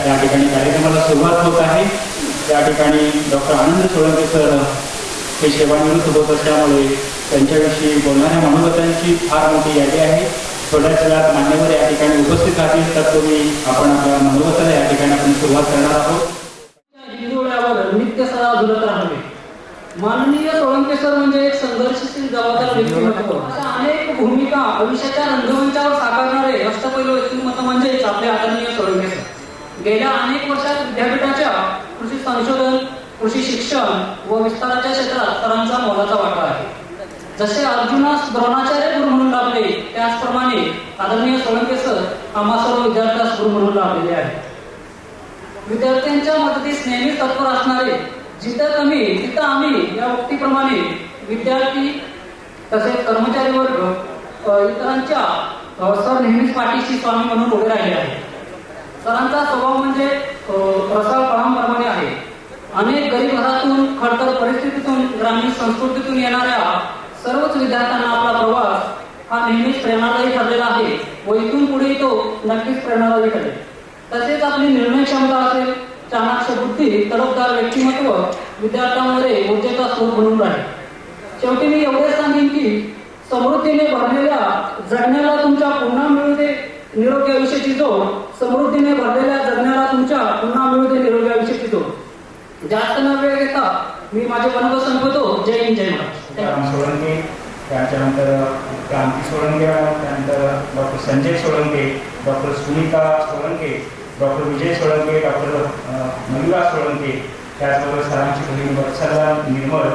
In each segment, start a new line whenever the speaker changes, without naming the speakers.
या ठिकाणी कार्यक्रमाला सुरुवात होत आहे। या ठिकाणी डॉक्टर आनंद सोळंके सर हे सेवानिवृत्त होत असल्यामुळे त्यांच्याविषयी बोलणाऱ्या मनोगतांची फार मोठी यादी आहे। थोड्याच वेळात मान्यवर या ठिकाणी उपस्थित राहतील, तत्पूर्वी आपण आपल्या मनोगताला या ठिकाणी आपण सुरुवात करणार आहोत।
हिंदुळ्यावर नित्य सदा झुलत राहावे। माननीय सोळंके सर म्हणजे एक संघर्षशील जबाबदार व्यक्तिमत्व। अशा अनेक भूमिका आयुष्याच्या रंगमंचावर साकारणारे अष्टपैलू व्यक्तिमत्व म्हणजेच आपले आदरणीय सोळंके सर। गेल्या अनेक वर्षात विद्यापीठाच्या कृषी संशोधन, कृषी शिक्षण व विस्ताराच्या क्षेत्रात सरांचा मोलाचा वाटा आहे। जसे अर्जुनास द्रोणाचार्य गुरु म्हणून लाभले, त्याचप्रमाणे आदरणीय सोळंके सर आम्हा सर्व विद्यार्थ्यांस गुरु म्हणून लाभलेले आहेत। विद्यार्थ्यांच्या मदतीस नेहमी तत्पर असणारे, जिथं कमी तिथं आम्ही या उक्तीप्रमाणे विद्यार्थी तसेच कर्मचारी वर्ग इतरांच्या सर नेहमीच पाठीशी स्वामी म्हणून उभे राहिले आहेत। सरांचा स्वभाव म्हणजे रसाळ फळांप्रमाणे आहे। अनेक गरीब घरातून, खडतर परिस्थितीतून, ग्रामीण संस्कृतीतून येणाऱ्या सर्वच विद्यार्थ्यांना आपला प्रवास हा नेहमीच प्रेरणादायी ठरलेला आहे व इथून पुढे तो नक्कीच प्रेरणादायी ठरेल। तसेच आपली निर्णय क्षमता असेल, चाणाक्ष बुद्धी, तडफदार व्यक्तिमत्व विद्यार्थ्यांमध्ये ऊर्जेचा स्रोत बनून राहील। शेवटी मी एवढे सांगेन की समृद्धीने भरलेल्या जगण्याला तुमच्या पुन्हा मिळू दे निरोगी आयुष्याची जोड। समृद्धीने भरलेल्या जगण्याला तुमच्या पुन्हा मिळू दे निरोगी आयुष्याची जोड। जास्त न वेळ घेता मी माझे मनोगत संपवतो। जय हिंद, जय महाराष्ट्र।
सोळंके, त्याच्यानंतर क्रांती सोळंके, त्यानंतर doctor Sanjay Solanke, doctor Sunita Solanke, doctor Vijay Solanke, doctor Mayura Solanke, त्याचबरोबर सरांची बहीण वत्सला निर्मळ,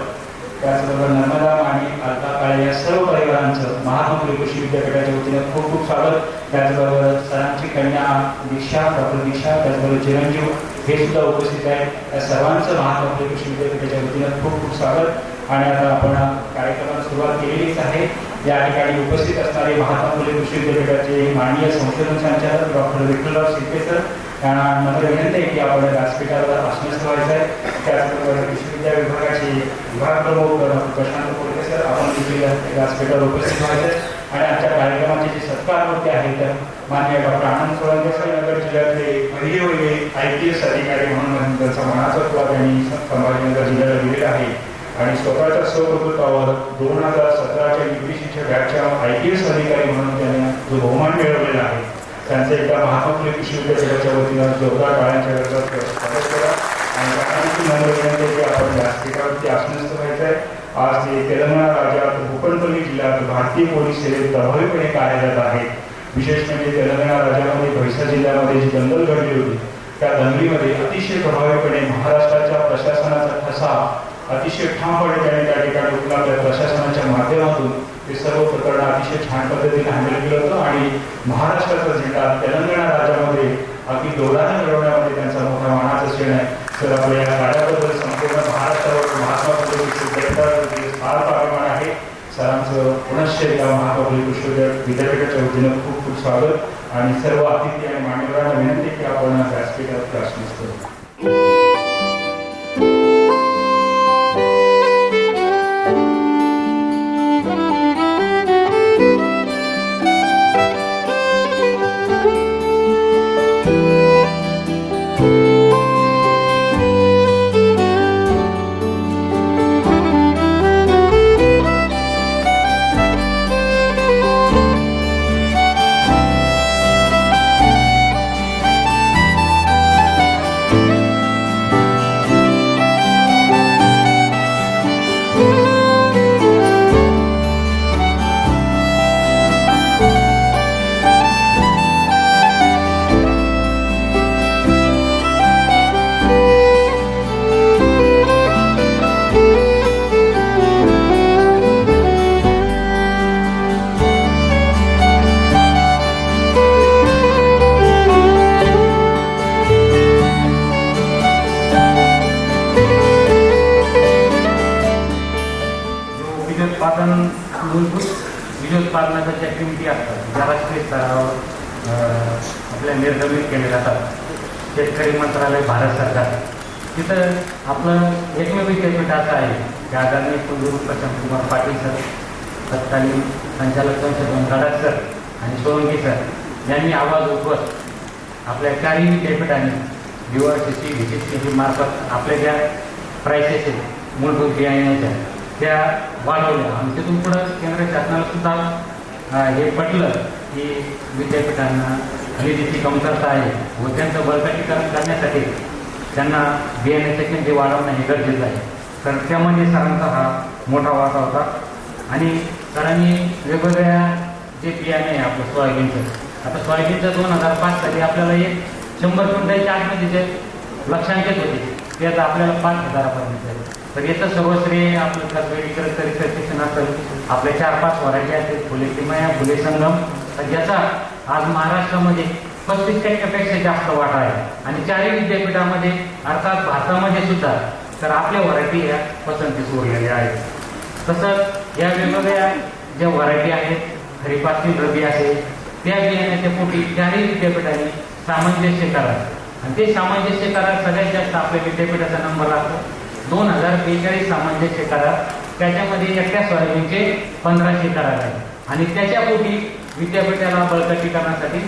त्याचबरोबर नर्मदा आणि अलका काळे या सर्व परिवारांचं महात्मा फुले कृषी विद्यापीठाच्या वतीनं खूप खूप स्वागत। त्याचबरोबर सरांची कन्या दीक्षा, डॉक्टर दीक्षा, त्याचबरोबर चिरंजीव हे सुद्धा उपस्थित आहेत। या सर्वांचं महात्मा फुले कृषी विद्यापीठाच्या वतीनं खूप खूप स्वागत। आणि आता आपण कार्यक्रमाला सुरुवात केलेलीच आहे। या ठिकाणी उपस्थित असणारे महात्मा फुले कृषी विद्यापीठाचे माननीय संशोधन संचालक डॉक्टर विठ्ठलराव शिंदे सर यांना नम्र विनंती आहे की आपण व्यासपीठावर आसनस्थ व्हायचं आहे। त्याचबरोबर कृषी विद्या विभागाचे विभाग प्रमुख डॉक्टर प्रशांत कोळके सर आपण देखील व्यासपीठावर उपस्थित व्हायचं आहे। आणि आजच्या कार्यक्रमाचे जे सत्कार होते आहेत माननीय डॉक्टर आनंद सोळंके सर नगर जिल्ह्यातले पहिले IPS अधिकारी म्हणून त्यांचा मानाचा तुला त्यांनी संभाजीनगर जिल्ह्याला दिलेला आहे आणि स्वतःच्या स्वप्रभुत्वावर 2017च्या UPSCच्या बॅचच्या IPS अधिकारी म्हणून त्यांनी जो बहुमान मिळवलेला आहे त्यांचा एकदा महात्मा फुले कृषी विद्यापीठाच्या वतीनं जोरदार टाळ्यांच्या गरजा स्वागत करा। आणि त्यानंतर नम्र विनंती की आपण व्यासपीठावरती आसनस्थ व्हायचं आहे। आज ते तेलंगणा राज्यात भूपनपल्ली जिल्ह्यात भारतीय पोलीस सेवेत प्रभावीपणे कार्यरत आहेत। विशेष म्हणजे तेलंगणा राज्यामध्ये भैसा जिल्ह्यामध्ये जी दंगल घडली होती त्या दंगलीमध्ये अतिशय प्रभावीपणे महाराष्ट्राच्या प्रशासनाचा ठसा अतिशय ठामपणे त्याने त्या ठिकाणी उपलब्ध प्रशासनाच्या माध्यमातून ते सर्व प्रकरण अतिशय छान पद्धतीने हँडल केलं होतं आणि महाराष्ट्राचा झेंडा तेलंगणा राज्यामध्ये अगदी दोलाने मिळवण्यामध्ये त्यांचा मोठा मानाचा श्रेय आहे। तर आपल्या या कार्याबद्दल संपूर्ण महाराष्ट्रावर महात्मा फुले कृषी विद्यापीठावरती फार अभिमान आहे। सरांचं पुनश्च एकदा महात्मा फुले कृषी विद्यापीठाच्या वतीनं खूप खूप स्वागत आणि सर्व अतिथी आणि मान्यवरांना विनंती की आपण व्यासपीठावर आसनस्थ होऊ।
मूलभूत बीजोत्पादनाच्या ज्या किमती असतात ज्या राष्ट्रीय स्तरावर आपल्या निर्गमित केले जातात, शेतकरी मंत्रालय भारत सरकार, तिथं आपलं एकमेव विद्यापीठ असं आहे की आदरणीय कुलगुरू प्रशांत कुमार पाटील सर, तत्कालीन संचालक संशोधन गडाख सर आणि सोळंके सर यांनी आवाज उठवत आपल्या चारही विद्यापीठांनी DORCC VCC मार्फत आपल्या ज्या प्राइसेस आहेत मूलभूत बियाण्याच्या त्या वाढवल्या आणि तिथून पुढं केंद्र शासनाला सुद्धा हे पटलं की विद्यापीठांना खरेदीची कमतरता आहे व त्यांचं बळकटीकरण करण्यासाठी त्यांना बियाण्याच्या किमती वाढवणं हे गरजेचं आहे. तर त्यामध्ये सरांचा हा मोठा वाटा होता आणि सरांनी वेगवेगळ्या जे बियाणे आहे आपलं सोयाबीनचं, आता सोयाबीनचं 2005 साली आपल्याला एक 100 क्विंटलच्या आतमध्ये जे लक्षांकित होते ते आता आपल्याला 5,000पर्यंत आहे. तर याचं सर्व श्रेय आपलं कर्वेडीकर रिसर्च असेल, आपल्या 4-5 व्हरायटी आहेत, फुले किमया, फुले संगम, तर याचा आज महाराष्ट्रामध्ये 35% जास्त वाटा आहे आणि 4ही विद्यापीठामध्ये अर्थात भारतामध्ये सुद्धा तर आपल्या व्हरायटी या पसंतीस उरलेल्या आहेत. तसंच या वेगवेगळ्या ज्या व्हरायटी आहेत खरीप असतील रबी असेल त्या बियाण्याच्या पोटी 4ही विद्यापीठांनी सामंजस्य करार आणि ते सामंजस्य करार सगळ्यात जास्त आपल्या विद्यापीठाचा नंबर लागतो. 2042 सामंजस्य करार, त्याच्यामध्ये एकट्या सोयाबीनचे 1500 करार आहे आणि त्याच्या पोटी विद्यापीठाला बळकटीकरणासाठी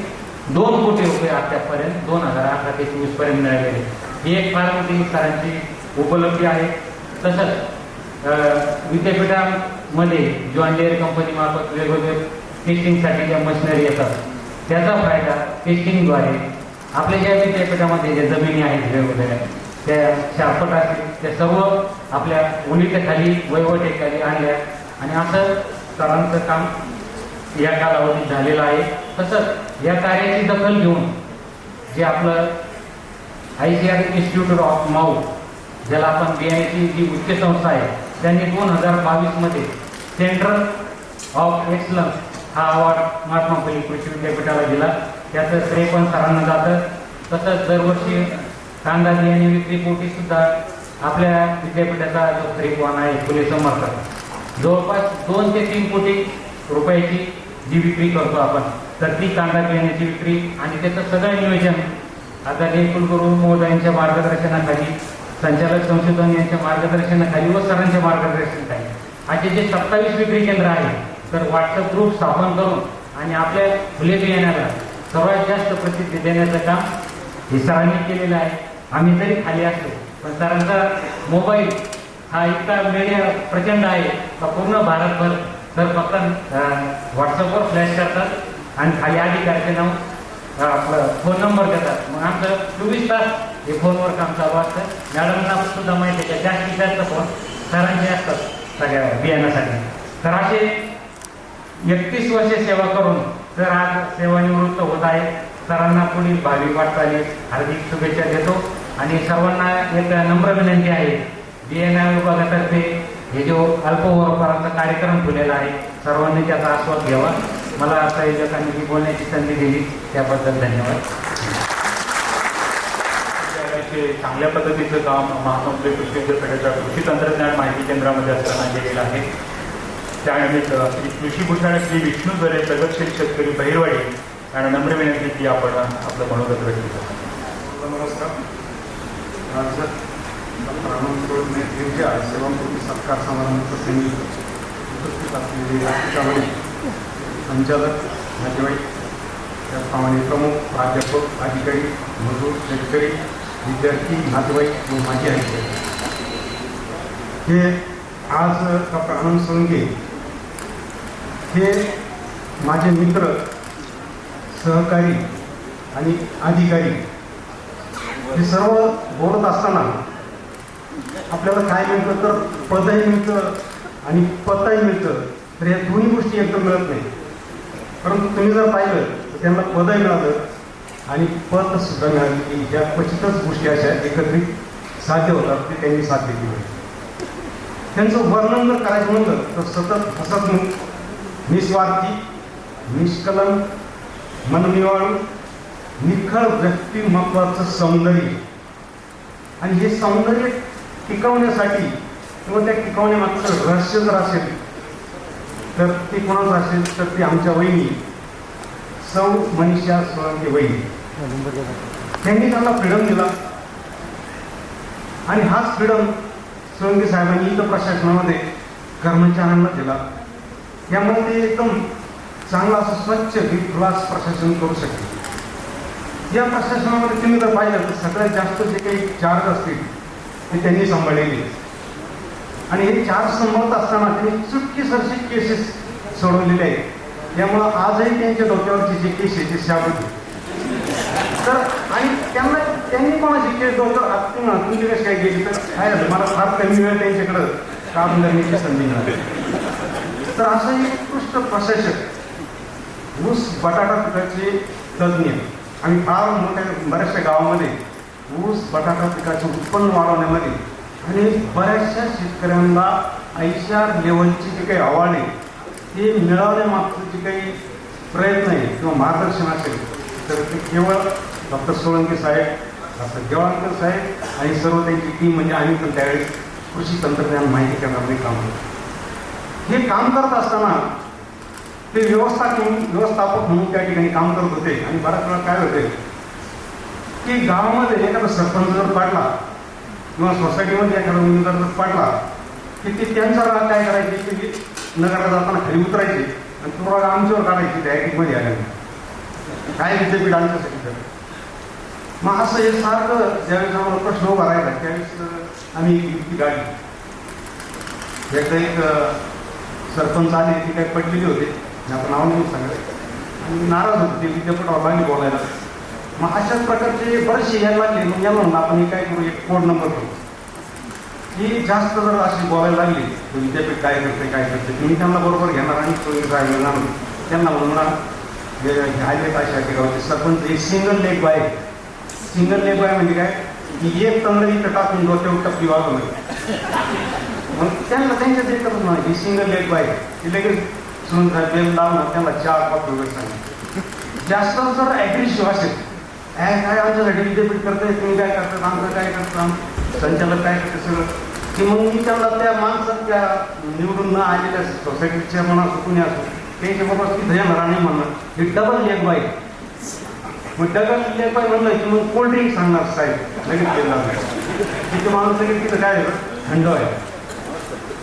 2 कोटी रुपये आतापर्यंत 2018 ते 2024 पर्यंत मिळालेले. ही एक फार मोठी सरांची उपलब्धी आहे. तसंच विद्यापीठामध्ये जॉन डिअर कंपनी मार्फत वेगवेगळे टेस्टिंगसाठी ज्या मशिनरी येतात त्याचा फायदा टेस्टिंगद्वारे आपल्या ज्या विद्यापीठामध्ये ज्या जमिनी आहेत वेगवेगळ्या त्या शार्पट असतील त्या सर्व आपल्या उन्हीच्या वैवटेखाली आणल्या आणि असं सरांचं काम या कालावधीत झालेलं आहे. तसंच या कार्याची दखल घेऊन जे आपलं ICAR इन्स्टिट्यूट ऑफ माऊ ज्याला आपण बियाण्याची जी उच्च संस्था आहे त्यांनी 2022 मध्ये सेंटर ऑफ एक्सलन्स हा अवॉर्ड महात्मा फुले कृषी विद्यापीठाला दिला. त्याचं श्रेय पण सरांना जातं. तसंच दरवर्षी कांदा बियाणे विक्री पोटी सुद्धा आपल्या विद्यापीठाचा जो श्रेयवान आहे फुले समर्थ जवळपास 2 ते 3 कोटी रुपयाची जी विक्री करतो आपण, तर ती कांदा बियाण्याची विक्री आणि त्याचं सगळं नियोजन आता कुलगुरू महोदयांच्या मार्गदर्शनाखाली, संचालक संशोधन यांच्या मार्गदर्शनाखाली व सरांच्या मार्गदर्शनाखाली असे जे 27 विक्री केंद्र आहे तर व्हॉट्सअप ग्रुप स्थापन करून आणि आपल्या फुले बियाण्याला सर्वात जास्त प्रसिद्धी देण्याचं काम हे सरांनी केलेलं आहे. आम्ही जरी खाली असलो पण सरांचा मोबाईल हा इतका मीडिया प्रचंड आहे का पूर्ण भारतभर तर फक्त व्हॉट्सअपवर फ्लॅश करतात आणि खाली अधिकाऱ्याचे नाव आपलं फोन नंबर देतात. मग आमचं 24 तास हे फोनवर काम चालू असतं. मॅडमना सुद्धा माहिती आहे जास्तीत जास्त फोन सरांचे असतात सगळ्या बियाण्यासाठी. तर असे 31 वर्षे सेवा करून तर आज सेवानिवृत्त होत आहे. सरांना पुढील भावी वाटचालीस हार्दिक शुभेच्छा देतो आणि सर्वांना एक नम्र विनंती आहे, बियाणा विभागातर्फे हे जो अल्पवयस्करांचा कार्यक्रम ठेवलेला आहे सर्वांनी त्याचा आस्वाद घ्यावा. मला संयोजकांनी बोलण्याची संधी दिली त्याबद्दल धन्यवाद.
चांगल्या पद्धतीचं काम महात्मा फुले कृषी विद्यापीठाच्या कृषी तंत्रज्ञान माहिती केंद्रामध्ये असताना केलेलं आहे. त्यानिमित्त श्री कृषीभूषण श्री विष्णू दरे प्रगतशील शेतकरी बहिरवाडी आणि नम्र विनंती की आपण आपलं मनोगत व्यक्त करू.
नमस्कार. आज नेतृत्वाच्या सेवापूर्ती सत्कार समारंभ प्रसंगी उपस्थित असलेले राष्ट्रवादी संचालक नातेवाईक, त्याचप्रमाणे प्रमुख प्राध्यापक, अधिकारी, मजूर, शेतकरी, विद्यार्थी, नातेवाईक व माजी अधिकारी, हे आज डॉक्टर आनंद सोळंके हे माझे मित्र, सहकारी आणि अधिकारी हे सर्व बोलत असताना आपल्याला काय मिळतं तर पदही मिळतं आणि पत्ताही मिळतं. तर या दोन्ही गोष्टी एकदम मिळत नाही. परंतु तुम्ही जर पाहिलं तर त्यांना पदही मिळालं आणि पद सुद्धा मिळाली की ह्या क्वचितच गोष्टी अशा एकत्रित साध्य होतात ते त्यांनी साध्य केले. त्यांचं वर्णन जर करायचं म्हणलं तर सतत हसतमुख, निस्वार्थी, निष्कलंक, मनमिवाळू, निखळ व्यक्तिमत्वाचं सौंदर्य आणि हे सौंदर्य टिकवण्यासाठी किंवा त्या टिकवण्यामागचं रहस्य जर असेल तर ते कोणाचं असेल तर ते आमच्या वहिनी सौ मनीषा सोळंके वहिनी. त्यांनी त्यांना फ्रीडम दिला आणि हाच फ्रीडम सोळंके साहेबांनी इथं प्रशासनामध्ये कर्मचाऱ्यांना दिला. यामुळे ते एकदम चांगलं असं स्वच्छ विश्वास प्रशासन करू शकते. या प्रशासनामध्ये तुम्ही जर पाहिलं तर सगळ्यात जास्त जे काही चार्ज असतील ते त्यांनी सांभाळलेले आणि हे चार्ज सांभाळत असताना त्यांनी चुटकीसरशी केसेस सोडवलेले आहेत. त्यामुळं आजही त्यांच्या डोक्यावरची जे केस आहे ते शाबूत आहे. तर आणि त्यांनी कोणाची केस डोक्यावर तुमची कशी काय गेली तर काय झालं, मला फार कमी वेळ त्यांच्याकडं काम करण्याची संधी मिळाली. तर असं एक उत्कृष्ट प्रशासक, ऊस बटाटा पिकाचे तज्ज्ञ आणि फार मोठ्या बऱ्याचशा गावामध्ये ऊस बटाटा पिकाचे उत्पन्न वाढवण्यामध्ये आणि बऱ्याचशा शेतकऱ्यांना आयशा लेवलची जी काही आव्हाने ते मिळवण्यामागचं जे काही प्रयत्न आहे किंवा मार्गदर्शन असेल तर ते केवळ डॉक्टर सोळंके साहेब, डॉक्टर देवाळकर साहेब आणि सर्व त्यांची टीम, म्हणजे आम्ही पण त्यावेळेस कृषी तंत्रज्ञान माहिती केंद्रामध्ये काम करतो. हे काम करत असताना ते व्यवस्थापक म्हणून त्या ठिकाणी काम करत होते. आणि बऱ्याच वेळा काय होते की गावामध्ये एखादा सरपंच जर पाडला किंवा सोसायटीमध्ये एखादा उमेदवार जर पाडला की ते त्यांचा राग काय करायचे की नगराला जाताना खाली उतरायचे आणि तो राग आमच्यावर काढायचे त्या ॲक्टिव्हमध्ये आल्याने काय विद्यापीठ आमच्यासाठी कर. मग असं हे सारखं ज्यावेळेस आम्हाला प्रश्न उभा राहिला त्यावेळेस आम्ही एक युक्ती काढली. एकदा एक सरपंच आले, ती काही पडलेली होते, आपण नाव नाही सांगायचं, आणि नाराज होते ते विद्यापीठावर लागले बोलायला. मग अशाच प्रकारचे बरेचसे यायला लागले. मग याला म्हणून आपण हे काय करू, एक कोड नंबर करू की जास्त जर अशी बोलायला लागली विद्यापीठ काय करते तुम्ही त्यांना बरोबर घेणार आणि राहिलेणार त्यांना म्हणणार आले अशा गावचे सरपंच एक single leg bye. Single leg bye म्हणजे काय की एक तंगड इथं टाकून डोक्यावर टप्पी वाजवली. मग त्यांना त्यांच्या ते करत नाही ही सिंगल लेग बाय ती लगेच सुंदर बेल लावून त्यांना 4 कॉपी वगैरे सांगितलं. जास्त जर ॲग्रेसिव्ह असेल काय आमच्यासाठी विद्यापीठ करताय, तुम्ही काय करतात, आमचं काय करतं, संचालक काय करते सगळं की मग मी त्यांना त्या माणसात त्या निवडून न आलेल्या सोसायटीच्या म्हणा कुणी असो त्याच्याबरोबर तिथं येणार आणि म्हणणार हे डबल लेग बाय. मग डबल लेग बाय म्हणलं की मग कोल्ड्रिंक सांगणार साहेब लगेच केलं तिथे माणूस लगेच तिथं काय थंड आहे.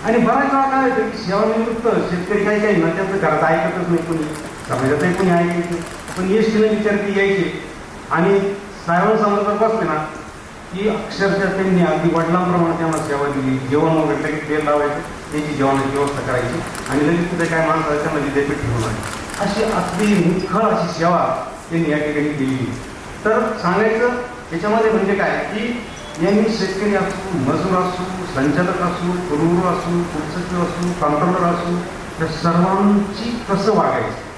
आणि बऱ्याच वेळा काय होतं की सेवानिवृत्त शेतकरी काही काही ना त्यांचं घरात ऐकतच नाही, कोणी समाजातही कोणी ऐकायचे पण एसटीने विचारती यायचे आणि साहेबांसमोर जर बसले ना की अक्षरशः त्यांनी अगदी वडिलांप्रमाणे त्यांना सेवा दिली. जेवण वगैरे लगेच तेल लावायचं, त्याची जेवणाची व्यवस्था करायची आणि लगेच तिथे काय माणसं त्यांना विद्यापीठ ठेवून अशी अगदी मुखळ अशी सेवा त्यांनी या ठिकाणी केली. तर सांगायचं याच्यामध्ये म्हणजे काय की यांनी शेतकरी असू, मजूर असू, संचालक असू, गुरुवर असू, कुलसचिव असू, कंट्रोलर असू, त्या सर्वांची कसं वागायचं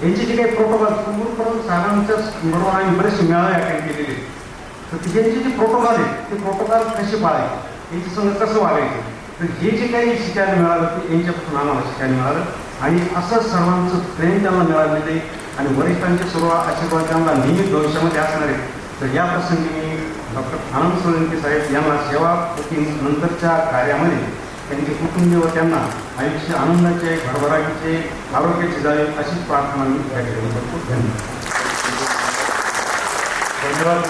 यांची जे काही प्रोटोकॉल पूर्वपर्यंत साहेबांच्या बरोबर आम्ही बरेचसे मेळावे अटेंड केलेले. तर त्यांचे जे प्रोटोकॉल आहेत ते प्रोटोकॉल कसे पाळायचे, यांच्या संग कसं वागायचं, तर हे जे काही शिकायला मिळालं ते यांच्यापासून आम्हाला शिकायला मिळालं. आणि असं सर्वांचं प्रेम त्यांना मिळालेलं आहे आणि वरिष्ठांचे सर्व आशीर्वाद त्यांना नेहमी भविष्यामध्ये असणार आहे. तर या प्रसंगी मी डॉक्टर आनंद सोळंके साहेब यांना सेवा नंतरच्या कार्यामध्ये त्यांचे कुटुंबीय व त्यांना आयुष्य आनंदाचे, भरभराटीचे, आरोग्याचे जावे अशीच प्रार्थना मी त्या ठिकाणी करतो. धन्यवाद.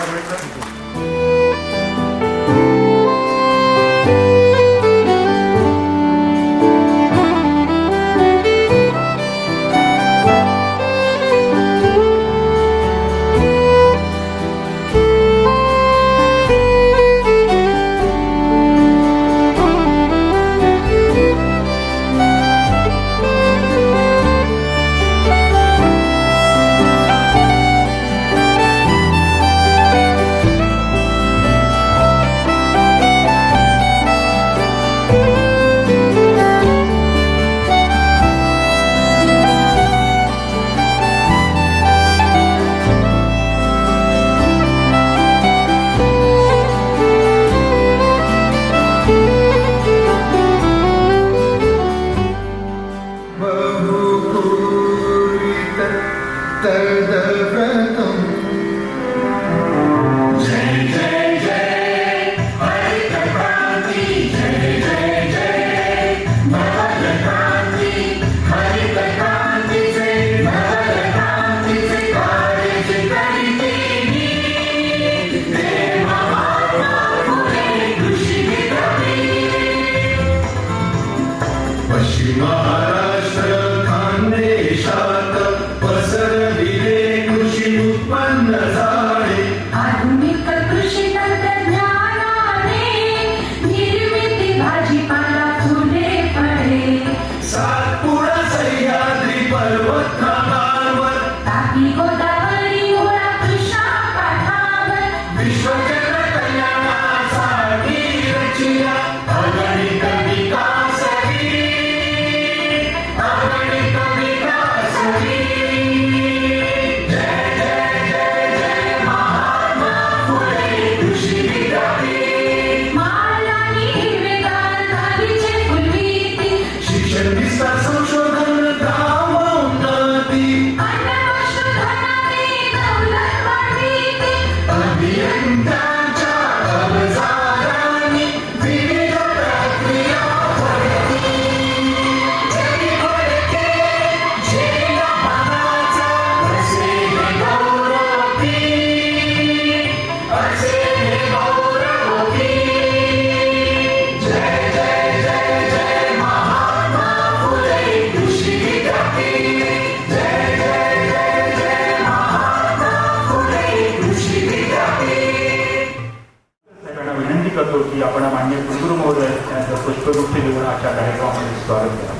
करतो की आपण माननीय कुलगुरू महोदय यांचं पुष्पगुच्छ देऊन आजच्या कार्यक्रमामध्ये स्वागत करा.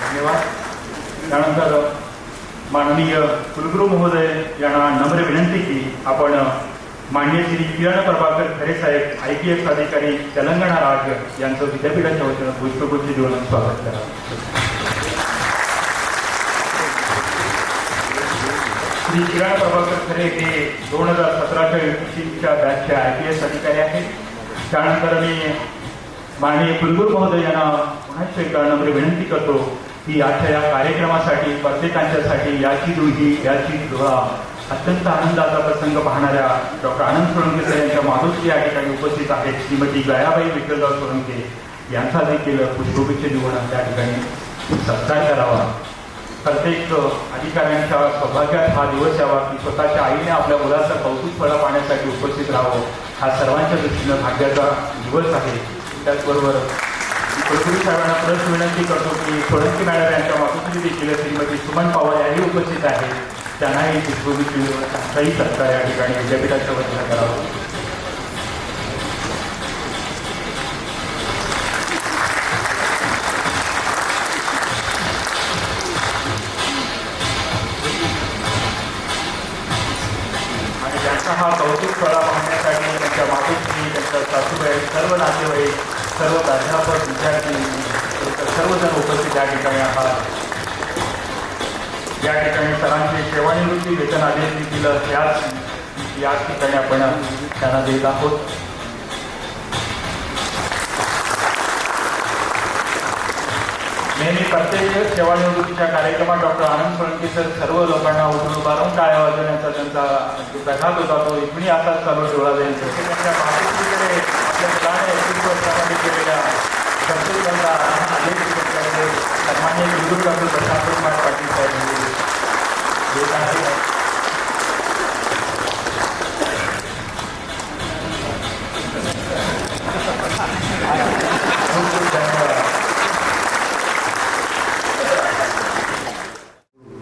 धन्यवाद. त्यानंतर माननीय कुलगुरू महोदय यांना नम्र विनंती की आपण माननीय श्री किरण प्रभाकर खरे साहेब IPS अधिकारी तेलंगणा राज्य यांचं विद्यापीठाच्या वतीनं पुष्पगुच्छ देऊन स्वागत करा. श्री किरण प्रभाकर खरे हे 2017-18च्या बॅचचे IPS अधिकारी आहेत. त्यानंतर मी माननीय कुलगुरू महोदय यांना पुन्हा एकदा नम्र विनंती करतो की आजच्या या कार्यक्रमासाठी प्रत्येकांच्यासाठी याची अत्यंत आनंदाचा प्रसंग पाहणाऱ्या डॉक्टर आनंद सोळंके सर यांच्या मातोश्री या ठिकाणी उपस्थित आहेत. श्रीमती गयाबाई विठ्ठलराव सोळंके यांचा देखील पुष्पगुच्छ देऊन त्या ठिकाणी सत्कार करावा. प्रत्येक अधिकाऱ्यांच्या सौभाग्यात हा दिवस यावा की स्वतःच्या आईने आपल्या मुलाचं कौतुक फळं पाहण्यासाठी उपस्थित राहावं. हा सर्वांच्या दृष्टीनं भाग्याचा दिवस आहे. त्याचबरोबर कुलगुरू साहेबांना परत विनंती करतो की सोळंके मॅडम यांच्या मातोश्री देखील श्रीमती सुमन पवार याही उपस्थित आहेत. त्यांनाही पुष्पगुच्छ देऊन त्यांचाही सत्कार या ठिकाणी विद्यापीठाच्या वतीनं करावा. त्यांचा हा कौतुक फळा पाहण्यासाठी त्यांच्या मातोश्री, त्यांच्या सासूबाई, सर्व नातेवाईक, सर्व प्राध्यापक, विद्यार्थी, सर्वजण उपस्थित या ठिकाणी या ठिकाणी सरांची सेवानिवृत्ती वेतन आदेश देखील याच ठिकाणी आपण त्यांना देत आहोत. नेहमी प्रत्येक सेवानिवृत्तीच्या कार्यक्रमात डॉक्टर आनंद सोळंके सर सर्व लोकांना उठून उभारून टाळ्या वाजवण्याचा त्यांचा प्रघात होता. तो इथूनही असाच चालू ठेवला जाईल. त्यांच्या मातोश्रीकडे आपल्या मुलाने 21 वर्षामध्ये केलेल्या कर्तव्यांचा आदेश सन्मान्य कुलगुरू डॉक्टर प्रशांत कुमार पाटील साहेब येत आहे.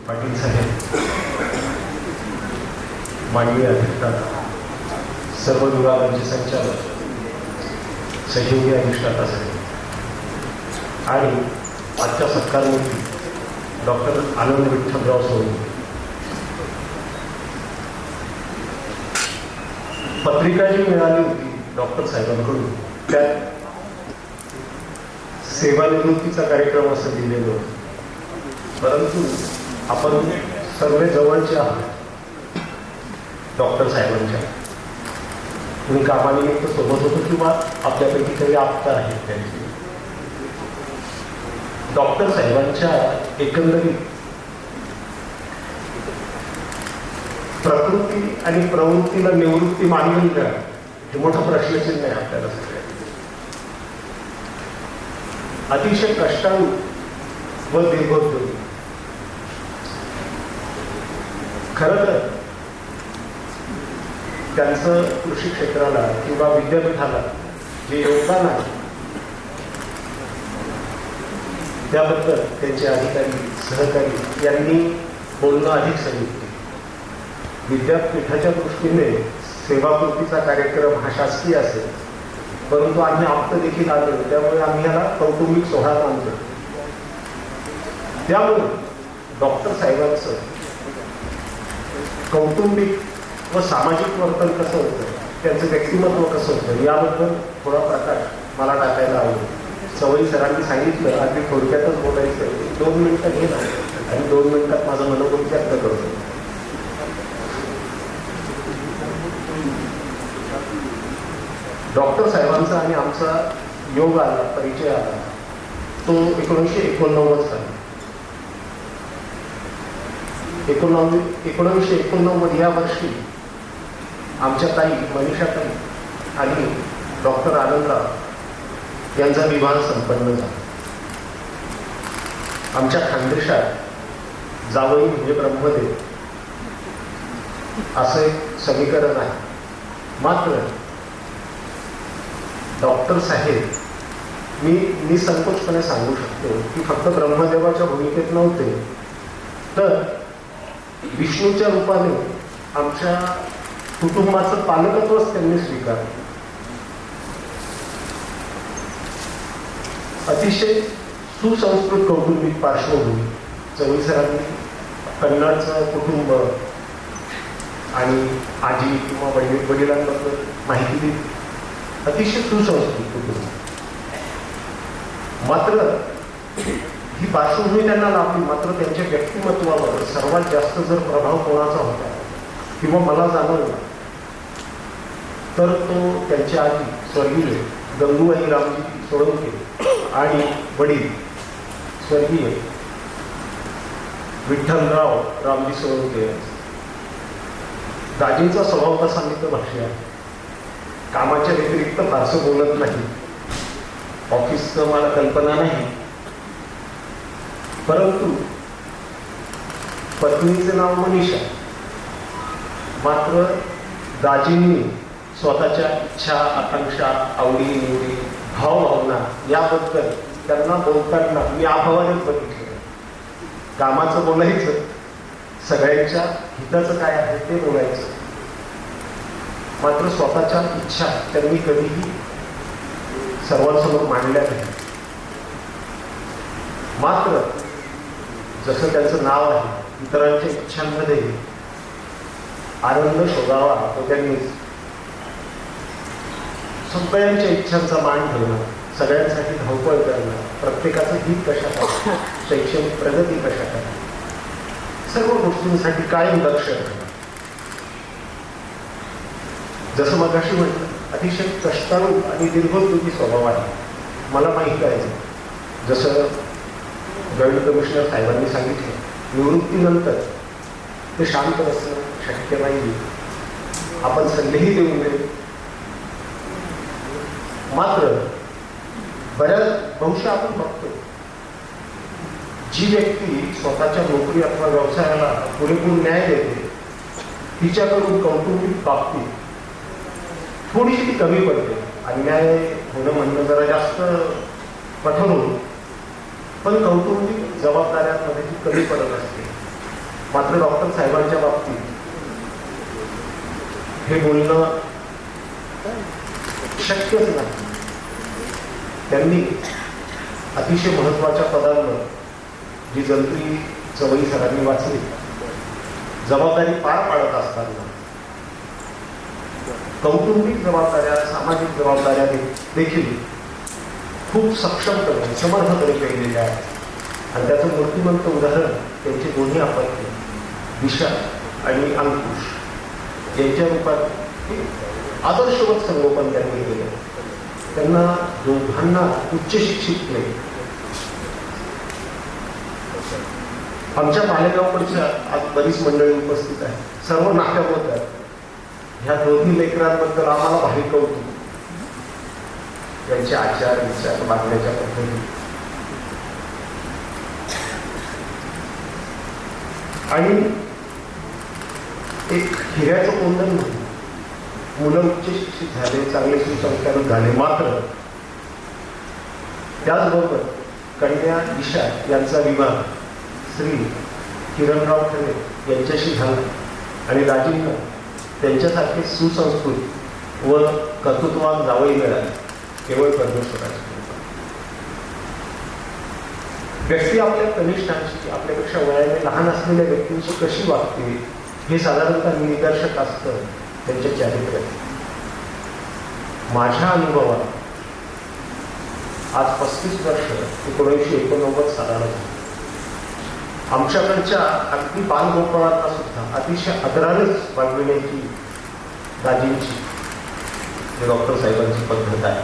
पाटील साहेब, माननीय अधिष्ठाता, सर्व विभागांचे संचालक, सहयोगी अधिष्ठाता साहेब आणि आजच्या सत्कारमूर्ती डॉक्टर आनंद विठ्ठलराव सोळंके. पत्रिका जी मिळाली होती डॉक्टर साहेबांकडून त्यात सेवानिवृत्तीचा कार्यक्रम असं दिलेलं होतं. परंतु आपण सर्व जवळचे आहात डॉक्टर साहेबांच्या. तुम्ही कामानिमित्त सोबत होतो किंवा आपल्यापैकी काही आप्त आहेत त्यांची. डॉक्टर साहेबांच्या एकंदरीत प्रकृती आणि प्रवृत्तीला निवृत्ती मानली का हे मोठं प्रश्नचिन्ह आहे आपल्याला सगळ्या. अतिशय कष्टाळू व दीर्घोद्योगी. खरं तर त्यांचं कृषी क्षेत्राला किंवा विद्यापीठाला जे योगदान आहे त्याबद्दल त्यांचे अधिकारी सहकारी यांनी बोलणं अधिक संयुक्त. विद्यापीठाच्या दृष्टीने सेवाकृतीचा कार्यक्रम हा शासकीय असेल, परंतु आम्ही आप्त देखील आलो, त्यामुळे आम्ही याला कौटुंबिक सोहळा मानतो. त्यामुळे डॉक्टर साहेबांचं कौटुंबिक व सामाजिक वर्तन कसं होतं, त्यांचं व्यक्तिमत्व कसं होतं याबद्दल थोडा प्रकाश मला टाकायला आवडेल. सवयी सरांनी सांगितलं अगदी थोडक्यातच बोलायचं, 2 मिनिटं घे ना आणि 2 मिनिटात माझं मनोगत व्यक्त करतो. डॉक्टर साहेबांचा आणि आमचा योग आला, परिचय आला तो 1989 साली. 1989 या वर्षी आमच्या ताई मनीषाताई आणि डॉक्टर आनंदराव यांचा विवाह संपन्न झाला. आमच्या खानदेशात जावई म्हणजे ब्रह्मदेव असं एक समीकरण आहे. मात्र डॉक्टर साहेब मी निसंकोचपणे सांगू शकतो की फक्त ब्रह्मदेवाच्या भूमिकेत नव्हते, तर विष्णूच्या रूपाने आमच्या कुटुंबाचं पालकत्वच त्यांनी स्वीकारलं. अतिशय सुसंस्कृत कौटुंबिक पार्श्वभूमी. चवई सरांनी कन्नडचं कुटुंब आणि आजी किंवा वडिलांबद्दल माहिती दिली. अतिशय सुसंस्कृत कुटुंब. मात्र ही पार्श्वभूमी त्यांना लाभली, मात्र त्यांच्या व्यक्तिमत्वावर सर्वात जास्त जर प्रभाव कोणाचा होता किंवा मला जाणवला तर तो त्यांच्या आजी स्वर्गीय गंगूबाई रामजी सोळंके आणि वडील स्वर्गीय विठ्ठलराव रामजी सोळंके. दाजींचा स्वभाव तसा मित्रभाषी आहे. कामाच्या व्यतिरिक्त फारसं बोलत नाही. ऑफिसचं मला कल्पना नाही, परंतु पत्नीचे नाव मनीषा. मात्र दाजींनी स्वतःच्या इच्छा, आकांक्षा, आवडी निवडी, भावभावना याबद्दल त्यांना बोलताना मी अभावानेच बघितलं. कामाचं बोलायचं, सगळ्यांच्या हिताचं काय आहे ते बोलायचं, मात्र स्वतःच्या इच्छा त्यांनी कधीही सर्वांसमोर मांडल्या नाही. मात्र जसं त्यांचं नाव आहे, इतरांच्या इच्छांमध्ये आनंद शोधावा तो त्यांनीच. सगळ्यांच्या इच्छांचा मान ठेवणं, सगळ्यांसाठी धावपळ करणं, प्रत्येकाचं हित कशात आहे, शैक्षणिक प्रगती कशात आहे, सर्व गोष्टींसाठी कायम लक्ष ठेवणं. जसं मगाशी म्हटलं, अतिशय कष्टाळू आणि दीर्घोद्योगी स्वभाव आहे. मला माहिती आहे, जसं जॉईंट कमिशनर साहेबांनी सांगितलं, निवृत्तीनंतर ते शांत बसणं शक्य नाही. आपण सल्लेही देऊन नये. मात्र बहुशः आपण बघतो, जी व्यक्ती स्वतःच्या नोकरी अथवा व्यवसायाला पुरेपूर न्याय देते तिच्याकडून कौटुंबिक बाबतीत थोडीशी ती कमी पडते. अन्याय होणं म्हणणं जरा जास्त कठोर होईल, पण कौटुंबिक जबाबदाऱ्यांमध्ये ती कमी पडत असते. मात्र डॉक्टर साहेबांच्या बाबतीत हे बोलणं शक्यच नाही. त्यांनी अतिशय महत्वाच्या पदांवर जी जंत्री चवई सरांनी वाचली, जबाबदारी पार पाडत असताना कौटुंबिक जबाबदाऱ्या, सामाजिक जबाबदाऱ्या देखील खूप सक्षमपणे, समर्थपणे केलेल्या आहेत. आणि त्याचं मूर्तिमंत उदाहरण त्यांचे दोन्ही अपत्य दिशा आणि अंकुश यांच्या रूपात आदर्शवत संगोपन त्यांनी केलं. त्यांना दोघांना उच्च शिक्षित केले. आमच्या मालेगावकडच्या आज बरीच मंडळी उपस्थित आहे, सर्व नाट्यबद्ध आहेत. ह्या दोन्ही लेकरांबद्दल आम्हाला भारी कौतुक. त्यांचे आचार, विचार, वागण्याच्या पद्धती आणि एक हिऱ्याचं कोंदण म्हणून मुलं उच्च शिक्षित झाले, चांगले सुसंस्कार झाले. मात्र त्याचबरोबर कन्या दिशा यांचा विवाह श्री किरणराव खरे यांच्याशी झाला आणि राजींना त्यांच्यासारखे सुसंस्कृत व कर्तृत्ववान जावई मिळाले, केवळ परमेश्वराची कृपा. व्यक्ती आपल्या कनिष्ठांशी, आपल्यापेक्षा वयाने लहान असलेल्या व्यक्तींशी कशी वागते हे साधारणतः निदर्शक असतं त्यांच्या चारित्र्यात. माझ्या अनुभवात आज 35 वर्ष 1989 सालाला आमच्याकडच्या अगदी बालगोपाळांना सुद्धा अतिशय आदरानेच वागविण्याची दाजींची डॉक्टर साहेबांची पद्धत आहे.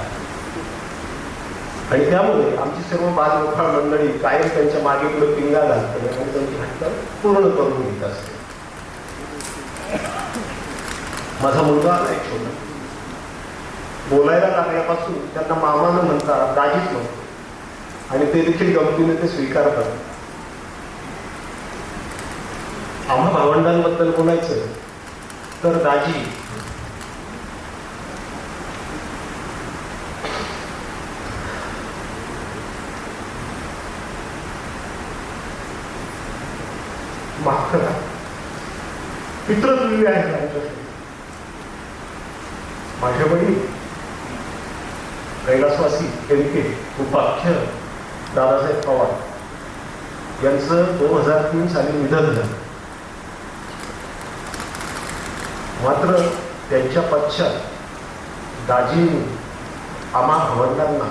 आणि त्यामुळे आमची सर्व बालगोपाळ मंडळी कायम त्यांच्या मागे पुढे पिंगा घालते आणि त्यांची हट्ट पूर्ण करून घेत असते. माझा मुलगा आला एक छोटा, बोलायला लागल्यापासून त्यांना मामानं म्हणतात, दाजीच म्हणतो आणि ते देखील गमतीने ते स्वीकारतात. आम्हा भावंडांबद्दल बोलायचं तर दाजी माफ करा, पितृतुल्य आहे आमच्यासाठी. माझे वडील कैलासवासी MK उपाख्य दादासाहेब पवार यांचं 2003 साली निधन झालं. मात्र त्यांच्या पश्चात दाजींनी आम्हा भावंडांना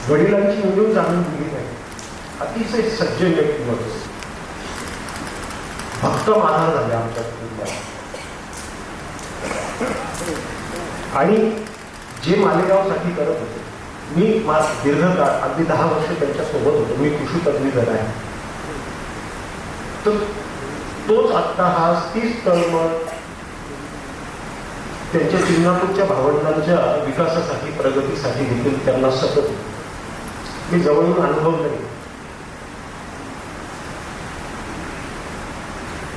वडिलांची उणीव जाणून दिली नाही. अतिशय सज्जन व्यक्तिमत्व, भक्कम आधार झाले आमच्या कुटुंबाला. आणि जे मालेगावसाठी करत होते, मी दीर्घकाळ अगदी 10 वर्ष त्यांच्या सोबत होतो. मी कृषी पदवीधर आहे. तर तोच आत्ता हा 30 तळमळ त्यांच्या चिन्हापूरच्या भावंडांच्या विकासासाठी, प्रगतीसाठी देखील त्यांना सतत मी जवळून अनुभव नाही.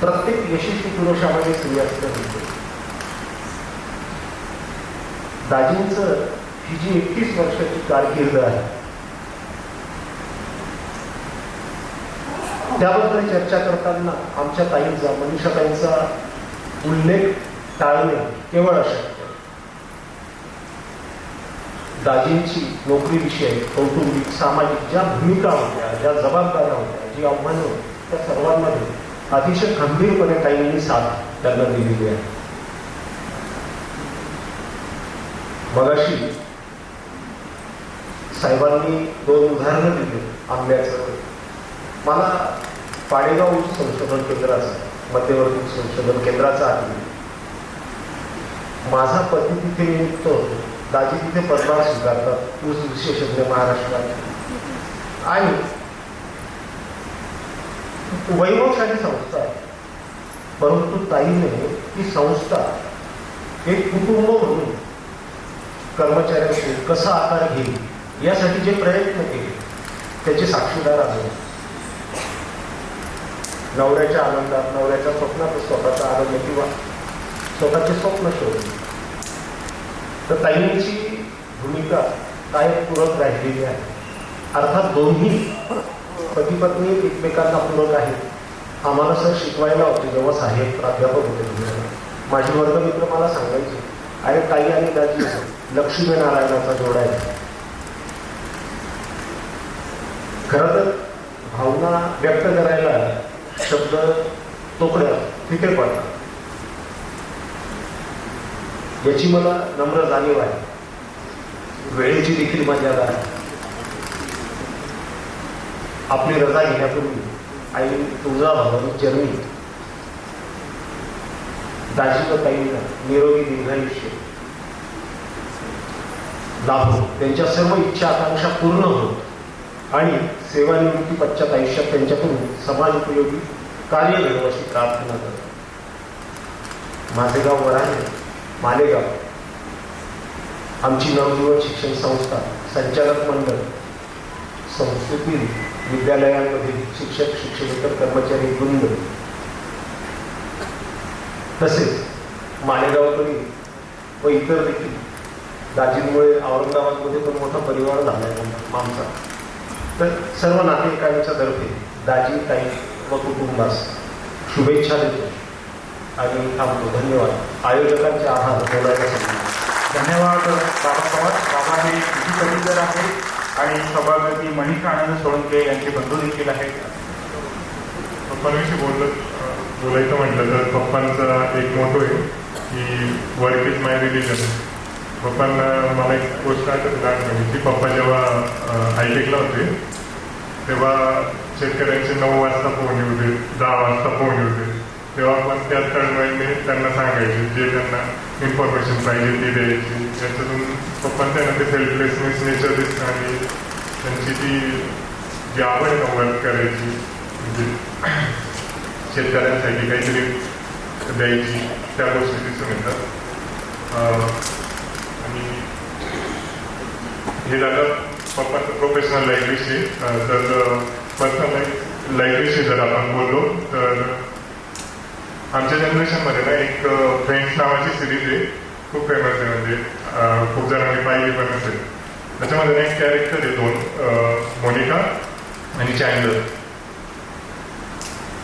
प्रत्येक यशस्वी पुरुषामध्ये स्त्री असतं. दाजींचं ही जी 31 वर्षाची कारकीर्द आहे त्याबद्दल चर्चा करताना आमच्या ताईंचा, मनीषाताईंचा उल्लेख टाळणे केवळ अशक्य. दाजींची नोकरीविषयी, कौटुंबिक, सामाजिक ज्या भूमिका होत्या, ज्या जबाबदाऱ्या होत्या, जी आव्हानं होती, त्या सर्वांमध्ये अतिशय खंबीरपणे ताईंनी साथ त्यांना दिलेली आहे. मगाशी साहेबांनी 2 उदाहरणं दिली आंब्याचं. मला पाडेगाव संशोधन केंद्राचं, मध्यवर्ती संशोधन केंद्राचा आहे. माझा पती तिथे नियुक्त होतो. दाजी तिथे पदभार स्वीकारतात, ऊस विशेषज्ञ महाराष्ट्रात. आणि वैभवशाली संस्था आहे. परंतु ताईने ही संस्था एक कुटुंब म्हणून कर्मचाऱ्यांशी कसा आकार घेईल यासाठी जे प्रयत्न केले त्याचे साक्षीदार आहे. नवऱ्याच्या आनंदात, नवऱ्याच्या स्वप्नात स्वतःचा आनंद किंवा स्वतःचे स्वप्न शोधले. तर ताईंची भूमिका काय पूरक राहिलेली आहे. अर्थात दोन्ही पती पत्नी एकमेकांना पूरक आहेत. आम्हाला सर शिकवायला होते जेव्हा सहाय्यक प्राध्यापक होते. माझे वर्गमित्र मला सांगायचे, अरे ताई आणि दाजी लक्ष्मीनारायणाचा जोडा आहे. खरं तर भावना व्यक्त करायला शब्द तोकड्या तिथे पडतात याची मला नम्र जाणीव आहे. वेळेची देखील मर्यादा आहे. आपली रजा घेण्यापूर्वी आई तुळजाभवानी चरणी दाजी व ताईंना निरोगी दीर्घायुष्य लाभो, त्यांच्या सर्व इच्छा आकांक्षा पूर्ण होत आणि सेवानिवृत्ती पश्चात आयुष्यात त्यांच्याकडून समाज उपयोगी कार्य घडवं अशी प्रार्थना करतो. माझे गाव वराणे, मालेगाव, आमची नवजीवन शिक्षण संस्था, संचालक मंडळ, संस्कृती विद्यालयांमधील शिक्षक, शिक्षकेतर कर्मचारी वृंद, तसेच मालेगावकडील व इतर देखील दाजींमुळे औरंगाबादमध्ये पण मोठा परिवार झाला आहे आमचा. तर सर्व नातेवाईकांच्या तर्फे दाजी, ताई व कुटुंबास शुभेच्छा देतो आणि थांबतो. धन्यवाद. आयोजकांचे आभार. बोलायला सांगितलं.
धन्यवाद बाबा पवार. बाबा हे कृषी पदवीधर आहेत आणि सभापती मनीषा आनंद सोळंके यांचे बंधू देखील आहेत.
परमेश्वर बोलत बोलायचं म्हटलं तर पप्पांचा एक मोटो आहे की वर्क इज माय रिलिजन. पप्पांना मला एक गोष्ट आठवते लहानपणी की पप्पा जेव्हा हायटेकला होते तेव्हा शेतकऱ्यांचे 9 वाजता फोन येऊ दे, 10 वाजता फोन येऊ दे, तेव्हा पण त्या तळमळीने त्यांना सांगायचे जे त्यांना इन्फॉर्मेशन पाहिजे ती द्यायची. त्याच्यातून पप्पांच्या ते सेल्फलेसनेस नेचर दिसतं आणि त्यांची ती जी आवड आहे ना वर्क करायची, म्हणजे शेतकऱ्यांसाठी काहीतरी द्यायची, त्या गोष्टी दिसून येतात. आणि हे झालं पप्पांचं प्रोफेशनल लाईफविषयी. तर पर्सनल लाईफविषयी जर आपण बोललो तर आमच्या जनरेशनमध्ये ना एक फ्रेंड्स नावाची सिरीज आहे, खूप फेमस आहे, म्हणजे खूप जणांनी पाहिली पण असेल. त्याच्यामध्ये एक कॅरेक्टर आहे 2, मोनिका आणि चॅन्डलर.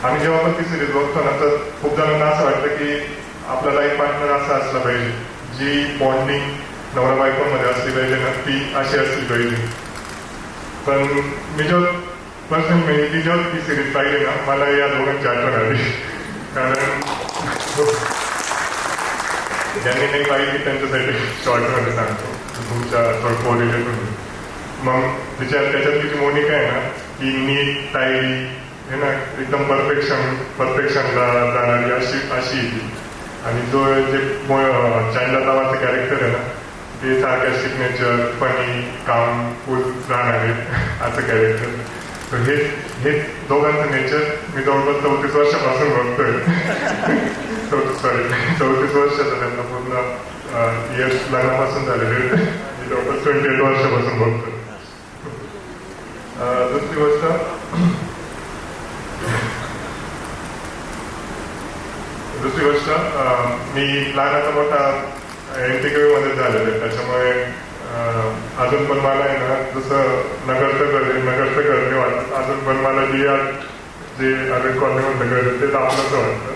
आम्ही जेव्हा पण ती सिरीज बघतो ना तर खूप जणांना असं वाटतं की आपला लाईफ पार्टनर असा असला पाहिजे, जी बॉन्डिंग नवरा बायकोमध्ये असली पाहिजे ना ती अशी असली पाहिजे. पण मी जेव्हा पर्सनली ती जेव्हा ती सिरीज पाहिली ना मला या दोघांची आठवण आली. कारण ज्यांनी नाही पाहिली त्यांच्यासाठी शॉर्टमध्ये सांगतो तुमच्या थोडं कोरिलेट. मग त्याच्यातली जी मोनिका आहे ना ती नीट टाईडी हे ना एकदम परफेक्शनला जाणारी अशी ती. आणि जो जे चॅन्डलर नावाचं कॅरेक्टर आहे ना ते सारख्या सिग्नेचर फनी काम फुल राहणारे असं कॅरेक्टर. तर हे दोघांचं नेचर मी जवळपास 34 वर्षापासून बघतोय. 34 वर्षाचं त्यांना पूर्ण इयर्स लग्नापासून झालेले, मी जवळपास 28 वर्षापासून बघतोय. दुसरी गोष्ट मी लहानाचा मोठा एनटीकेमध्ये झालेलं आहे, त्याच्यामुळे अजून पण मला आहे ना जसं नगरचं घर वाटतं, अजून पण मला जे अजून कॉलनीमधलं घर आहे ते आपलंच वाटतं.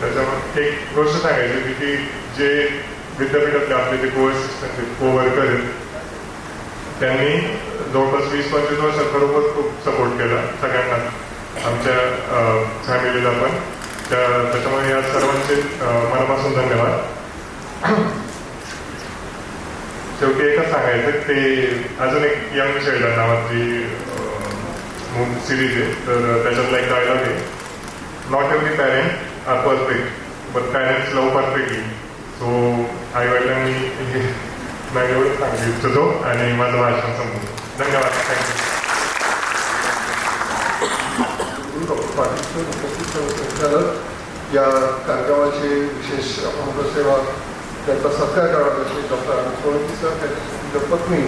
त्याच्यामुळे एक गोष्ट सांगायची होती की जे विद्यापीठातले आपले जे कोवर्कर आहेत त्यांनी जवळपास 20-25 वर्षात खरोखर खूप सपोर्ट केला सगळ्यांना, आमच्या फॅमिलीला पण. त्याच्यामुळे या सर्वांचे मनापासून धन्यवाद. शेवटी एकच सांगायचं ते अजून एक यंग चाइल्ड नावाची सिरीज आहे, तर त्याच्यातला एक डायलॉग आहे, not every parent are perfect but parents love perfectly. So आई वडिलांनी मी एवढं सांगू इच्छितो आणि माझं भाषण संपवतो. धन्यवाद. थँक्यू.
या कार्यक्रमाचे विशेष सेवा त्यांचा सत्कार करण्यासाठी डॉक्टर अमित सोळंकी सर, त्यांच्या पत्नी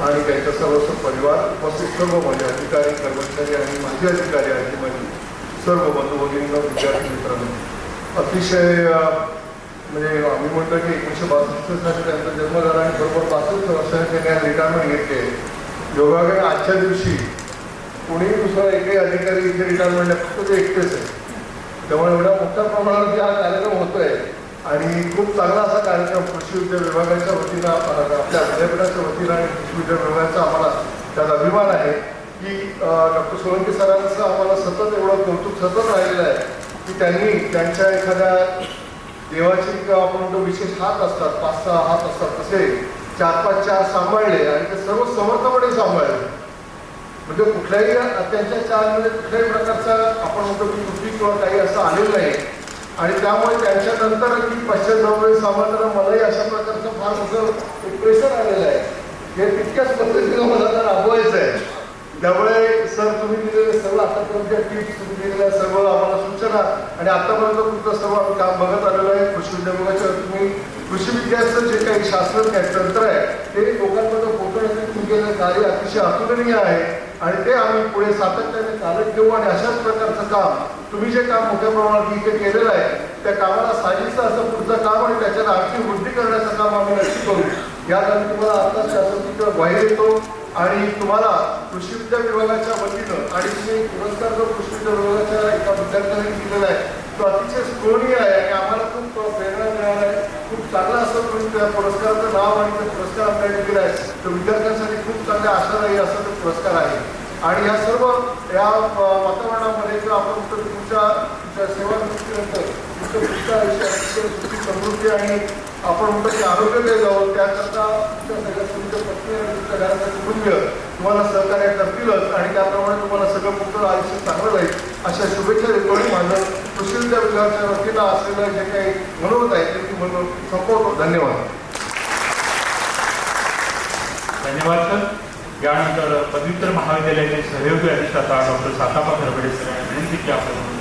आणि त्यांचा सर्व परिवार, उपस्थित सर्व माझे अधिकारी, कर्मचारी आणि माजी अधिकारी आणि माझी सर्व बंधू भगिनींना, विद्यार्थी मित्रांनो, अतिशय म्हणजे आम्ही म्हणतो की 1962 साली त्यांचा जन्म झाला आणि बरोबर 62 वर्षांनी त्यांनी रिटायरमेंट घेतले. योगाकडे आजच्या दिवशी कोणी दुसरा एकही अधिकारी इथे रिटायरमेंट आहे, फक्त ते एकटेच आहे. त्यामुळे एवढ्या मोठ्या प्रमाणावरती हा कार्यक्रम होतोय आणि खूप चांगला असा कार्यक्रम कृषी उद्योग विभागाच्या वतीनं, आपल्या विद्यापीठाच्या वतीनं आणि कृषी उद्योग विभागाचा आम्हाला त्यात अभिमान आहे की डॉक्टर सोळंकी सरांचं आम्हाला सतत एवढं कौतुक सतत राहिलेलं आहे की त्यांनी त्यांच्या एखाद्या देवाचे किंवा आपण म्हणतो विशेष हात असतात, 5-6 हात असतात, तसे 4-5 सांभाळले आणि ते सर्व समर्थपणे सांभाळले. म्हणजे कुठल्याही त्यांच्या चालमध्ये कुठल्याही प्रकारचा आपण म्हणतो की कृती किंवा काही असं आलेलं नाही. आणि त्यामुळे त्यांच्यानंतर की पश्चिम सामान्य मलाही अशा प्रकारचं फार मोठं एक प्रेशर आलेलं आहे, हे तितक्याच पद्धतीनं मला तर राबवायचं आहे. त्यामुळे सर तुम्ही दिलेले सर्व आतापर्यंतच्या टिप्स, तुम्ही दिलेल्या सर्व आम्हाला सूचना आणि आतापर्यंत तुमचं सर्व आम्ही काम बघत आलेलो आहे. कृषी उद्योगाच्या तुम्ही कृषी विद्याचं जे काही शास्त्रज्ञ आहे, तंत्र आहे, ते लोकांमध्ये पोहोचवण्याचे तुम्ही केलेलं कार्य अतिशय अतुलनीय आहे आणि ते आम्ही पुढे सातत्याने चालत घेऊ. आणि अशाच प्रकारचं काम तुम्ही जे काम मोठ्या प्रमाणात इथे केलेलं आहे त्या कामाला साजेसं असं पुढचं काम आणि त्याच्यात आर्थिक वृद्धी करण्याचं काम आम्ही नक्की करू. यात आम्ही तुम्हाला आता शासकीय ग्वाही देतो आणि तुम्हाला कृषी विद्या विभागाच्या वतीनं आणि तुम्ही पुरस्कार जो कृषी विद्या विभागाच्या एका विद्यार्थ्याने दिलेला आहे तो अतिशय स्मरणीय आहे आणि आम्हाला खूप प्रेरणा मिळाला आहे. खूप चांगला असं तुम्ही त्या पुरस्काराचं नाव आणि ते पुरस्कार आपल्याला दिलेला आहे तो विद्यार्थ्यांसाठी खूप चांगल्या आशादायी असा तो पुरस्कार आहे. आणि या सर्व या वातावरणामध्ये जर आपण तुमच्या सेवानिवृत्तीनंतर तुमचं पुढचं आयुष्य सुखी समृद्धी आणि आपण म्हणतो की आरोग्य देत आहोत, त्याकरता तुमच्या सगळ्या तुमच्या पत्नी आणि तुमच्या घराचं कुटुंबीय तुम्हाला सहकार्य करतीलच आणि त्याप्रमाणे तुम्हाला सगळं पुढचं आयुष्य चांगलं राहील अशा शुभेच्छा देतो. आणि माझं सुशीलच्या विभागाच्या वतीला असलेलं जे काही मनोगत आहे ते मी म्हणून संपवतो. धन्यवाद.
धन्यवाद सर. यानंतर पदव्युत्तर महाविद्यालयाचे सहयोगी अधिष्ठाता डॉक्टर सातापा खरबडे सर यांना विनंती की आपण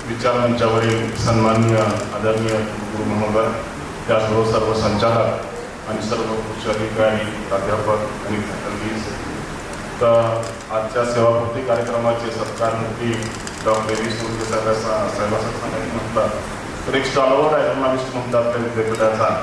विचारांच्यावरील सन्माननीय आदरणीय गुरु महोदय, त्याचबरोबर सर्व संचालक आणि सर्व उच्च अधिकारी, प्राध्यापक आणि फॅकल्टीज, तर आजच्या सेवापूर्ती कार्यक्रमाचे सत्कारमूर्ती डॉक्टर वी सूर्य साहेबांचं सांगायचं म्हणतात तर एक स्टॉलवर ॲग्रोनॉमिस्ट म्हणतात त्या विद्यापीठाचा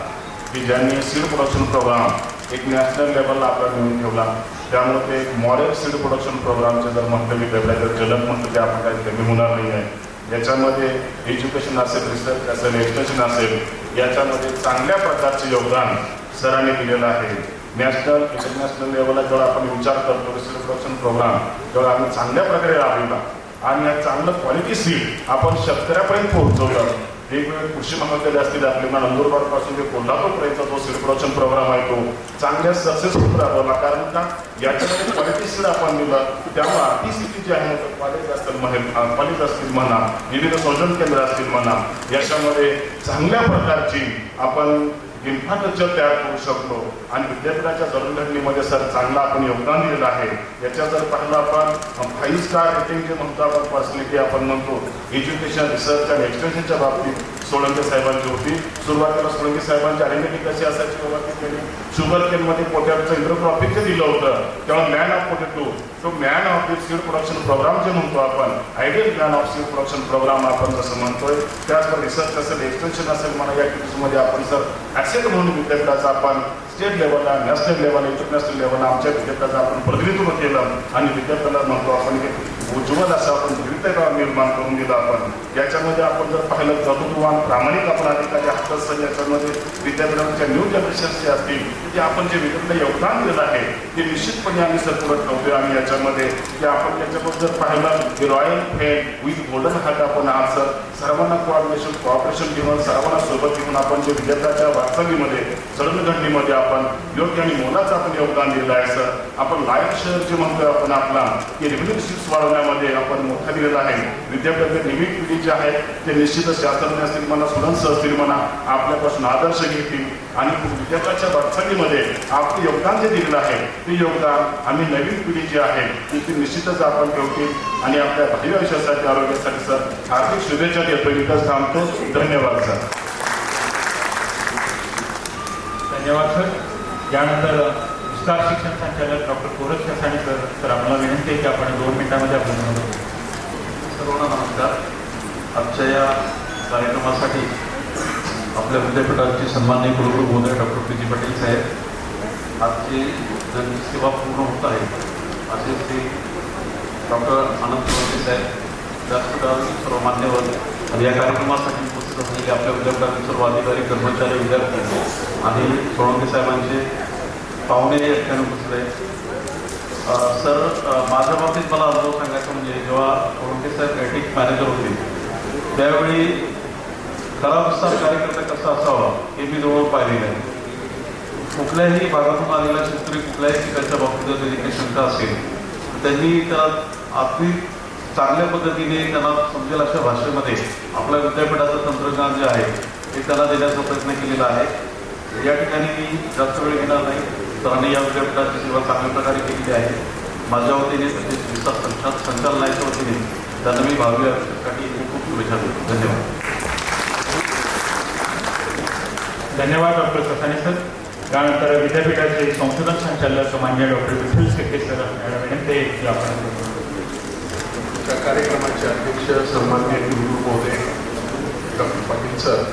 की ज्यांनी सीड प्रोडक्शन प्रोग्राम एक नॅशनल लेवलला आपला घेऊन ठेवला. त्यामुळे ते एक मॉडेल सीड प्रोडक्शन प्रोग्रामचे जर म्हटलं विद्यापीठात जलद म्हटलं ते आपण काही कमी होणार नाही आहे. याच्यामध्ये एज्युकेशन असेल, रिसर्च असेल, एक्सटेन्शन असेल, याच्यामध्ये चांगल्या प्रकारचे योगदान सरांनी दिलेलं आहे. नॅशनल इंटरनॅशनल लेवलला जेव्हा आपण विचार करतो सीड प्रोडक्शन प्रोग्राम तेव्हा आम्ही चांगल्या प्रकारे राबविला आणि या चांगलं क्वालिटी सीड आपण शेतकऱ्यापर्यंत पोहोचवलं. वेगवेगळे कृषी महाविद्यालय असतील आपल्या नंदुरबारपासून जे कोल्हापूरपर्यंत जो सीड प्रोडक्शन प्रोग्राम आहे तो चांगल्या सक्सेसफुल राबवला. कारण का याच्यामध्ये क्वालिटी सीड आपण दिलं त्यामुळे आर्थिक स्थिती जी आहे कॉलेज असतील कॉलेज असतील म्हणा, विविध संशोधन केंद्र असतील म्हणा, याच्यामध्ये चांगल्या प्रकारची आपण इन्फ्रास्ट्रक्चर तयार करू शकतो आणि विद्यापीठाच्या जडणघडणीमध्ये सर चांगलं आपण योगदान दिलेलं आहे. याच्या जर पाहिलं आपण 5 स्टार रेटिंग जे म्हणतो आपण पर्सनॅलिटी आपण म्हणतो एज्युकेशन, रिसर्च आणि एक्सटेन्शनच्या बाबतीत सोळंके साहेबांची होती. सुरुवातीला सोळंके साहेबांची आयडेंटिटी कशी असायची बाबा की त्यांनी शुगर केनमध्ये पोटॅटोचं इंट्रोट्रॉपिक जे दिलं होतं तेव्हा मॅन ऑफ पोटॅटो तो man of the seed production programme जे म्हणतो आपण ideal man of seed production programme आपण जसं म्हणतोय. त्याचबरोबर रिसर्च असेल, एक्सटेन्शन असेल म्हणा, या ॲक्टिव्हिटीजमध्ये आपण सर ॲक्सेप्ट म्हणून विद्यापीठाचा आपण स्टेट लेवलला, नॅशनल लेवल, इंटरनॅशनल लेवलला आमच्या विद्यापीठाचं आपण प्रतिनिधित्व केलं आणि विद्यापीठाला म्हणतो आपण की उज्ज्वल असं आपण भवितव्य निर्माण करून दिलं. आपण याच्यामध्ये आपण जर पाहिलं कर्तृत्ववान प्रामाणिक आपण अधिकारी असतात. याच्यामध्ये विद्यापीठाच्या न्यू जनरेशन्सचे असतील की आपण जे विद्यापीठाला योगदान दिलं आहे ते निश्चितपणे आम्ही सर पुरत ठेवतोय. आणि याच्यामध्ये की आपण त्याच्याबद्दल जर पाहिलं की royal fame with golden heart आपण आज सर सर्वांना कॉपरेशन घेऊन सर्वांना सोबत घेऊन आपण जे विद्यापीठाच्या वाटचालीमध्ये जडणघडणीमध्ये आपण योग्य आणि मोलाचं आपण योगदान दिलं आहे. सर आपण लाईफ शेअर जे म्हणतोय आपण आपला की रेव्हेन्यू स्ट्रीम्स वाढवण्यामध्ये आपण मोठा दिलेला आहे. विद्यापीठातील नवीन पिढी जे आहे ते निश्चितच शास्त्रज्ञ असतील म्हणा, स्टुडंट्स असतील म्हणा, आपल्यापासून आदर्श घेतील आणि विद्यापीठाच्या वाटचालीमध्ये आपलं योगदान जे दिलेलं आहे ते योगदान आम्ही नवीन पिढी जी आहे ती निश्चितच आपण ठेवतील आणि आपल्या भावी आयुष्यासाठी, आरोग्यासाठी सर हार्दिक शुभेच्छा देतो. इथंच थांबतो. धन्यवाद सर.
धन्यवाद सर. यानंतर विस्तार शिक्षण संचालक डॉक्टर कोरज कसाणी सर आम्हाला विनंती आहे की आपण 2 मिनिटांमध्ये आपण
सर्वांना नमस्कार. आजच्या या कार्यक्रमासाठी आपल्या विद्यापीठाचे सन्माननीय कुलगुरू महोदय डॉक्टर पी.जी. पाटील साहेब आजची जनसेवा पूर्ण होत आहे असे ते डॉक्टर आनंद सोळंके साहेब, व्यासपीठावरील सर्व मान्यवर आणि या कार्यक्रमासाठी उपस्थित असलेले आपल्या विद्यापीठातील सर्व अधिकारी, कर्मचारी, विद्यार्थी आणि सोळंके साहेबांचे पाहुणे या ठिकाणी उपस्थित आहेत. सर, माझ्या बाबतीत मला अनुभव सांगायचा म्हणजे जेव्हा सोळंके साहेब एटिक मॅनेजर होते त्यावेळी खरा विस्तार कार्यकर्ता कसा असावा हे मी जवळ पाहिलेलं आहे. कुठल्याही भागातून आलेला शेतकरी कुठल्याही पिकाच्या बाबतीत जर त्याची काही शंका असेल तर त्यांनी त्याला अगदी चांगल्या पद्धतीने त्यांना समजेल अशा भाषेमध्ये आपल्या विद्यापीठाचं तंत्रज्ञान जे आहे ते त्याला देण्याचा प्रयत्न केलेला आहे. या ठिकाणी मी जास्त वेळ घेणार नाही. सरांनी या विद्यापीठाची सेवा चांगल्या प्रकारे केलेली आहे. माझ्या वतीने तसेच विस्तार संचालनाच्या वतीने त्यांना मी भावी आयुष्यासाठी खूप खूप शुभेच्छा देतो. धन्यवाद.
धन्यवाद डॉक्टर कसाणे सर. त्यानंतर विद्यापीठाचे संशोधन संचालक मान्य डॉक्टर विठ्ठल शेट्टे सर यांना विनंती आहे की आपण
त्या कार्यक्रमाचे अध्यक्ष सन्माननीय कुलगुरू महोदय डॉक्टर पाटील सर,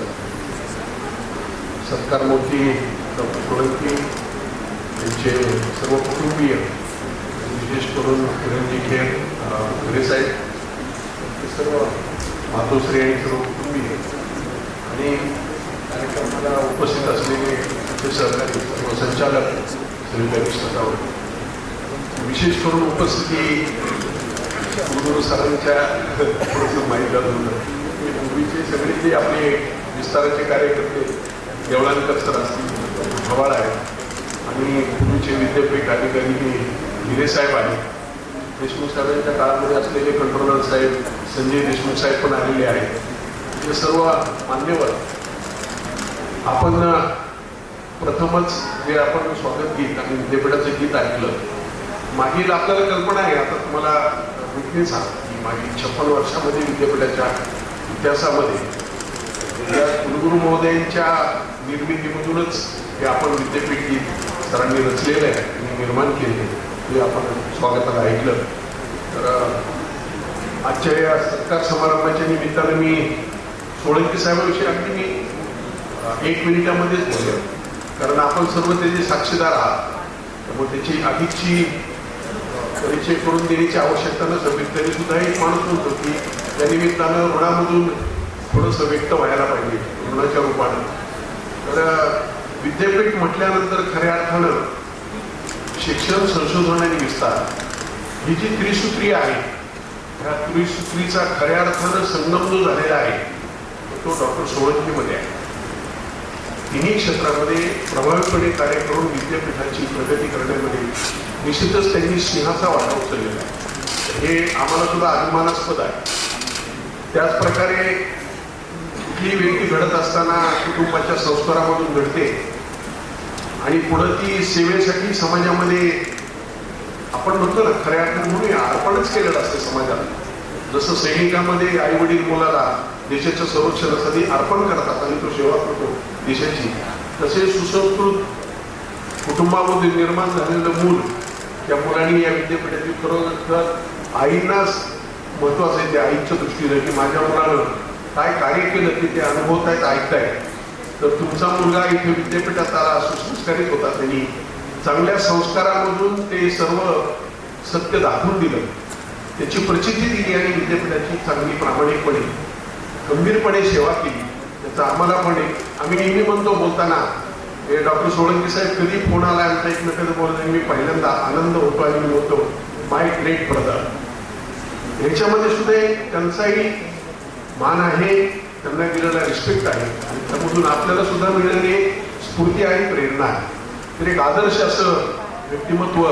सत्कारमूर्ती डॉक्टर सोळंके यांचे सर्व कुटुंबीय, विशेष करून किरणजी खेर खरे साहेब, सर्व मातोश्री आणि सर्व कुटुंबीय आणि कार्यक्रमाला उपस्थित असलेले सहकारी सर्व संचालक श्री गणेश सतावर, विशेष करून उपस्थिती गुरुगुरु सरांच्या थोडंसं माहीत झालं होतं. पूर्वीचे सगळे जे आपले विस्ताराचे कार्यकर्ते देवळांकर सर असतील, खवाळ आहे, आणि पूर्वीचे विद्यापीठ अधिकारी हिरेसाहेब आले, देशमुख साहेबांच्या काळामध्ये असलेले कंट्रोलर साहेब संजय देशमुख साहेब पण आलेले आहेत. हे सर्व मान्यवर आपण प्रथमच जे आपण स्वागत गीत आणि विद्यापीठाचं गीत ऐकलं, मागील आपल्याला कल्पना आहे, आता तुम्हाला विटनेस आहे की मागील 56 वर्षामध्ये विद्यापीठाच्या इतिहासामध्ये या कुलगुरू महोदयांच्या निर्मितीमधूनच हे आपण विद्यापीठ गीत सरांनी रचलेलं आहे आणि निर्माण केले, ते आपण स्वागताला ऐकलं. तर आजच्या या सत्कार समारंभाच्या निमित्तानं मी सोळंकी साहेबांविषयी अगदी मी 1 मिनिटामध्येच बोललो, कारण आपण सर्व त्याचे साक्षीदार आहात. त्यामुळे त्याची अधिकची परिचय करून देण्याची आवश्यकता नसते, तरी सुद्धा एक माणूस म्हणतो की त्या निमित्तानं ऋणामधून थोडंसं व्यक्त व्हायला पाहिजे ऋणाच्या रूपानं. तर विद्यापीठ म्हटल्यानंतर खऱ्या अर्थानं शिक्षण, संशोधन आणि विस्तार ही जी त्रिसूत्री आहे, त्या त्रिसूत्रीचा खऱ्या अर्थानं संगम जो झालेला आहे तो डॉक्टर सोळंकीमध्ये आहे. तिन्ही क्षेत्रामध्ये प्रभावीपणे कार्य करून विद्यापीठाची प्रगती करण्यामध्ये निश्चितच त्यांनी सिंहाचा वाटा उचललेला आहे. हे आम्हाला सुद्धा अभिमानास्पद आहे. त्याच प्रकारे कुठली व्यक्ती घडत असताना कुटुंबाच्या संस्कारामधून घडते आणि पुढं ती सेवेसाठी समाजामध्ये आपण म्हणतो ना, खऱ्या अर्थाने म्हणूया अर्पणच केलेलं असतं समाजाला. जसं सैनिकामध्ये आई वडील मुलाला देशाच्या संरक्षणासाठी अर्पण करतात आणि तो सेवा करतो देशाची, तसे सुसंस्कृत कुटुंबामध्ये निर्माण झालेलं मूल, त्या मुलांनी या विद्यापीठाची खरोखर आईंनाच महत्वाचं आहे, त्या आईच्या दृष्टीने की माझ्या मुलानं काय कार्य केलं की ते अनुभवतायत, ऐकतायत. तर तुमचा मुलगा इथे विद्यापीठात आला, सुसंस्कारित होता, त्यांनी चांगल्या संस्कारामधून ते सर्व सत्य दाखवून दिलं, त्याची प्रचिती दिली आणि विद्यापीठाची चांगली प्रामाणिकपणे गंभीरपणे सेवा केली. त्याचा आम्हाला पण आम्ही नेहमी म्हणतो बोलताना, हे डॉक्टर सोळंकी साहेब कधी फोन आला आमचा एकमेकांचं बोलत, मी पहिल्यांदा आनंद होतो आणि मी होतो माय ग्रेट ब्रदर. ह्याच्यामध्ये सुद्धा एक त्यांचाही मान आहे, त्यांना दिलेला रिस्पेक्ट आहे आणि त्यामधून आपल्याला सुद्धा मिळणारी स्फूर्ती आणि प्रेरणा आहे. तर एक आदर्श असं व्यक्तिमत्व,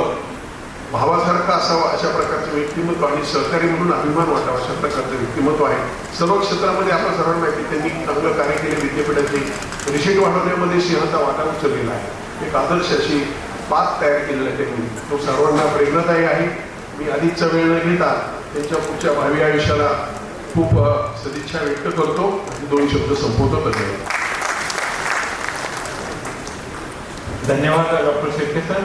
भावासारखं असावं अशा प्रकारचं व्यक्तिमत्व आणि सहकारी म्हणून अभिमान वाटावा अशा प्रकारचं व्यक्तिमत्व आहे. सर्व क्षेत्रामध्ये आपण सर्वांना माहिती, त्यांनी चांगलं कार्य केले, विद्यापीठाचे रिसीट वाढवण्यामध्ये सिंहाचा वाटा उचललेला आहे. एक आदर्श अशी पाथ तयार केलेला त्यांनी, तो सर्वांना प्रेरणादायी आहे. मी अधिकचा वेळ न घेता त्यांच्या पुढच्या भावी आयुष्याला खूप सदिच्छा व्यक्त करतो आणि 2 शब्द संपवतो.
धन्यवाद डॉक्टर शेट्टे सर.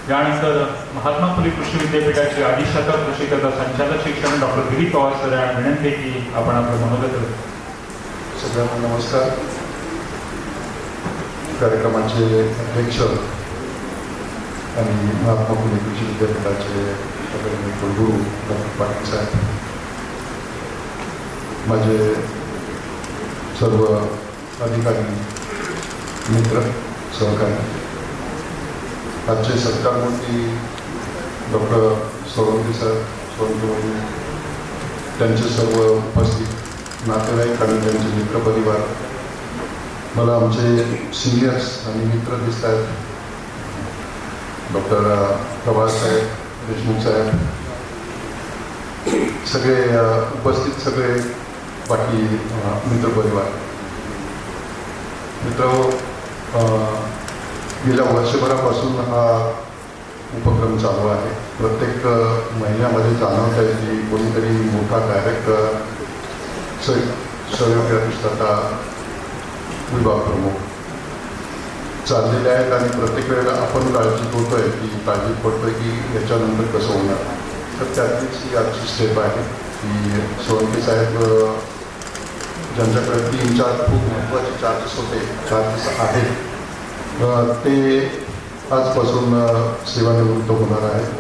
यानंतर महात्मा फुले कृषी विद्यापीठाचे अधिष्ठाता कृषीकर्ता संचालक शिक्षण डॉक्टर गिरीश पवार सर यांना विनंती की आपण आपलं मनोगत करू.
सगळ्यांना नमस्कार. कार्यक्रमाचे अध्यक्ष आणि महात्मा फुले कृषी विद्यापीठाचे कुलगुरू डॉक्टर पाटील साहेब, माझे सर्व अधिकारी, मित्र, सहकारी, आजचे सत्कारमूर्ती डॉक्टर सोळंकी साहेब, सोळंकी, त्यांचे सर्व उपस्थित नातेवाईक आणि त्यांचे मित्रपरिवार, मला आमचे सिनियर्स आणि मित्र दिसत आहेत, डॉक्टर प्रभास साहेब, देशमुख साहेब, सगळे उपस्थित सगळे बाकी मित्रपरिवार. गेल्या वर्षभरापासून हा उपक्रम चालू आहे. प्रत्येक महिन्यामध्ये जाणवत आहे की कोणीतरी मोठा डायरेक्टर, सहयोगाधिष्ठाता, विभाग प्रमुख चाललेले आहेत आणि प्रत्येक वेळेला आपण काळजी होतोय की याच्यानंतर कसं होणार. तर त्यातलीच ही आजची स्टेप आहे की सोळंकी साहेब ज्यांच्याकडे 3-4 खूप महत्त्वाचे चार्जेस होते, चार्जेस आहेत, ते आजपासून सेवानिवृत्त होणार आहेत.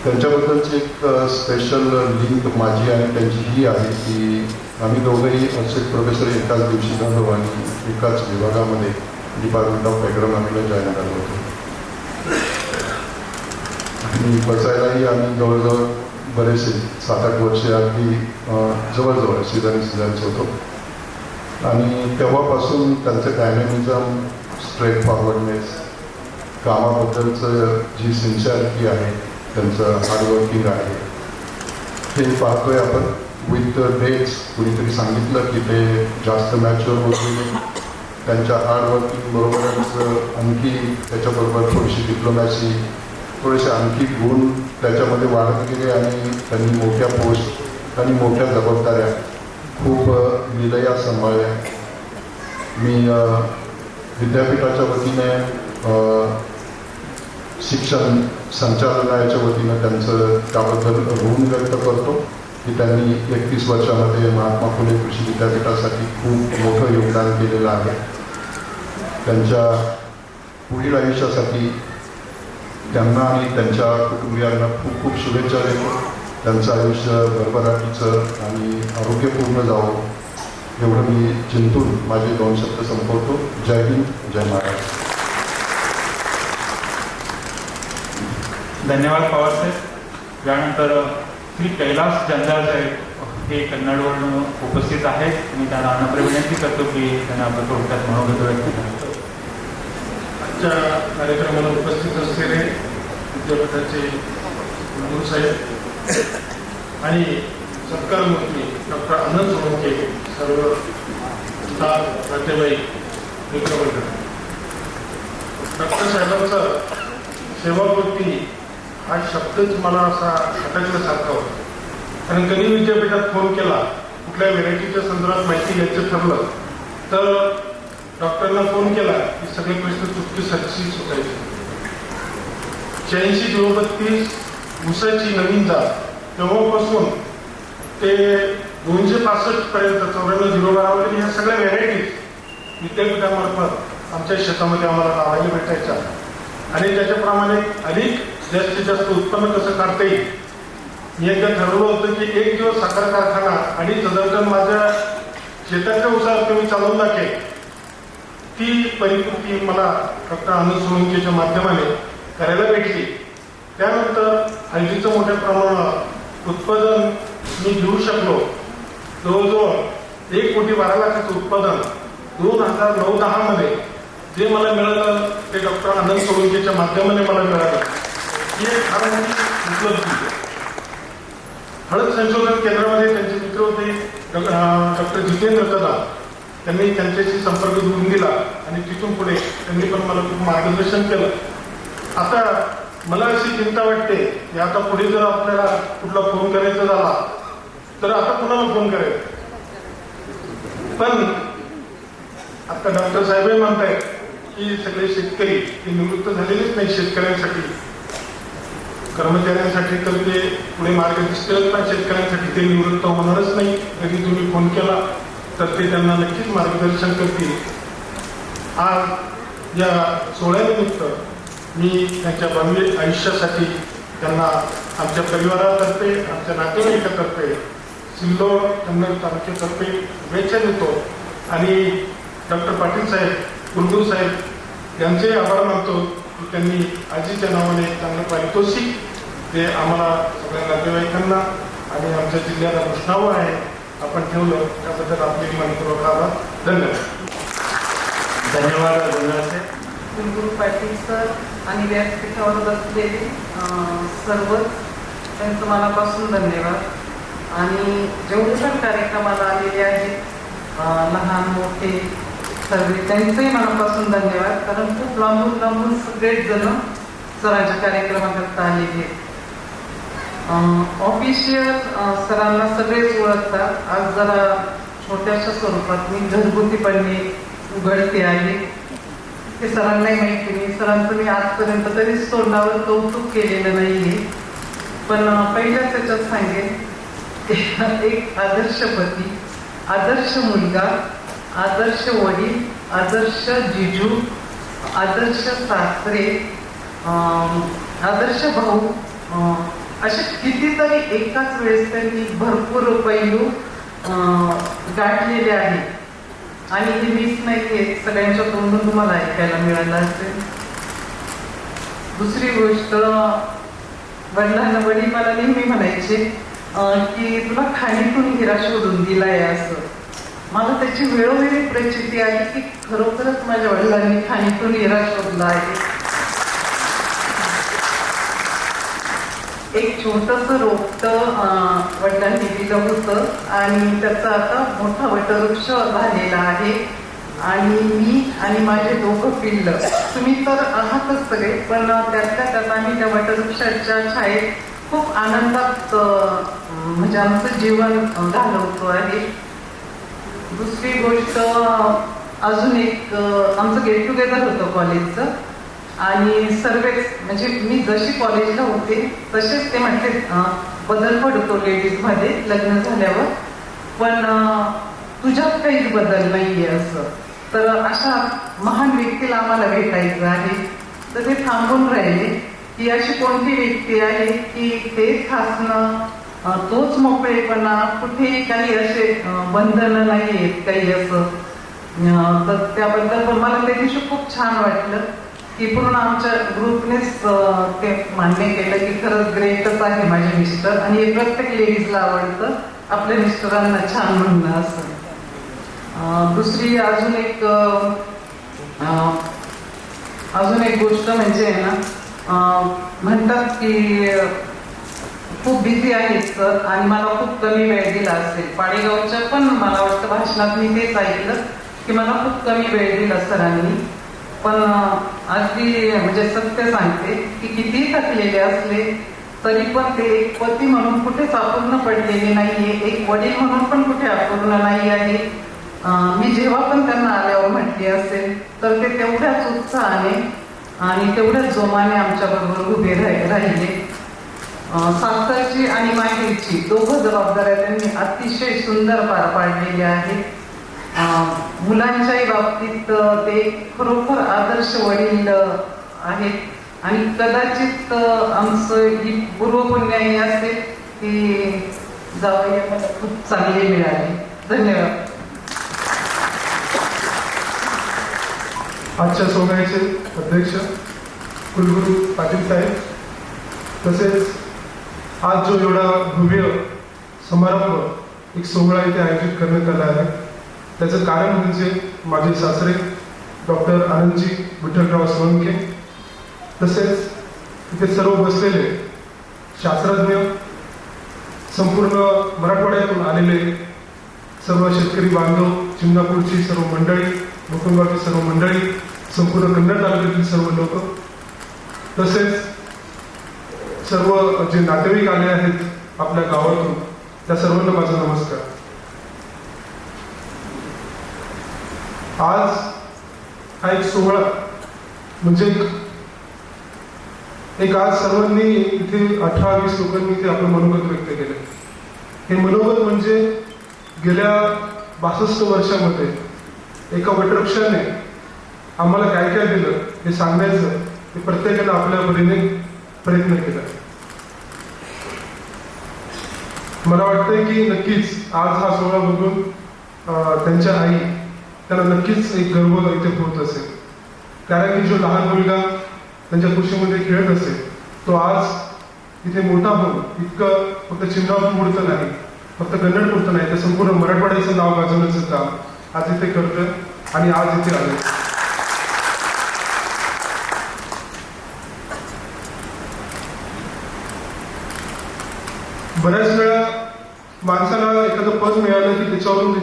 त्यांच्याबद्दलची एक स्पेशल लिंक माझी आणि त्यांची ही आहे की आम्ही दोघंही असे प्रोफेसर एकाच दिवशी झालो आणि एकाच विभागामध्ये डिपार्टमेंट ऑफ ॲग्रोनॉमीला जॉईन झालो होतो. आणि बसायलाही आम्ही जवळजवळ बरेचसे 7-8 वर्षे अगदी जवळजवळ शेजारीच होतो. आणि तेव्हापासून त्यांचं डायनॅमिझम, स्ट्रेट फॉरवर्डनेस, कामाबद्दलचं जी सिन्सिअरिटी आहे, त्यांचं हार्डवर्किंग आहे, हे पाहतोय आपण. विथ डेज कुणीतरी सांगितलं की ते जास्त मॅच्युअर होत गेले. त्यांच्या हार्डवर्किंग बरोबरच आणखी त्याच्याबरोबर थोडीशी डिप्लोमॅसी, थोडेसे आणखी गुण त्याच्यामध्ये वाढत गेले आणि त्यांनी मोठ्या पोस्ट आणि मोठ्या जबाबदाऱ्या खूप विलया सांभाळल्या. मी विद्यापीठाच्या वतीने शिक्षण संचालनालयाच्या वतीनं त्यांचं त्याबद्दल ऋण व्यक्त करतो की त्यांनी 31 वर्षामध्ये महात्मा फुले कृषी विद्यापीठासाठी खूप मोठं योगदान केलेलं आहे. त्यांच्या पुढील आयुष्यासाठी त्यांना आणि त्यांच्या कुटुंबियांना खूप खूप शुभेच्छा देतो. त्यांचं आयुष्य भरभराटीचं आणि आरोग्यपूर्ण जावं एवढं मी चिंतून माझे 2 शब्द संपवतो. जय हिंद, जय महाराष्ट्र.
धन्यवाद पवार साहेब. यानंतर श्री कैलास जंजाळ साहेब हे कन्नडवरून उपस्थित आहेत. मी त्यांना नम्र विनंती करतो की त्यांना आपलं थोडक्यात मनोगत व्यक्त करावं.
आजच्या कार्यक्रमाला उपस्थित असलेले विद्यापीठाचे गुरुसाहेब आणि सत्कार मंत्री डॉक्टर आनंद सोळंके, सर्व नातेवाईक, मित्रमंडळ. डॉक्टर साहेबांचा सेवावृत्ती हा शब्दच मला असा खटकल्यासारखा होता. कारण कधी विद्यापीठात फोन केला, कुठल्या व्हेरायटीच्या संदर्भात माहिती घ्यायचं ठरलं तर डॉक्टरना फोन केला की सगळे प्रश्न चुटकीसरशी सुटायचे. 86-032 ऊसाची नवीन जात, तेव्हापासून ते 265 पर्यंत 94-012 वगैरे ह्या सगळ्या व्हेरायटीज विद्यापीठामार्फत आमच्या शेतामध्ये आम्हाला लावायला भेटायच्या. आणि त्याच्याप्रमाणे अधिक जास्तीत जास्त उत्पन्न कसं काढता येईल. मी एकदा ठरवलं होतं की 1 दिवस साखर कारखाना 2,500 टन माझ्या शेताच्या ऊसात मी चालवून दाखवेल. ती परिपूर्ती मला डॉक्टर आनंद सोळंकेच्या माध्यमाने करायला भेटली. त्यानंतर हळदीचं मोठ्या प्रमाणात उत्पादन मी घेऊ शकलो. जवळजवळ 1,12,00,000 उत्पादन 2009-10 मध्ये जे मला मिळालं ते डॉक्टर आनंद सोळंकेच्या माध्यमाने मला मिळालं. ही एक फार मोठी उपलब्धी. हळद संशोधन केंद्रामध्ये त्यांचे मित्र होते डॉक्टर जितेंद्र कदम. त्यांनी त्यांच्याशी संपर्क जोडून दिला आणि तिथून पुढे त्यांनी पण मला खूप मार्गदर्शन केलं. आता मला अशी चिंता वाटते की आता पुढे जर आपल्याला कुठला फोन करायचा झाला तर आता कुणाला फोन करायचा. पण आता डॉक्टर साहेबही म्हणतायत की सगळे शेतकरी ते निवृत्त झालेलेच नाही. शेतकऱ्यांसाठी, कर्मचाऱ्यांसाठी तर ते पुढे मार्ग दिसतीलच नाही. शेतकऱ्यांसाठी ते निवृत्त होणारच नाही. कधी तुम्ही फोन केला तर ते त्यांना नक्कीच मार्गदर्शन करतील. आज या सोहळ्यानिमित्त मी त्यांच्या भावी आयुष्यासाठी त्यांना आमच्या परिवारातर्फे, आमच्या नातेवाईकातर्फे, सिल्लोड कन्नड तालुक्यातर्फे शुभेच्छा देतो. आणि डॉक्टर पाटील साहेब, कुलगुरू साहेब यांचे आभार मानतो की त्यांनी आजीच्या नावाने चांगलं पारितोषिक ते आम्हाला सगळ्या नातेवाईकांना आणि आमच्या जिल्ह्याला कृष्णावर आहे आपण ठेवलं. त्याबद्दल आपले मनपूर्वक आभार. धन्यवाद.
धन्यवाद जंजाळ साहेब.
कुलगुरू पाटील सर आणि व्यासपीठावर बसलेले सर्वच त्यांचं मनापासून धन्यवाद. आणि जेवढे पण कार्यक्रमाला आलेले आहेत, लहान मोठे सर्व, त्यांचंही मनापासून धन्यवाद. कारण खूप लांबून लांबून सगळेच जण सरांच्या कार्यक्रमाकरता आलेले आहेत. ऑफिशियल सरांना सगळेच ओळखतात. आज जरा छोट्याशा स्वरूपात मी घरगुतीपणे उघडते आहे. ते सरांनाही माहिती नाही. सरांचं मी आजपर्यंत कधीच तोंडावर कौतुक केलेलं नाहीये. पण पहिल्याच त्याच्यात सांगेन, एक आदर्श पती, आदर्श मुलगा, आदर्श वडील, आदर्श जिजू, आदर्श सासरे, आदर्श भाऊ, असे कितीतरी एकाच वेळेस त्यांनी भरपूर पैलू गाठलेले आहेत. आणि हे मीच नाहीये, सगळ्यांच्या तोंडून तुम्हाला ऐकायला मिळालं असेल. दुसरी गोष्ट, वडील मला नेहमी म्हणायचे की तुला खाणीतून हिरा शोधून दिलाय असं. मला त्याची वेळोवेळी प्रचिती आली की खरोखरच माझ्या वडिलांनी खाणीतून हिरा शोधला आहे. एक छोटस रोपटं वडिलांनी दिलं होतं आणि त्याचा आता मोठा वटवृक्ष झालेला आहे. आणि मी आणि माझे दोघं पिल्लं, तुम्ही तर आहातच सगळे, पण त्यातल्या त्यात आम्ही त्या वटवृक्षाच्या छायेत खूप आनंदात म्हणजे आमचं जीवन घालवतो आहे. दुसरी गोष्ट, अजून एक आमचं गेट टुगेदर होतं कॉलेजचं आणि सर्वच म्हणजे मी जशी कॉलेजला होते तसेच ते म्हटले बदल पडतो लेडीजमध्ये लग्न झाल्यावर, पण तुझ्यात काहीच बदल नाहीये असं. तर अशा महान व्यक्तीला आम्हाला भेटायचं आहे. तर ते थांबून राहिले की अशी कोणती व्यक्ती आहे की तेच हसणं, तोच मोकळेपणा, कुठेही काही असे बंधनं नाही आहेत काही असं. तर त्याबद्दल पण मला त्या दिवशी खूप छान वाटलं की पूर्ण आमच्या ग्रुपनेच ते मान्य केलं की खरंच ग्रेटच आहे माझे मिस्टर आणि हे प्रत्येक लेडीजला आवडतं आपल्या मिस्टरांना छान म्हणणं असं. दुसरी अजून एक गोष्ट म्हणजे आहे ना, म्हणतात की खूप बिझी आहेत सर आणि मला खूप कमी वेळ दिला असेल. पाडेगावच्या पण मला वाटतं भाषणात मी तेच ऐकलं की मला खूप कमी वेळ दिला सरांनी. पण अगदी म्हणजे सत्य सांगते की कितीही थकलेले असले तरी पण ते एक पती म्हणून कुठेच अपूर्ण पडलेले नाहीये, एक वडील म्हणून पण कुठे अपूर्ण नाही आहे. मी जेव्हा पण त्यांना आल्यावर म्हटली असेल तर ते तेवढ्याच उत्साहाने आणि तेवढ्याच जोमाने आमच्या बरोबर उभे राहिले. सासरची आणि माहेरची दोघं जबाबदाऱ्या त्यांनी अतिशय सुंदर पार पाडलेल्या आहेत. मुलांच्याही बाबतीत ते खरोखर आदर्श वडील आहेत आणि कदाचित आमचं ही पूर्वपुण्याई असेल की जावई मला खूप चांगले मिळाले. धन्यवाद.
आजच्या सोहळ्याचे अध्यक्ष कुलगुरू पाटील साहेब, तसेच आज जो एवढा भव्य समारंभ एक सोहळा इथे आयोजित करण्यात आला आहे त्याचं कारण म्हणजे माझे सासरे डॉक्टर आनंदजी विठ्ठलराव सोळंके, तसेच इथे सर्व बसलेले शास्त्रज्ञ, संपूर्ण मराठवाड्यातून आलेले सर्व शेतकरी बांधव, चिमणापूरची सर्व मंडळी, मुकुंदगावची सर्व मंडळी, संपूर्ण कन्नड तालुक्यातील सर्व लोक, तसेच सर्व जे नातेवाईक आले आहेत आपल्या गावातून त्या सर्वांना माझा नमस्कार. आज हा एक सोहळा म्हणजे एक आज सर्वांनी इथे 18-20 लोकांनी इथे आपलं मनोगत व्यक्त केलं. हे मनोगत म्हणजे गेल्या 62 वर्षामध्ये एका वटवृक्षाने आम्हाला काय काय दिलं हे सांगण्याचं ते प्रत्येकाने आपल्या परीने प्रयत्न केला. मला वाटतंय की नक्कीच आज हा सोहळा बघून त्यांच्या आई त्यांना नक्कीच एक गर्व इथे होत असेल, कारण की जो लहान मुलगा त्यांच्या कुशीमध्ये खेळत असेल तो आज इथे मोठा होऊन इतकं फक्त चिमणापूरचं नाही, फक्त कन्नडपुरतं नाही, तर संपूर्ण मराठवाड्याचं नाव गाजवण्याचं काम आज इथे करतोय आणि आज इथे आले. बऱ्याच वेळा माणसाला एखादं पद मिळालं की त्याच्यावरून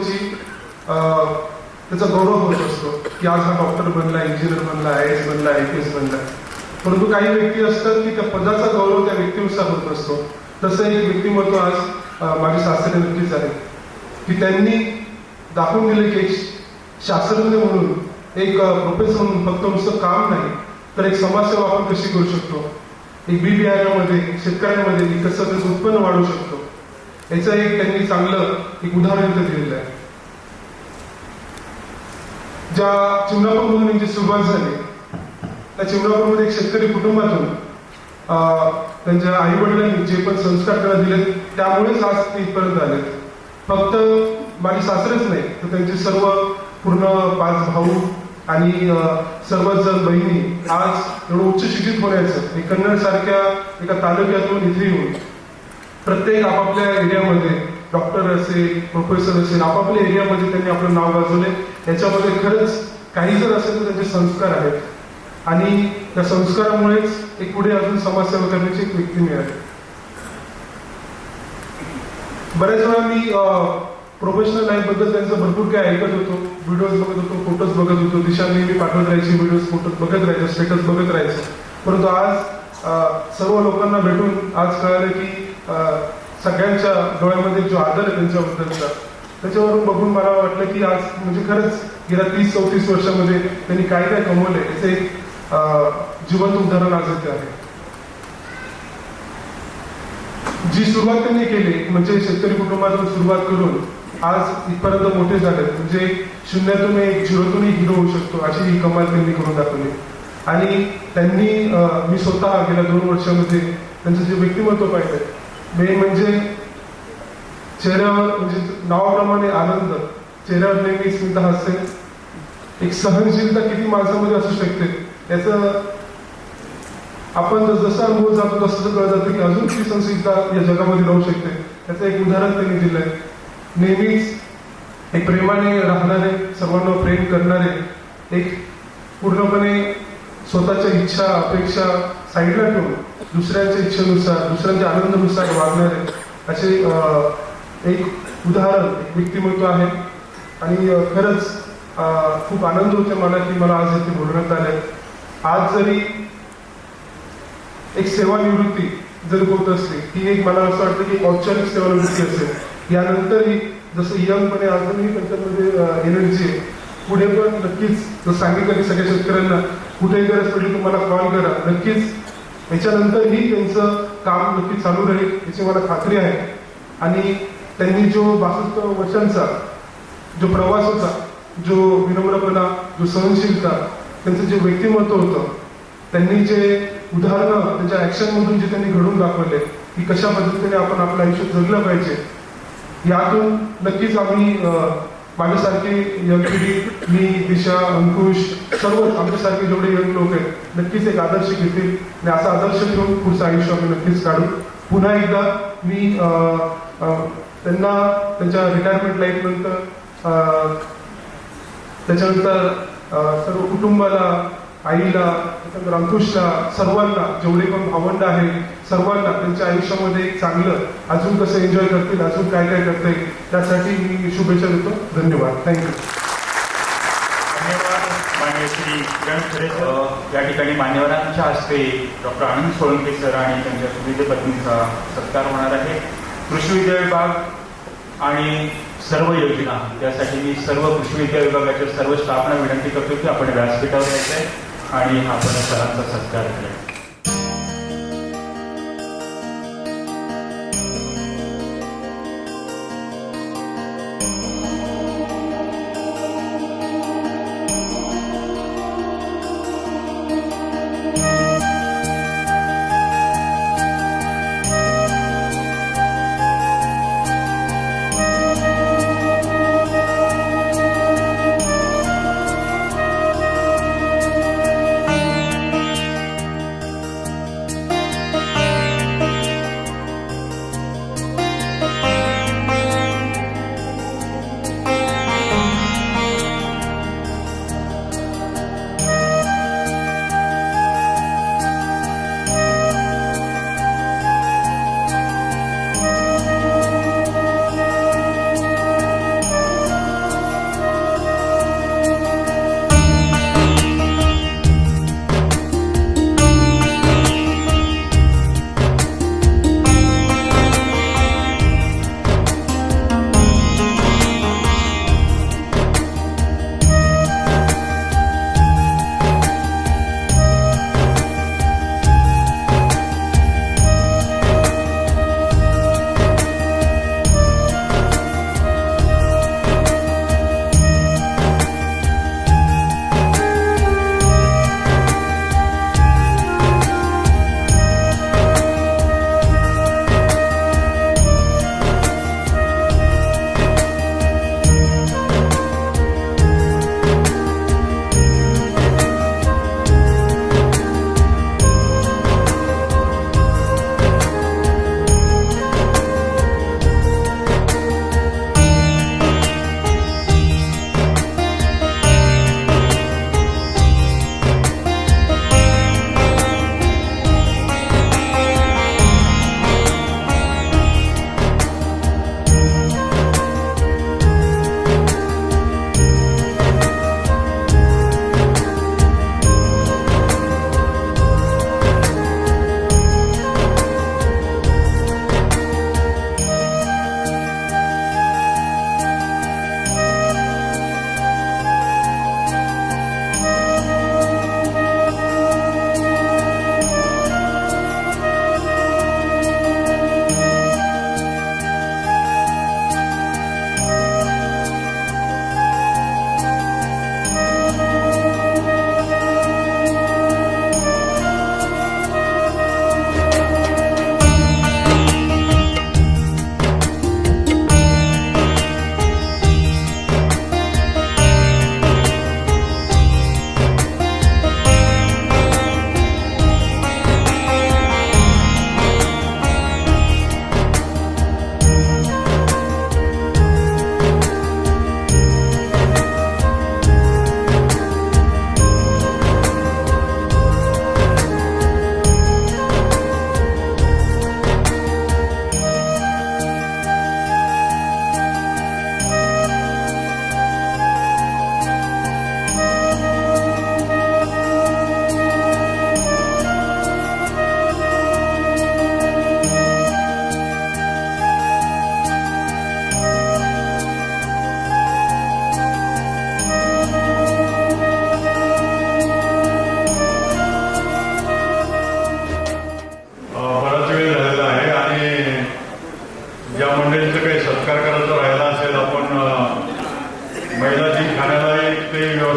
त्याचा गौरव होत असतो की आज हा डॉक्टर बनला, इंजिनियर बनला, IAS बनला, IPS बनला. परंतु काही व्यक्ती असतात की त्या पदाचा गौरव त्या व्यक्तीनुसार होत असतो. तसं एक व्यक्तिमत्व आज माझे सासरे नक्कीच आहे की त्यांनी दाखवून दिले की एक शास्त्रज्ञ म्हणून, एक प्रोफेसर म्हणून फक्त नुसतं काम नाही तर एक समाजसेवा आपण कशी करू शकतो, एक बी बियाण्यामध्ये शेतकऱ्यांमध्ये कसं त्याचं उत्पन्न वाढवू शकतो याचं एक त्यांनी चांगलं एक उदाहरण इथं दिलेलं आहे. ज्या चिमणापूरमधून जी सुरुवात झाली त्या चिमणापूरमध्ये एक शेतकरी कुटुंबातून त्यांच्या आई वडिलांनी जे पण संस्कार त्यांना दिले त्यामुळेच आज ते इथपर्यंत आले. फक्त माझे सासरेच नाही तर त्यांचे सर्व पूर्ण 5 भाऊ
आणि सर्वच जण बहिणी आज एवढं उच्च शिक्षित होण्याचं एक कन्नड सारख्या एका तालुक्यातून इथे येऊन प्रत्येक आपापल्या एरियामध्ये डॉक्टर असेल, प्रोफेसर असेल, आपापल्या एरियामध्ये त्यांनी आपलं नाव गाजवले. याच्यामध्ये खरंच काही जर असेल तर त्यांचे संस्कार आहेत आणि त्या संस्कारामुळेच एक पुढे अजून समाजसेवा करण्याची एक व्यक्ती मिळाली. बऱ्याच वेळा मी प्रोफेशनल लाईफ बद्दल त्यांचं भरपूर काही ऐकत होतो, व्हिडिओज बघत होतो, फोटोज बघत होतो, दिशा नेहमी पाठवत राहायची, व्हिडिओज फोटोज बघत राहायचं, स्टेटस बघत राहायचं. परंतु आज सर्व लोकांना भेटून आज कळालं की सगळ्यांच्या डोळ्यामध्ये जो आदर आहे त्यांच्याबद्दलचा, त्याच्यावरून बघून मला वाटलं की आज म्हणजे खरंच गेल्या 30-34 वर्षामध्ये त्यांनी काय काय कमवले याचे एक जिवंत उदाहरण आज इथे आहे. जी सुरुवात त्यांनी केली म्हणजे शेतकरी कुटुंबातून सुरुवात करून आज इथपर्यंत मोठे झाले, म्हणजे शून्यातून एक झिरोतून एक हिरो होऊ शकतो अशी ही कमाल त्यांनी करून दाखवली. आणि त्यांनी मी स्वतः गेल्या 2 वर्षामध्ये त्यांचं जे व्यक्तिमत्व पाहिलं, मेन म्हणजे चेहऱ्यावर म्हणजे नावाप्रमाणे आनंद, चेहऱ्यावर नेहमी स्मित हास्य, एक सहनशीलता किती माणसामध्ये असू शकते याचं आपण जसं अनुभव जातो तसं कळत जातं की अजून किती सहनशीलता या जगामध्ये राहू शकते. त्याचं एक उदाहरण त्यांनी दिलंय. नेहमीच एक प्रेमाने राहणारे, सर्वांना प्रेम करणारे, एक पूर्णपणे स्वतःच्या इच्छा अपेक्षा साईडला ठेवून दुसऱ्यांच्या इच्छेनुसार, दुसऱ्यांच्या आनंदानुसार वागणारे असे एक उदाहरण, एक व्यक्तिमत्व आहे. आणि खरंच खूप आनंद होतो मला की मला आज इथे बोलवण्यात आले. आज जरी एक सेवानिवृत्ती जर होत असली ती एक मला असं वाटतं की औपचारिक सेवानिवृत्ती असेल. यानंतरही जसं यंगपणे अजूनही त्यांच्यामध्ये एनर्जी आहे, पुढे पण नक्कीच जर सांगितलं की सगळ्या शेतकऱ्यांना कुठेही गरज पडली तुम्हाला कॉल करा, नक्कीच याच्यानंतरही त्यांचं काम नक्की चालू राहील याची मला खात्री आहे. आणि त्यांनी जो 62 वर्षांचा जो प्रवास होता, जो विनम्रपणा, जो सहनशीलता, त्यांचं जे व्यक्तिमत्व होतं, त्यांनी जे उदाहरणं त्यांच्या ऍक्शनमधून जे त्यांनी घडून दाखवले की कशा पद्धतीने आपण आपलं आयुष्य जगलं पाहिजे, यातून नक्कीच आम्ही माझ्यासारखी यंग पिढी, मी, दिशा, अंकुश, सर्व आमच्यासारखे जेवढे यंग लोक आहेत नक्कीच एक आदर्श घेतील आणि असा आदर्श घेऊन पुढचं आयुष्य आम्ही नक्कीच काढू. पुन्हा एकदा मी त्यांना त्यांच्या रिटायरमेंट लाईफ नंतर त्याच्यानंतर सर्व कुटुंबाला, आईला, त्याच्यानंतर अंकुशला, सर्वांना जेवढे पण भावंड आहेत सर्वांना त्यांच्या आयुष्यामध्ये एक चांगलं अजून कसं एन्जॉय करतील, अजून काय काय करता येईल त्यासाठी मी शुभेच्छा देतो. धन्यवाद. थँक्यू.
धन्यवाद माननीय श्री किरण खरे सर. या ठिकाणी मान्यवरांच्या हस्ते डॉक्टर आनंद सोळंके सर आणि त्यांच्या सुविधे पत्नीचा सत्कार होणार आहे. कृषी विद्या विभाग आणि सर्व योजना त्यासाठी मी सर्व कृषी विद्या विभागाच्या सर्व स्टाफना विनंती करतो की आपण व्यासपीठावर यायचं आहे आणि आपण सरांचा सत्कार करायचा.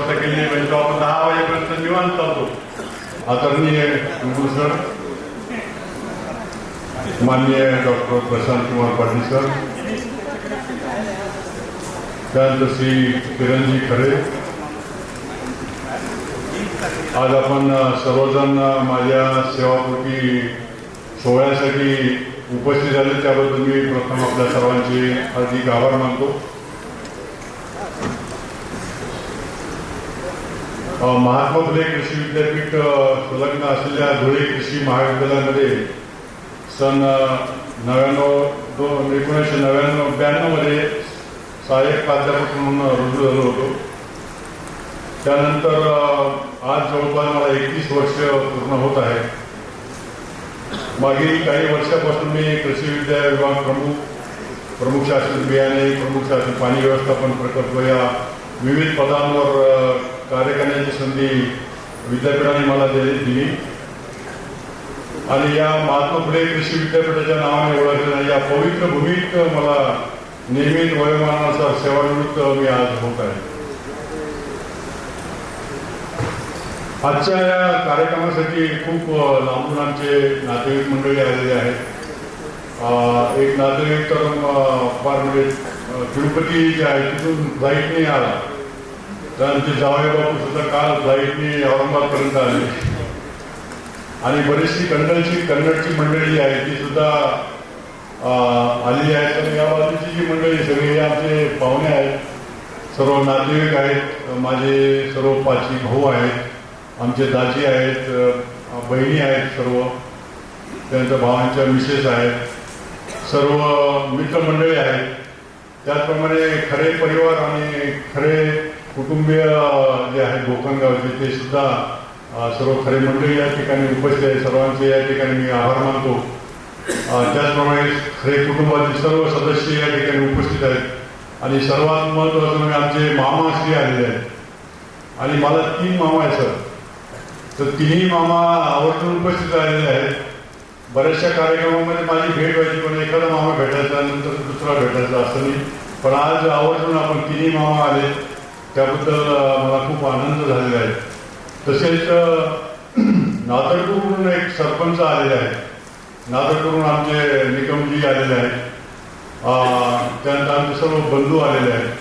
व्यवस्था केली आहे, म्हणजे आपण 10 वाजेपर्यंत निवांत चालतो. आदरणीय कुलगुरू सर, माननीय डॉक्टर प्रशांत कुमार पाटील सर, त्यानंतर श्री किरणजी खरे, आज आपण सर्वजण माझ्या सेवापूर्ती सोहळ्यासाठी उपस्थित झाले त्याबद्दल मी प्रथम आपल्या सर्वांचे हार्दिक आभार मानतो. महात्मा फुले कृषी विद्यापीठ संलग्न असलेल्या धुळे कृषी महाविद्यालयामध्ये सन 1992 मध्ये सहाय्यक प्राध्यापक म्हणून रुजू झालो होतो. त्यानंतर आज जवळपास मला 31 वर्ष पूर्ण होत आहे. मागील काही वर्षापासून मी कृषी विद्या विभाग प्रमुख शासन बियाणे, प्रमुख शासन पाणी व्यवस्थापन प्रकल्प या विविध पदांवर कार्य करण्याची संधी विद्यापीठाने मला दिली आणि या महात्मा फुले कृषी विद्यापीठाच्या नावाने ओळखलेल्या या पवित्र भूमीत मला नियमित वयोमानानुसार सेवानिवृत्त मी आज होत आहे. आजच्या या कार्यक्रमासाठी खूप लांबून आमचे नातेवाईक मंडळी आलेले आहेत. एक नातेवाईक तर फार म्हणजे तिरुपती जे आहे तिथून फ्लाईटने आला, तर आमचे जावई बापू सुद्धा काल फ्लाईटने औरंगाबादपर्यंत आले आणि बरीचशी कन्नडची मंडळी आहे ती सुद्धा आलेली आहेत. आणि या बाजूची जी मंडळी सगळे आमचे पाहुणे आहेत, सर्व नातेवाईक आहेत, माझे सर्व 5 भाऊ आहेत, आमचे दाजी आहेत, बहिणी आहेत, सर्व त्यांच्या भावांच्या मिसेस आहेत, सर्व मित्रमंडळी आहेत. त्याचप्रमाणे खरे परिवार आणि खरे कुटुंबीय जे आहेत गोकणगावचे ते सुद्धा सर्व खरे मंडळी या ठिकाणी उपस्थित आहेत. सर्वांचे या ठिकाणी मी आभार मानतो. त्याचप्रमाणे खरे कुटुंबातील सर्व सदस्य या ठिकाणी उपस्थित आहेत आणि सर्वात महत्त्वाचं म्हणजे आमचे मामाश्री आलेले आहेत आणि मला 3 मामा आहेत सर. तर 3ही मामा आवर्जून उपस्थित आलेले आहेत. बऱ्याचशा कार्यक्रमामध्ये माझी भेट व्हायची, पण एखादा मामा भेटायचा नंतर दुसरा भेटायचा असं नाही, पण आज आवर्जून आपण 3ही मामा आले त्याबद्दल मला खूप आनंद झालेला आहे. तसेच नादरपूरवरून एक सरपंच आलेले आहेत, नादरपूरवरून आमचे निकमजी आलेले आहेत, त्यानंतर आमचे सर्व बंधू आलेले आहेत.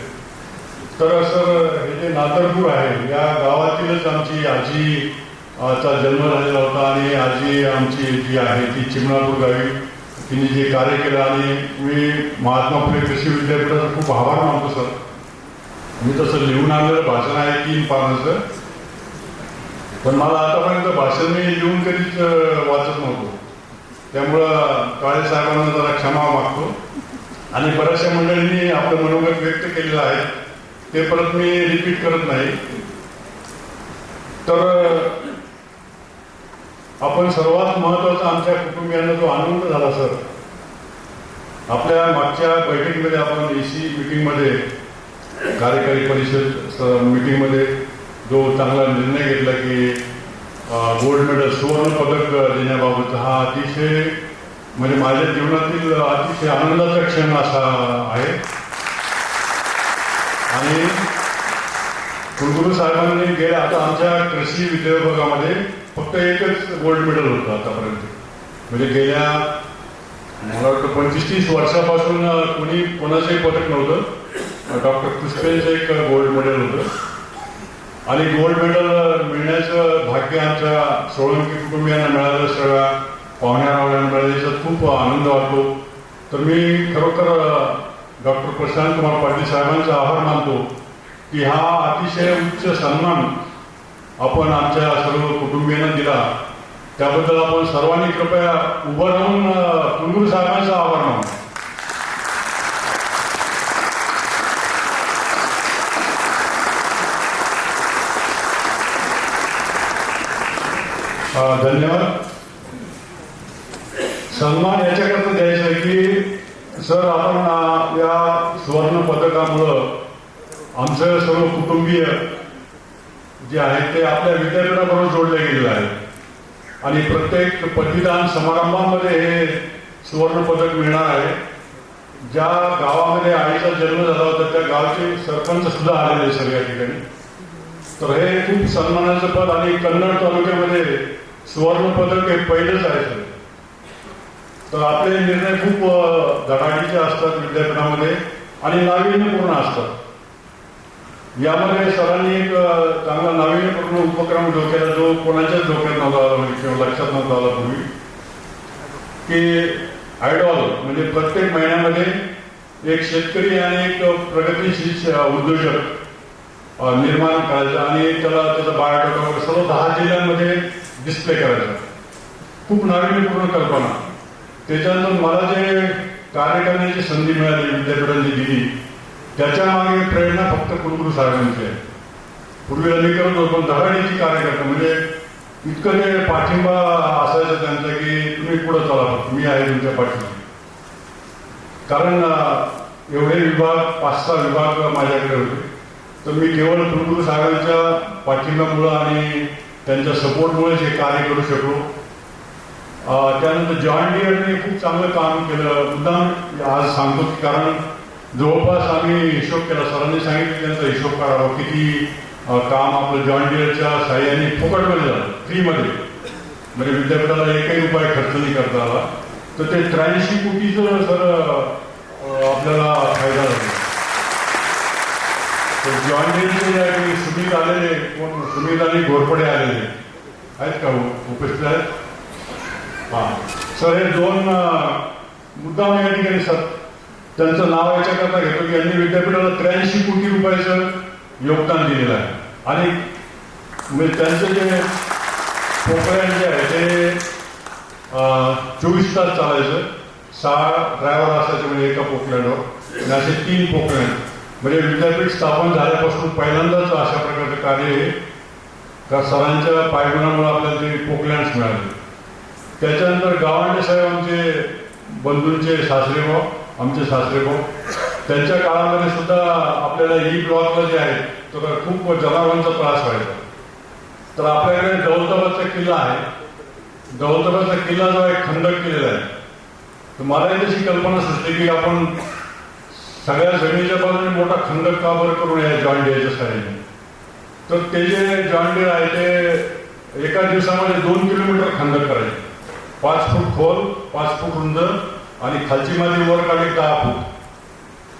तर सर हे जे नादरपूर आहे या गावातीलच आमची आजी चा जन्म झालेला होता आणि आजी आमची जी आहे ती चिमणापूर गावी तिने जे कार्य केलं आणि मी महात्मा फुले कृषी विद्यापीठाचा खूप आभार मानतो सर. मी तसं लिहून आणलेलं भाषण आहे 3 पानाचं, पण मला आतापर्यंत भाषण मी लिहून कधीच वाचत नव्हतो, त्यामुळं काळे साहेबांना जरा क्षमा मागतो. आणि बऱ्याचशा मंडळींनी आपलं मनोगत व्यक्त केलेलं आहे ते परत मी रिपीट करत नाही. तर आपण सर्वात महत्त्वाचा आमच्या कुटुंबियांना जो आनंद झाला सर, आपल्या मागच्या बैठकीमध्ये आपण AC मीटिंगमध्ये कार्यकारी परिषद मीटिंगमध्ये जो चांगला निर्णय घेतला की गोल्ड मेडल सुवर्ण पदक देण्याबाबत, हा अतिशय म्हणजे माझ्या जीवनातील अतिशय आनंदाचा क्षण असा आहे. आणि कुलगुरू साहेबांनी गेल्या आता आमच्या कृषी विद्यापीठामध्ये फक्त एकच गोल्ड मेडल होतं आतापर्यंत, म्हणजे गेल्या मला वाटतं 25-30 वर्षापासून कोणाचंही पदक नव्हतं. डॉक्टर पुष्पेंचं एक गोल्ड मेडल होतं आणि गोल्ड मेडल मिळण्याचं भाग्य आमच्या सोळंकी कुटुंबियांना मिळालं, सगळ्या पाहुण्यारावळ्यांना मिळालं, याच्यात खूप आनंद वाटतो. तर मी खरोखर डॉक्टर प्रशांत कुमार पाटील साहेबांचा आभार मानतो की हा अतिशय उच्च सन्मान आपण आमच्या सर्व कुटुंबियांना दिला. त्याबद्दल आपण सर्वांनी कृपया उभं राहून कुलगुरू साहेबांचा आभार मानू. धन्यवाद. सन्मान याच्याकरता द्यायचं आहे की सर आपण या सुवर्ण पदकामुळं आमचं सर्व कुटुंबीय जे आहेत ते आपल्या विद्यापीठाबरोबर जोडले गेलेले आहेत आणि प्रत्येक पदवीदान समारंभामध्ये हे सुवर्ण पदक मिळणार आहे. ज्या गावामध्ये आईचा जन्म झाला होता त्या गावचे सरपंच सुद्धा आलेले सगळ्या ठिकाणी.
तर हे खूप सन्मानाचं पद आणि कन्नड तालुक्यामध्ये सुवर्ण पदक हे पहिलंच आहे सर. तर आपले निर्णय खूप धडाडीचे असतात विद्यापीठामध्ये आणि नाविन्यपूर्ण असतात. यामध्ये सरांनी एक चांगला नाविन्यपूर्ण उपक्रम डोक्याला जो कोणाच्याच डोक्यात नव्हता आला किंवा लक्षात नव्हता आला पूर्वी, की आयडॉल म्हणजे प्रत्येक महिन्यामध्ये एक शेतकरी आणि एक प्रगतीशील उद्योजक निर्माण करायचा आणि त्याचा बायोडाटा वगैरे सर्व 10 जिल्ह्यांमध्ये डिस्प्ले करायचा. खूप नाविन्यपूर्ण कल्पना. त्याच्यानंतर मला जे कार्य करण्याची संधी मिळाली विद्यापीठांनी दिली त्याच्या मागे प्रेरणा फक्त कुलगुरू साहेबांची आहे. पूर्वीला मी करत होतो पण धडाडीची कार्यकर्ता म्हणजे इतकं ते पाठिंबा असायचं त्यांचा की तुम्ही पुढे चला फक्त मी आहे तुमच्या पाठीशी. कारण एवढे विभाग 5-6 विभाग माझ्याकडे होते. तर मी केवळ कुलगुरू साहेबांच्या पाठिंब्यामुळं आणि त्यांच्या सपोर्टमुळेच हे कार्य करू शकलो. त्यानंतर जॉन डिअरने खूप चांगलं काम केलं. मुद्दाम आज सांगतो की कारण जवळपास आम्ही हिशोब केला. सरांनी सांगितलं त्यांचा हिशोब काढावा किती काम आपलं जॉन डिअरच्या साह्याने फुकटमध्ये झालं, फ्रीमध्ये. म्हणजे विद्यापीठाला एकही रुपये खर्च नाही करता आला. तर ते 83 कोटीचं सर आपल्याला फायदा झाला. तर जॉन डिअरचे या सुमित आलेले कोण, सुमित आणि घोरपडे आलेले आहेत का उपस्थित आहेत? हां सर, हे 2 मुद्दाम या ठिकाणी सर त्यांचं नाव याच्याकरता घेतो की यांनी विद्यापीठाला 83 कोटी रुपयाचं योगदान दिलेलं आहे. आणि म्हणजे त्यांचं जे पोकळ्यान जे आहे ते 24 तास चालायचं. 6 ड्रायव्हर असायचे म्हणजे एका पोकलँडवर आणि असे 3 पोकलँड. म्हणजे विद्यापीठ स्थापन झाल्यापासून पहिल्यांदाच अशा प्रकारचं कार्य आहे का सरांच्या पायगुणामुळे आपल्याला ते पोकलँड्स मिळाले. त्याच्यानंतर गावंडे साहेब आमचे बंधूंचे सासरेभाऊ, आमचे सासरेभाऊ, त्यांच्या काळामध्ये सुद्धा आपल्याला ब्लॉकला जे आहे तर खूप जनावरांचा त्रास व्हायचा. तर आपल्याकडे दौलताबादचा किल्ला आहे. दौलताबादचा किल्ला जो एक खंदक केलेला आहे. तर मला तशी कल्पना सुचली की आपण सगळ्या जमिनीच्या बाजूने मोठा खंदक का बरं करून या जॉन डिअरच्या साह्याने. तर ते जे जॉन डिअर आहे ते एका दिवसामध्ये 2 किलोमीटर खंदक करायचे. 5 फूट खोल, 5 फूट रुंद आणि खालची माती वर काढली 10 फूट.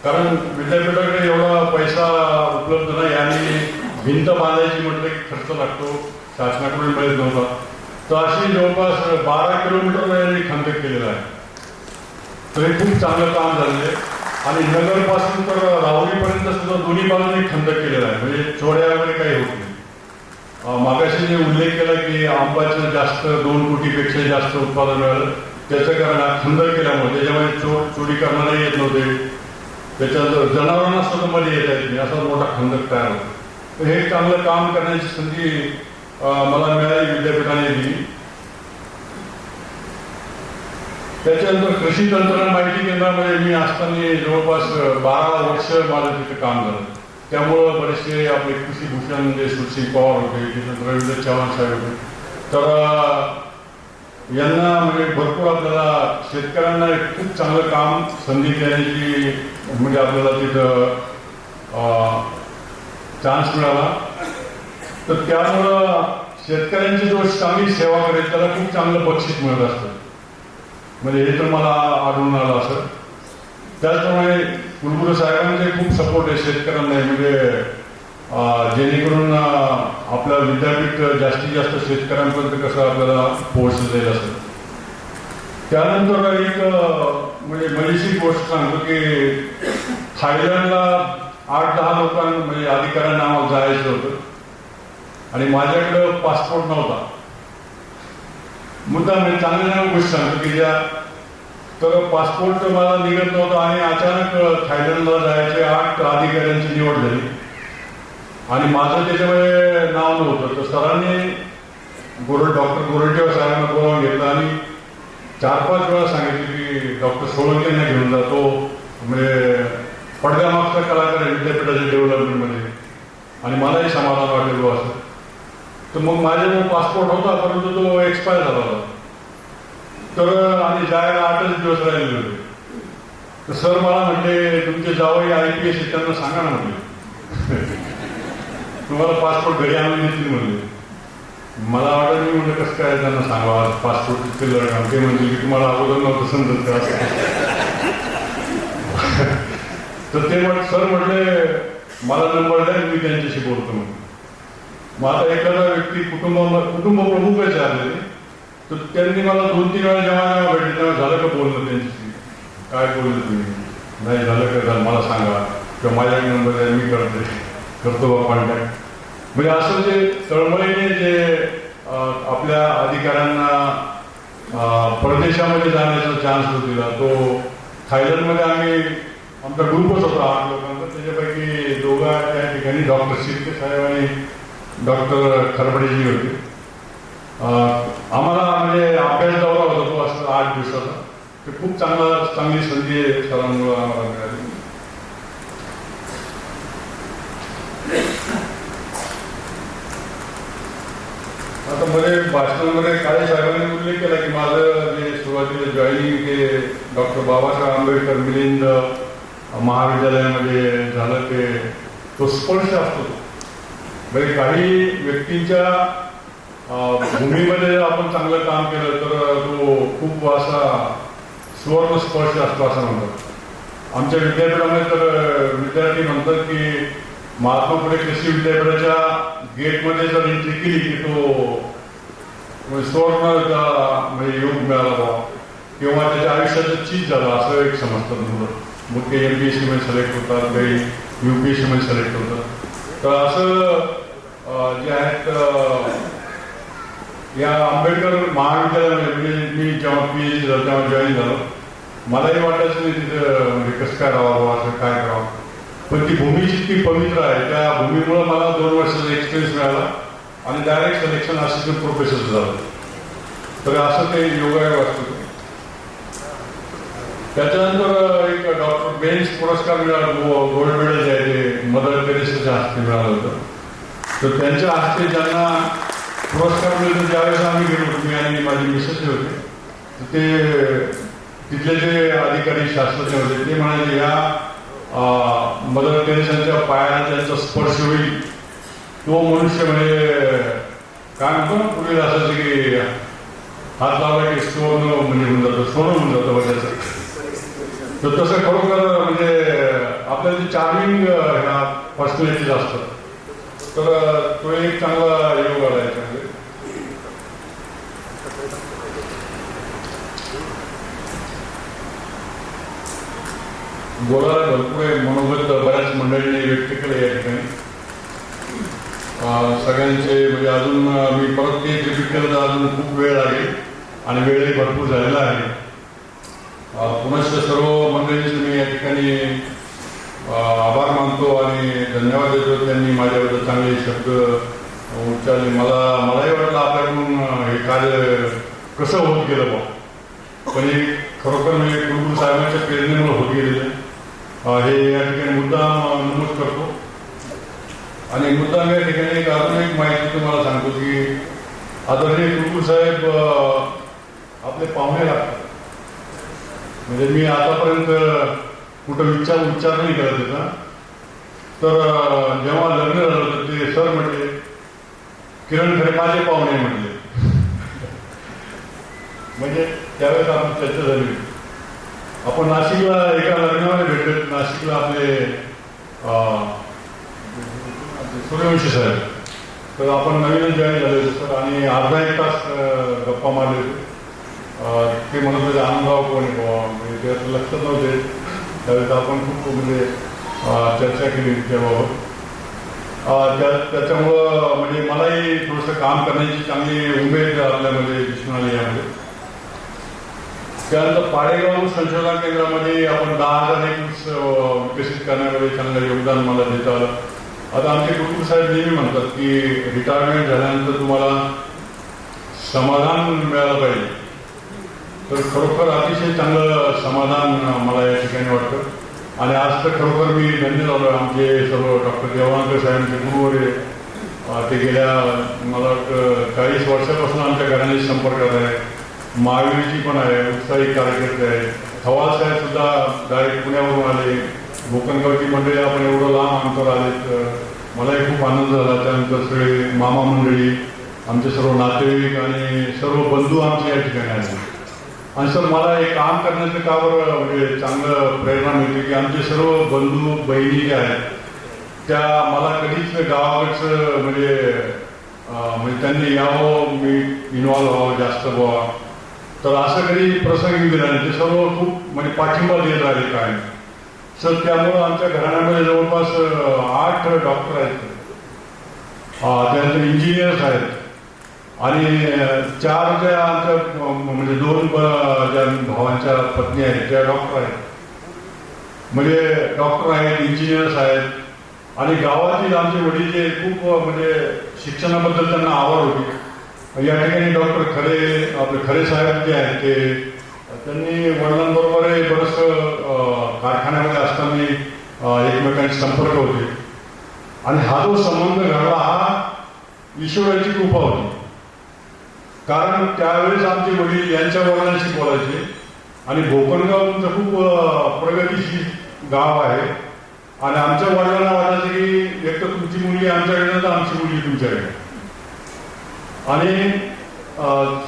कारण विद्यापीठाकडे एवढा पैसा उपलब्ध नाही आणि भिंत बांधायची म्हटलं की खर्च लागतो, शासनाकडून मिळत नव्हता. तर अशी जवळपास 12 किलोमीटर यांनी खंदक केलेला आहे. तर हे खूप चांगलं काम झालेलं आहे. आणि नगरपासून तर राहुरीपर्यंत सुद्धा दोन्ही बाजूने खंदक केलेला आहे. म्हणजे चोऱ्या वगैरे काही होत नाही. मागाशी जे उल्लेख केला की आंब्याचं जास्त 2 कोटीपेक्षा जास्त उत्पादन मिळालं त्याचं कारण खंदक केल्यामुळे त्याच्यामध्ये चोरी करणारे येत नव्हते. त्याच्यानंतर जनावरांना सुद्धा मध्ये येता येत नाही असा मोठा खंदक तयार होतो. तर हे चांगलं काम करण्याची संधी मला मिळाली, विद्यापीठाने दिली. त्याच्यानंतर कृषी तंत्रज्ञान माहिती केंद्रामध्ये मी असताना जवळपास 12 वर्ष माझं तिथे काम झालं. त्यामुळं बरेचसे आपले कृषीभूषण जे सुशील पवार होते, त्याच्यानंतर रवींद्र चव्हाण साहेब होते. तर यांना म्हणजे भरपूर आपल्याला शेतकऱ्यांना एक खूप चांगलं काम संधी देण्याची म्हणजे आपल्याला तिथं चान्स मिळाला. तर त्यामुळं शेतकऱ्यांची जो चांगली सेवा करेल त्याला खूप चांगलं बक्षीस मिळत असतं. म्हणजे हे तर मला आढळून आलं असं. त्याचप्रमाणे कुलगुरू साहेबांचे खूप सपोर्ट आहे शेतकऱ्यांना. म्हणजे जेणेकरून आपलं विद्यापीठ जास्तीत जास्त शेतकऱ्यांपर्यंत कसं आपल्याला पोहोचलं जाईल असं. त्यानंतर एक म्हणजे मजेशीर गोष्ट सांगतो की थायलंडला 8-10 लोकांना म्हणजे अधिकाऱ्यांना आम्हाला जायचं होतं आणि माझ्याकडं पासपोर्ट नव्हता. मुद्दा मी चांगल्या गोष्ट सांगतो की ज्या तर पासपोर्ट मला निघत नव्हता आणि अचानक थायलंडला जायचे 8 अधिकाऱ्यांची निवड झाली आणि माझं त्याच्यामध्ये नाव नव्हतं. तर सरांनी डॉक्टर गोरटेवार साहेबांना बोलावून घेतलं आणि 4-5 वेळा सांगितलं की डॉक्टर सोळंकेंना घेऊन जातो. म्हणजे पडद्यामागचा कलाकार आहे विद्यापीठाच्या डेव्हलपमेंटमध्ये आणि मलाही समाधान वाटेल असं. तर मग माझ्याजवळ पासपोर्ट होता परंतु तो एक्सपायर झाला होता. तर आणि जायला 8च दिवस राहिले होते. तर सर मला म्हटले तुमचे जावई IPS त्यांना सांगा ना म्हटले. तुम्हाला पासपोर्ट घरी आणून देतील म्हणले. मला वाटत मी म्हणजे कसं काय त्यांना सांगावं पासपोर्ट काम ते म्हणजे की तुम्हाला अगोदर नव्हतं समजत का तर ते सर म्हटले मला नंबर द्या मी त्यांच्याशी बोलतो म्हणून. मग आता एखादा व्यक्ती कुटुंब प्रमुखच आलेले तर त्यांनी मला 2-3 वेळा जेव्हा भेटले तेव्हा झालं का बोलणं त्यांच्याशी, काय बोललं तुम्ही, नाही झालं का झालं मला सांगा किंवा माझ्या नंबर द्या मी करतो बा कॉन्टॅक्ट. म्हणजे असं जे तळमळीने जे आपल्या अधिकाऱ्यांना परदेशामध्ये जाण्याचा चान्स दिला तो थायलंडमध्ये आम्ही आमचा ग्रुपच होता 8 लोकांचा. त्याच्यापैकी दोघा त्या ठिकाणी डॉक्टर शिर्के साहेब आणि डॉक्टर खरबडेजी होते. आम्हाला म्हणजे अभ्यास दौरा होता तो असं 8 दिवसाचा. ते खूप चांगली संधी सरांमुळे आम्हाला मिळाली. आता मध्ये भाषणामध्ये काळे साहेबांनी उल्लेख केला की माझं जे सुरुवातीला जॉईनिंग ते डॉक्टर बाबासाहेब आंबेडकर मिलिंद महाविद्यालयामध्ये झालं ते तो स्पर्श असतो. म्हणजे काही व्यक्तींच्या भूमीमध्ये आपण चांगलं काम केलं तर तो खूप असा सुवर्ण स्पर्श असतो असं म्हणतात. आमच्या विद्यापीठामध्ये तर विद्यार्थी म्हणतात की महात्मा फुले कृषी विद्यापीठाच्या गेटमध्ये जर एंट्री केली की तो सुवर्ण म्हणजे योग मिळाला बा किंवा त्याच्या आयुष्याचं चीज झालं असं एक समजतात मुलं. मग ते MPSC मध्ये सिलेक्ट होतात, काही UPSC मध्ये सिलेक्ट होतात. तर असं जे आहेत या आंबेडकर महाविद्यालयामध्ये म्हणजे मी जेव्हा PhD झालं तेव्हा जॉईन झालो मलाही वाटायचं नाही तिथं म्हणजे कसं काय राहावं असं काय करावं. पण ती भूमी जितकी पवित्र आहे त्या भूमीमुळे मला 2 वर्षाचा एक्सपिरियन्स मिळाला आणि डायरेक्ट सिलेक्शन असिस्टंट प्रोफेसर झालं. तर असं ते योगायोग असतो. त्याच्यानंतर एक डॉक्टर बेन्स पुरस्कार मिळाला, गोल्ड मेडल जे आहे ते मदर टेरेसाच्या हस्ते मिळालं होतं. तर त्यांच्या हस्ते ज्यांना पुरस्कार मिळतो ज्यावेळेस आम्ही गेलो होतो मी आणि माझी मिसेस होते तर ते तिथले जे अधिकारी शास्त्रज्ञ होते ते म्हणाले या मदर टेरेसांच्या पायाला त्यांचा स्पर्श होईल तो मनुष्य म्हणजे काय म्हणतो ना पूर्वी असायचं की हात लावला की सोनं म्हणजे होऊन जातं, सोनं होऊन जातं त्याचं. तर तसं खरोखर म्हणजे आपल्याला जे चार्मिंग ह्या पर्सनॅलिटीज असतात तर तो एक चांगला योग आला याच्यामध्ये. बोलायला भरपूर मनोगत बऱ्याच मंडळींनी व्यक्त केलं या ठिकाणी. सगळ्यांचे म्हणजे अजून मी परत ते रिपीट केलं तर अजून खूप वेळ लागेल आणि वेळही भरपूर झालेला आहे. पुनश्च सर्व मंडळींचे मी या ठिकाणी आभार मानतो आणि धन्यवाद देतो. त्यांनी माझ्याबद्दल चांगले शब्द उच्चारले. मलाही वाटलं आपल्याकडून हे कार्य कसं होत गेलं बा, पण हे खरोखर म्हणजे कुलगुरू साहेबांच्या प्रेरणेमुळे होत गेलेलं हे या ठिकाणी मुद्दा नमूद करतो. आणि मुद्दा या ठिकाणी एक अजून एक माहिती तुम्हाला सांगतो की आदरणीय कुलगुरू साहेब आपले पाहुणे लागतात. म्हणजे मी आतापर्यंत कुठं उच्चार नाही केला त्याचा. तर जेव्हा लग्न झालं तर ते सर म्हटले किरण खरे माझे पाहुणे म्हटले. म्हणजे त्यावेळेस आपण चर्चा झाली. आपण नाशिकला एका लग्नामध्ये भेटत. नाशिकला आपले सूर्यवंशी साहेब. तर आपण नवीन जॉईन झाले होते सर आणि अर्धा 1 तास गप्पा मारले होते. ते म्हणत होते आनंदराव कोण म्हणजे ते असं लक्षात नव्हते. त्यावेळेस आपण खूप म्हणजे चर्चा केली त्याबाबत. त्याच्यामुळं म्हणजे मलाही थोडंसं काम करण्याची चांगली उमेद आपल्यामध्ये दिसून आली यामध्ये. त्यानंतर पाडेगाव संशोधन केंद्रामध्ये आपण 10,000 एकर्स विकसित करण्यामध्ये चांगलं योगदान मला देता आलं. आता आमचे कुलगुरू साहेब नेहमी म्हणतात की रिटायरमेंट झाल्यानंतर तुम्हाला समाधान मिळालं पाहिजे. तर खरोखर अतिशय चांगलं समाधान मला या ठिकाणी वाटतं. आणि आज तर खरोखर मी धन्य झालो. आमचे सर्व डॉक्टर देवानंद साहेबांचे गुरुवरे ते गेल्या मला वाटतं 40 वर्षापासून आमच्या घराने संपर्कात आहे. महावीरजी पण आहे, उत्साही कार्यकर्ते आहे. थवाल साहेब सुद्धा डायरेक्ट पुण्यावरून आले. गोकणगावची मंडळी आपण एवढं लांब अंतर आलेत. मलाही खूप आनंद झाला. त्यानंतर सगळे मामा मंडळी, आमचे सर्व नातेवाईक आणि सर्व बंधू आमचे या ठिकाणी आले. आणि सर मला एक काम करण्याचं का बरं म्हणजे चांगलं प्रेरणा मिळते की आमचे सर्व बंधू बहिणी ज्या आहेत त्या मला कधीच गावाकडचं म्हणजे त्यांनी यावं, मी इन्व्हॉल्व व्हावं, जास्त व्हावं, तर असं कधी प्रसंग दिला नाही. ते सर्व खूप म्हणजे पाठिंबा देत राहिले काय. सर त्यामुळं आमच्या घराण्यामध्ये जवळपास 8 डॉक्टर आहेत, त्यानंतर इंजिनियर्स आहेत आणि 4 ज्या आमच्या म्हणजे 2 ज्या भावांच्या पत्नी आहेत त्या डॉक्टर आहेत. म्हणजे डॉक्टर आहेत, इंजिनियर्स आहेत. आणि गावातील आमचे वडील जे खूप म्हणजे शिक्षणाबद्दल त्यांना आवड होती. या ठिकाणी डॉक्टर आपले खरे साहेब जे आहेत ते त्यांनी वडिलांबरोबर बरंचसं कारखान्यामध्ये असताना एकमेकांचे संपर्क होते. आणि हा जो संबंध घडला हा ईश्वराची कृपा होती. कारण त्यावेळेस आमचे वडील यांच्या वडिलांशी बोलायचे आणि भोकरगाव तुमचं खूप प्रगतीशील गाव आहे आणि आमच्या वडिलांना वाटायचं की एक तर तुमची मुलगी आमच्याकडे तर आमची मुलगी तुमच्याकडे. आणि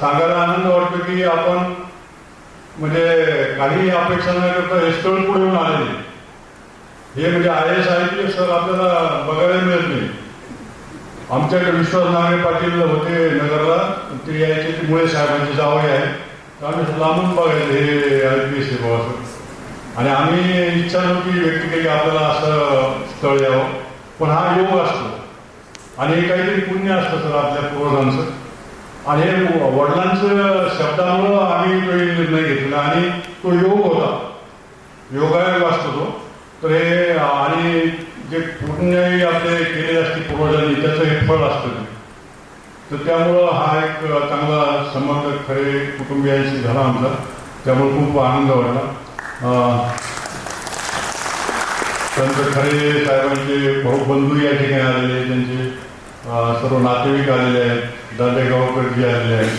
सांगायला आनंद वाटतो की आपण म्हणजे काही अपेक्षा न करता हे स्थळ पुढे येऊन आलेले. हे म्हणजे IAS IPS सर आपल्याला बघायला मिळत नाही. आमच्याकडे विश्वास नागे पाटील होते नगरला, ते यायचे, ते मुळे साहेबांचे जावई आहे, तर आम्ही लांबून बघायचं हे IPS आहे बाबा. आणि आम्ही इच्छा नव्हती व्यक्त केली आपल्याला असं स्थळ यावं, पण हा योग असतो आणि हे काहीतरी पुण्य असतं सर आपल्या पूर्वजांचं. आणि हे वडिलांचं शब्दामुळं आम्ही तो निर्णय घेतला आणि तो योग होता, योगायोग असतो तो. तर हे आणि जे पुण्यही आपले केलेले असते पूर्वजांनी त्याचं हे फळ असतं. तर त्यामुळं हा एक चांगला संबंध खरे कुटुंबियांशी झाला आमचा, त्यामुळे खूप आनंद वाटला. त्यानंतर खरे साहेबांचे भाऊबंधू या ठिकाणी आलेले, त्यांचे सर्व नातेवाईक आलेले आहेत, दांडेगावकर आलेले आहेत.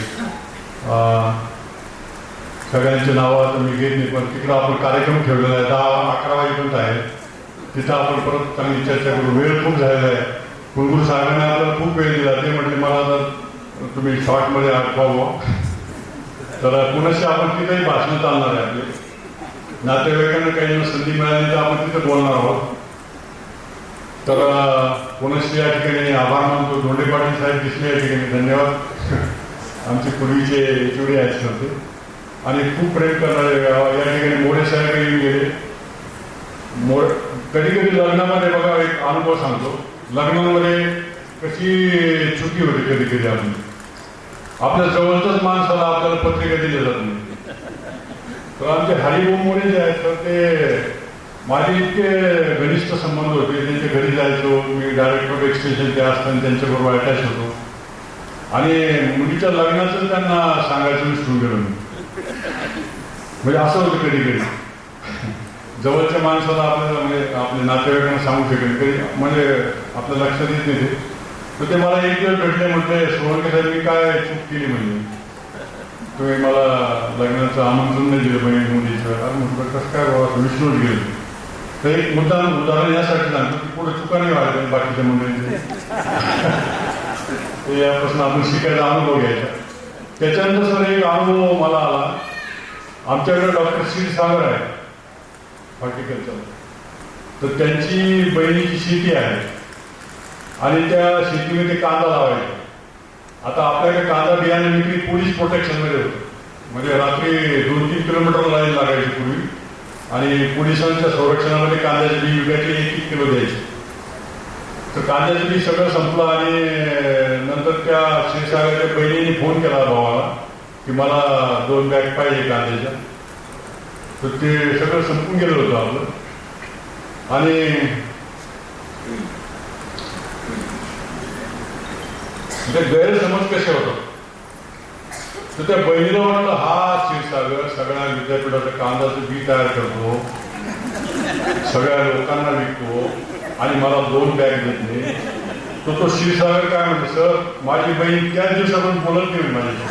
सगळ्यांचे नावं आता मी घेत नाही, पण तिकडं आपण कार्यक्रम ठेवलेला आहे 10-11 वाजेपर्यंत आहे. तिथं आपण परत चांगली चर्चा करू. वेळ खूप झालेला आहे. कुलगुरू साहेबांनी आपल्याला खूप वेळ दिला. ते म्हटले मला तर तुम्ही शॉर्टमध्ये आठवावं, तर पुनश्च आपण तिथेही भाषणं चालणार आहे. आपले नातेवाईकांना काही संधी मिळाली तर आपण तिथे बोलणार आहोत. तर पुनश्च या ठिकाणी आभार मानतो. धोंडे पाटील साहेब दिसले या ठिकाणी, धन्यवाद. आमचे पूर्वीचे चोरी आहेत होते आणि खूप प्रेम करणारे या ठिकाणी मोरे साहेब येऊन गेले. कधी कधी लग्नामध्ये बघा एक अनुभव सांगतो. लग्नामध्ये कशी चुकी होती कधी कधी आपल्या जवळच्याच माणसाला आपल्याला पत्रिका दिली जात नाही. तर आमचे हरिभाऊ मोरे जे आहेत तर ते माझे इतके घनिष्ठ संबंध होते. त्यांच्या घरी जायचो मी, डायरेक्टर एक्सटेन्शन ते असताना त्यांच्याबरोबर अटॅच होतो आणि मुलीच्या लग्नाचं त्यांना सांगायचं विसरून गेलो मी. म्हणजे असं होतं कधी कधी जवळच्या माणसाला आपल्याला म्हणजे आपल्या नातेवाईकांना सांगू शकेल कधी म्हणजे आपल्या लक्षात येत नाही ते. तर ते मला एक दिवस भेटले, म्हटले सोळंके साहेब मी काय चूक केली म्हणजे तुम्ही मला लग्नाचं आमंत्रण नाही दिलं पाहिजे मुलीचं. म्हटलं कसं काय बाबा विसरून गेलं. तर एक मुद्दा उदाहरण यासाठी सांगतो की पुढे चुका नाही व्हायला पाहिजे बाकीच्या मंडळींचे. यापासून आपण शिकायचा अनुभव घ्यायचा. त्याच्यानंतर सर एक अनुभव मला आला. आमच्याकडे डॉक्टर क्षीरसागर आहे हॉर्टिकल्चर, तर त्यांची बहिणीची शेती आहे आणि त्या शेतीमध्ये कांदा लावायचा. आता आपल्याकडे कांदा बियाणे विक्री पोलीस प्रोटेक्शनमध्ये होतं. म्हणजे रात्री 2-3 किलोमीटर लाईन लागायची पूर्वी आणि पोलिसांच्या संरक्षणामध्ये कांद्याचे बी विकायचे 1-1 किलो द्यायचे. तर कांद्याचं बी सगळं संपलं आणि नंतर त्या क्षीरसागरच्या बहिणीने फोन केला भावाला की मला 2 बॅग पाहिजे कांद्याच्या. तर ते सगळं संपून गेलं होतं आपलं. आणि ते गैरसमज कसे होतात तर त्या बहिणीला वाटलं हा क्षीरसागर सगळ्या विद्यापीठाचं कांद्याचं बी तयार करतो, सगळ्या लोकांना विकतो आणि मला 2 बॅग देत नाही. तो क्षीरसागर काय म्हणतो सर माझी बहीण त्याच दिवसापासून बोलत नाही माझ्याशी.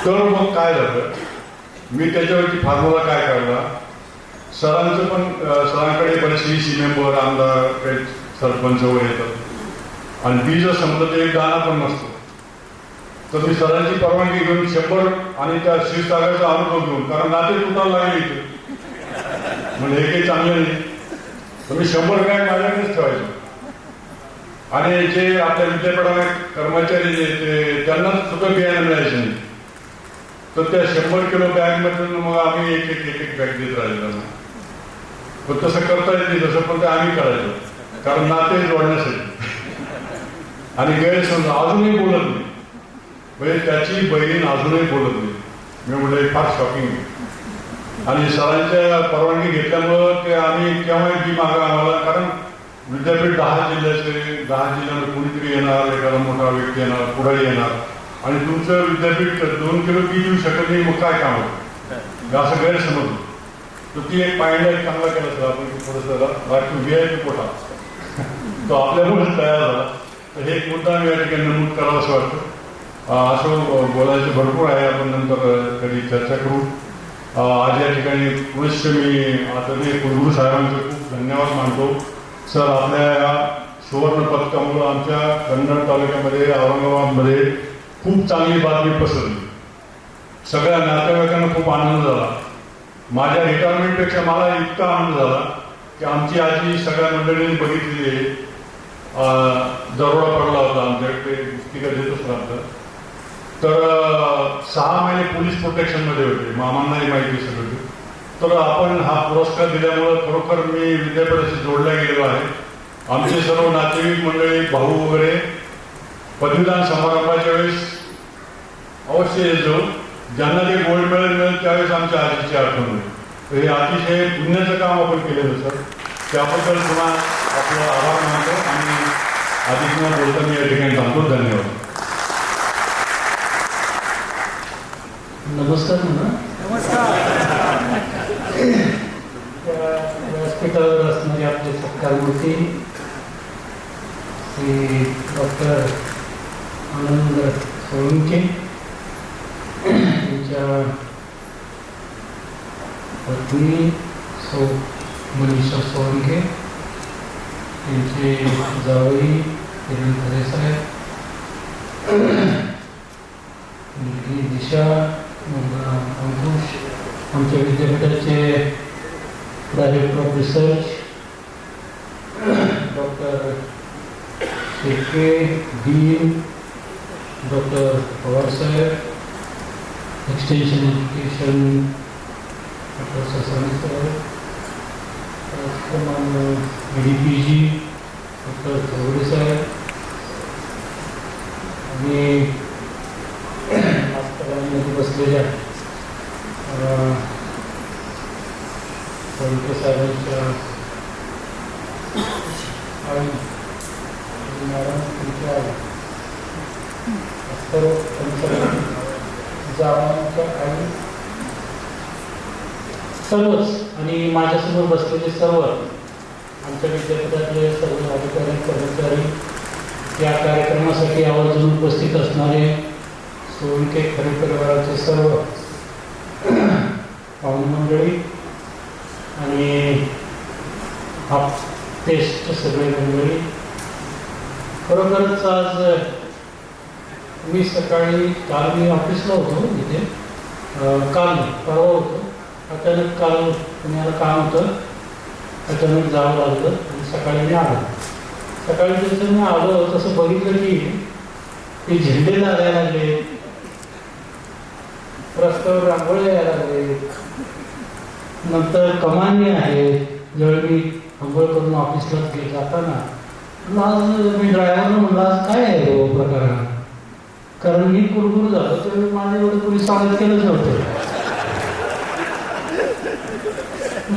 तर मग काय झालं मी त्याच्यावरती फॉर्म्युला काय काढला. सरांचं पण सरांकडे आपल्याकडे बरेचसे सी मेंबर आमदार काही सरपंच वगैरे येतात आणि बी जर संपलं तर एक दाना पण नसतो. तर मी सरांची परवानगी घेऊन 100 आणि त्या क्षीरसागरचा अनुभव घेऊन, कारण नाते तुटायला लागले इथे म्हणजे हे काही चांगलं नाही, तर मी 100 बॅग माझ्याकडेच ठेवायचो. आणि जे आपल्या विद्यापीठामध्ये कर्मचारी जे ते त्यांना सुद्धा बियाणं मिळायचं नाही, तर त्या 100 किलो बॅगमधून मग आम्ही एक एक बॅग देत राहिलो. पण तसं करता येत नाही तसं, पण ते आम्ही करायचो कारण नाते जोडण्यासाठी. आणि गैरसमज अजूनही बोलत नाही, म्हणजे त्याची बहीण अजूनही बोलत नाही. मी म्हटलं फार शॉकिंग आहे. आणि सरांच्या परवानगी घेतल्यामुळं ते आम्ही केव्हाही बी मागा आम्हाला, कारण विद्यापीठ 10 जिल्ह्याचे 10 जिल्ह्यामध्ये कुणीतरी येणार, एखादा मोठा व्यक्ती येणार, पुढारी येणार आणि तुमचं विद्यापीठ 2 किलो बी देऊ शकत नाही, मग काय काम होतं असं गैरसमज होतं. तर ती एक पायंडा एक चांगला केला सर आपण थोडंसं राखून VIP कोटा तो आपल्यामुळेच तयार झाला. तर हे एक मुद्दा मी या ठिकाणी नमूद करावं असं वाटतं. असं बोलायचं भरपूर आहे, आपण नंतर कधी चर्चा करू. आज या ठिकाणी पुरुष मी आदरणीय कुलगुरू साहेबांचे खूप धन्यवाद मानतो. सर, आपल्या या सुवर्ण पदकामुळं आमच्या कन्नड तालुक्यामध्ये औरंगाबादमध्ये खूप चांगली बातमी पसरली. सगळ्या नातेवाईकांना खूप आनंद झाला. माझ्या रिटायरमेंटपेक्षा मला इतका आनंद झाला की आमची आजी सगळ्या मंडळींनी बघितलेली दरोडा पडला होता आमच्याकडे पुस्तिका देत असतात. तर 6 महिने पोलीस प्रोटेक्शनमध्ये होते, मामांनाही माहिती सगळं. तर आपण हा पुरस्कार दिल्यामुळं खरोखर मी विद्यापीठाशी जोडला गेलेलो आहे. आमचे सर्व नातेवाईक मंडळी, भाऊ वगैरे पदवीदान समारंभाच्या वेळेस अवश्य येत जाऊ. ज्यांना ते गोल्ड मेडल मिळेल त्यावेळेस आमच्या आजीची आठवण होईल. तर हे अतिशय पुण्याचं काम आपण केलेलं सर, त्याबद्दल पुन्हा आपलं आभार मानतो आणि अधिक न बोलता मी या ठिकाणी थांबतो. धन्यवाद.
नमस्कार म्हणा. व्यासपीठावर असणारे आपले सत्कार मूर्ती श्री डॉक्टर आनंद सोळंके यांच्या पत्नी सौ मनीषा सोळंके, त्यांचे जावई किरण खरे साहेब, मुलगी दिशा, मुलगा अंकुश, आमच्या विद्यापीठाचे director of research doctor Sheke, dean doctor Pawar saheb, extension education doctor Sasani saheb, त्याचप्रमाणे EDPG डॉक्टर चौधरी साहेब आणि आजकालमध्ये बसलेल्या सोळंके साहेबांच्या आई मॅडम, तुमच्या आई सर्व जावांच्या आई सर्वच आणि माझ्यासमोर बसलेले सर्व आमच्या विद्यापीठातले सर्व अधिकारी कर्मचारी, या कार्यक्रमासाठी आवर्जून उपस्थित असणारे सोळंके खरे परिवाराचे सर्व पाहुणे मंडळी आणि टेस्टचे सगळे मंडळी, खरोखरच आज मी सकाळी काल मी ऑफिसला होतो इथे, काल परवा होतो, अचानक काल पुण्याला काम होतं, अचानक जावं लागलं आणि सकाळी मी आलो. सकाळी जसं मी आलो तसं बघितलं की ते झेंडे लागायला लागले, रस्त्यावर रांगोळ्या यायला लागले, नंतर कमानी आहेत. ज्यावेळी मी अंघोळ करून ऑफिसला जाताना आज मी ड्रायव्हरला म्हणलं आज काय आहे हो प्रकार, कारण मी कुलगुरू झालो त्यावेळी माझ्या एवढं कोणी स्वागत केलंच नव्हतं.